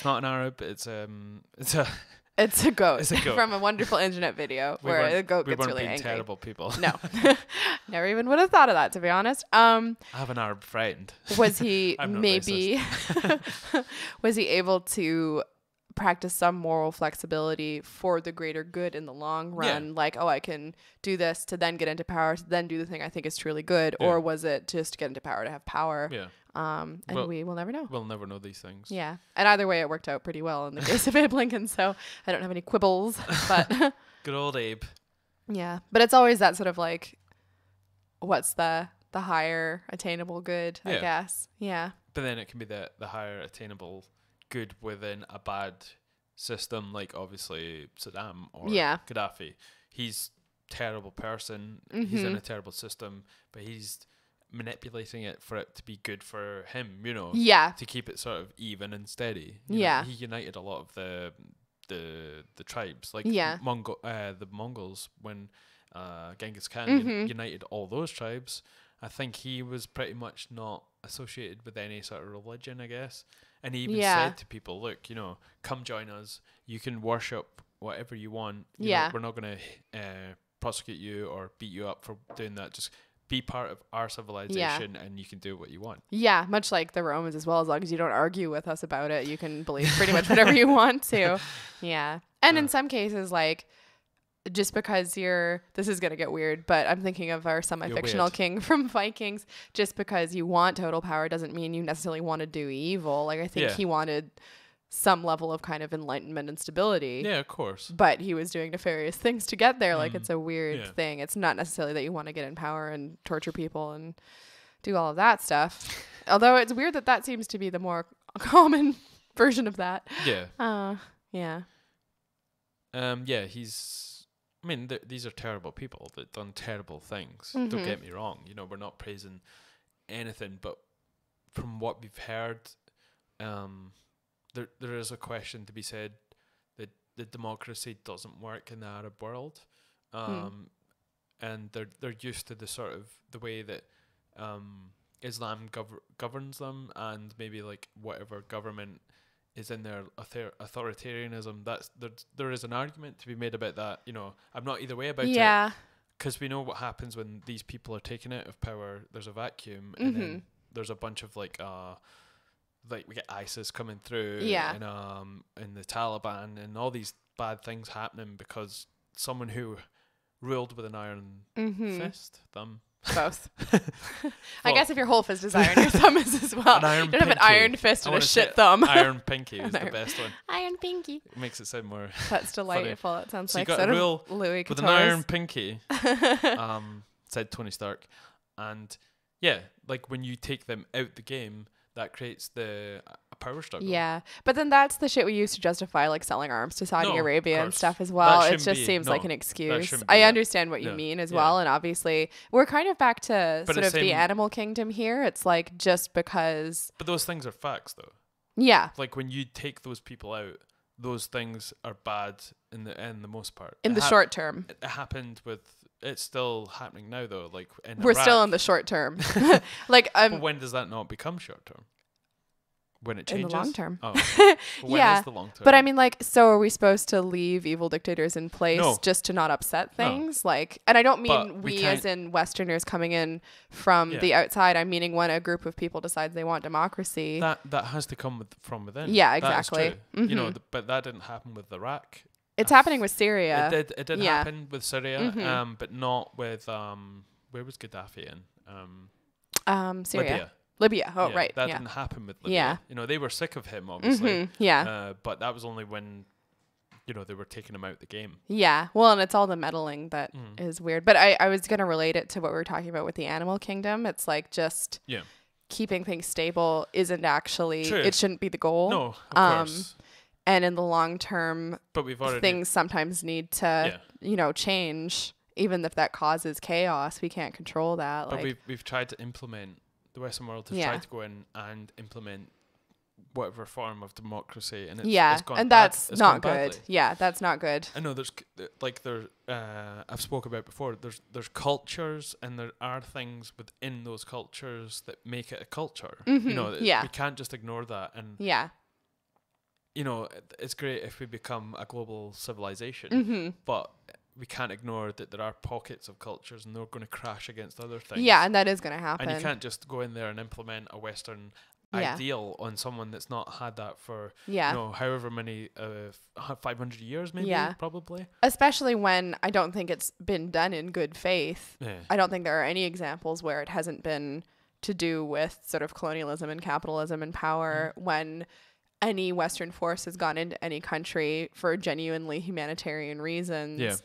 not an Arab. It's a goat. It's a goat from a wonderful internet video where the goat gets really angry. Terrible people. No, never even would have thought of that, to be honest. I have an Arab friend. Was he maybe was he able to practice some moral flexibility for the greater good in the long run? Yeah. Like, I can do this to then get into power, to then do the thing I think is truly good, or was it just to get into power to have power? Yeah. And we will never know. We'll never know these things. Yeah. And either way, it worked out pretty well in the case of Abe Lincoln, so I don't have any quibbles. But good old Abe. Yeah. But it's always that sort of like, what's the higher attainable good, I guess. Yeah. But then it can be the higher attainable good within a bad system, like obviously Saddam or Gaddafi. He's a terrible person. He's in a terrible system, but he's manipulating it for it to be good for him, to keep it sort of even and steady. He united a lot of the tribes, like the Mongols when Genghis Khan united all those tribes. I think he was pretty much not associated with any sort of religion, I guess. And he even said to people, look, come join us. You can worship whatever you want. We're not going to prosecute you or beat you up for doing that. Just be part of our civilization and you can do what you want. Yeah, much like the Romans as well. As long as you don't argue with us about it, you can believe pretty much whatever you want to. Yeah. And in some cases, like, just because this is going to get weird, but I'm thinking of our semi-fictional king from Vikings. Just because you want total power doesn't mean you necessarily want to do evil. Like, I think he wanted some level of kind of enlightenment and stability. Yeah, of course. But he was doing nefarious things to get there. Like, it's a weird thing. It's not necessarily that you want to get in power and torture people and do all of that stuff. Although it's weird that seems to be the more common version of that. Yeah. Yeah. These are terrible people that done terrible things. Don't get me wrong. We're not praising anything, but from what we've heard, there is a question to be said that the democracy doesn't work in the Arab world, and they're used to the sort of the way that Islam governs them, and maybe like whatever government is in their authoritarianism. There is an argument to be made about that. I'm not either way about it. Because we know what happens when these people are taken out of power. There's a vacuum, and then there's a bunch of like we get ISIS coming through, and the Taliban, and all these bad things happening because someone who ruled with an iron fist, thumb. Both. I guess if your whole fist is iron, your thumb is as well. An iron you don't have an pinky. iron fist and I a wanna shit say thumb. Iron pinky is the Iron- best one. Iron pinky. It makes it sound more. That's delightful. It sounds So you like got sort a of rule Louis with an Couture's. iron pinky, said Tony Stark. And yeah, like when you take them out the game, that creates a power struggle. Yeah, but then that's the shit we use to justify like selling arms to Saudi No, of Arabia and course. stuff as That well. It shouldn't just be. seems No, like an that excuse. shouldn't be I that. understand what you Yeah. mean as Yeah. well, and obviously we're kind of back to But sort the of the same- animal kingdom here. It's like just because, But those things are facts, though. yeah, Like when you take those people out, those things are bad in the most part. in the short term. It happened with. It's still happening now, though. Like in We're Iraq. still in the short term. Like But when does that not become short term? When it in changes. the long term. Oh, but when Yeah, is the long term? But I mean, like, so are we supposed to leave evil dictators in place No. just to not upset No. things? Like, and I don't But mean we we as can't- in Westerners coming in from Yeah. the outside. I'm meaning when a group of people decides they want democracy. that has to come from within. Yeah, That is exactly. true. You know, Mhm. but that didn't happen with Iraq. It's happening with Syria. It did Yeah. happen with Syria, Mhm. but not with where was Gaddafi in? Syria. Libya. Oh, Yeah, right. That Yeah. didn't happen with Libya. Yeah. You know, they were sick of him, obviously. Yeah. But that was only when, you know, they were taking him out the game. Yeah. Well, and it's all the meddling that is Mm. weird. But I was going to relate it to what we were talking about with the animal kingdom. It's like just Yeah. keeping things stable isn't actually, True. it shouldn't be the goal. No, of course. And in the long term, But we've already things sometimes need to, change, even if that causes chaos. We can't control that. But Like, we've tried to implement, the Western world has Yeah. tried to go in and implement whatever form of democracy, and it's, yeah, it's gone and bad. that's It's not gone good. badly. Yeah, that's not good. I know there's I've spoke about before. There's cultures, and there are things within those cultures that make it a culture. You know, yeah. we can't just ignore that. And Yeah. you know, it's great if we become a global civilization, Mm-hmm. but we can't ignore that there are pockets of cultures, and they're going to crash against other things. Yeah, and that is going to happen. And you can't just go in there and implement a Western Yeah. ideal on someone that's not had that for Yeah. you know, however many 500 years, maybe. Yeah. Probably. Especially when I don't think it's been done in good faith. Yeah. I don't think there are any examples where it hasn't been to do with sort of colonialism and capitalism and power when any Western force has gone into any country for genuinely humanitarian reasons. Yeah.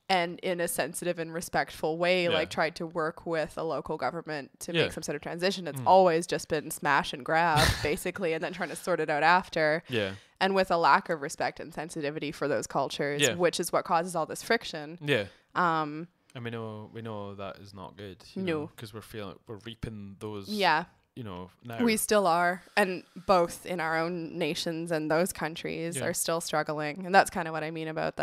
And in a sensitive and respectful way, Yeah. like tried to work with a local government to Yeah. make some sort of transition. It's always just been smash and grab, basically, and then trying to sort it out after. Yeah. And with a lack of respect and sensitivity for those cultures, Yeah. which is what causes all this friction. Yeah. Um, And we know that is not good. No. Because we're reaping those. yeah, You know, now. we still are. And both in our own nations and those countries Yeah. are still struggling. And that's kind of what I mean about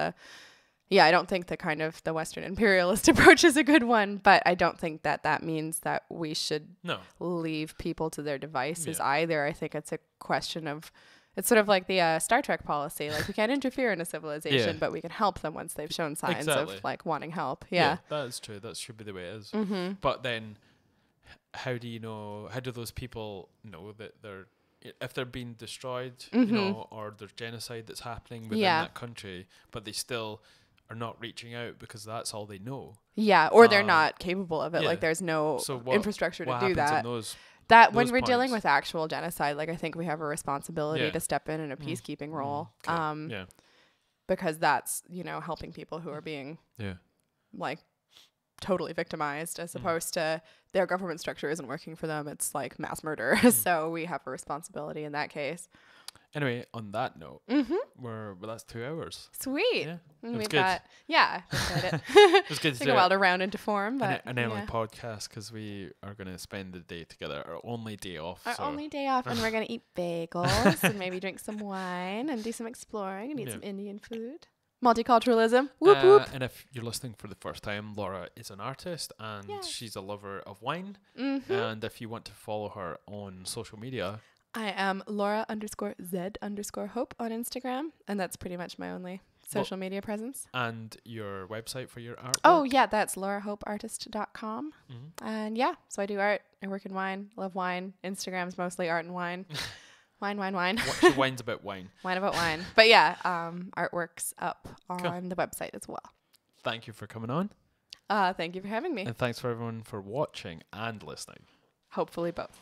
I don't think the kind of the Western imperialist approach is a good one, but I don't think that means that we should No. leave people to their devices Yeah. either. I think it's a question of, it's sort of like the Star Trek policy. Like we can't interfere in a civilization, Yeah. but we can help them once they've shown signs Exactly. of like wanting help. Yeah. That is true. That should be the way it is. Mm-hmm. But then, how do those people know that if they're being destroyed, you know, or there's genocide that's happening within Yeah. that country, but they still are not reaching out because that's all they know. Yeah. Or they're not capable of it. yeah. Like there's no So what- infrastructure to What do happens that. in those? That when those we're dealing points? with actual genocide, like I think we have a responsibility Yeah. to step in a peacekeeping role. Okay. Yeah. Because that's, helping people who are being Yeah. like totally victimized as opposed to their government structure isn't working for them. It's like mass murder. So we have a responsibility in that case. Anyway, on that note, that's 2 hours. Sweet. Yeah. And It was we've good. got, I enjoyed it. It was good to Took do a while it. to round into form, but An Emily podcast because we are going to spend the day together, our only day off. our so only day off, and we're going to eat bagels and maybe drink some wine and do some exploring and eat Yeah. some Indian food. Multiculturalism. Whoop whoop. And if you're listening for the first time, Laura is an artist and Yeah. she's a lover of wine. Mm-hmm. And if you want to follow her on social media, I am Laura_Z_Hope on Instagram, and that's pretty much my only social media presence. and your website for your artwork. Oh, yeah, that's laurahopeartist.com. Mhm. And yeah, so I do art. I work in wine. Love wine. Instagram's mostly art and wine. Wine. She whines about wine. Wine about wine. But yeah, artwork's up on the website as well. Thank you for coming on. Thank you for having me. And thanks for everyone for watching and listening. Hopefully both.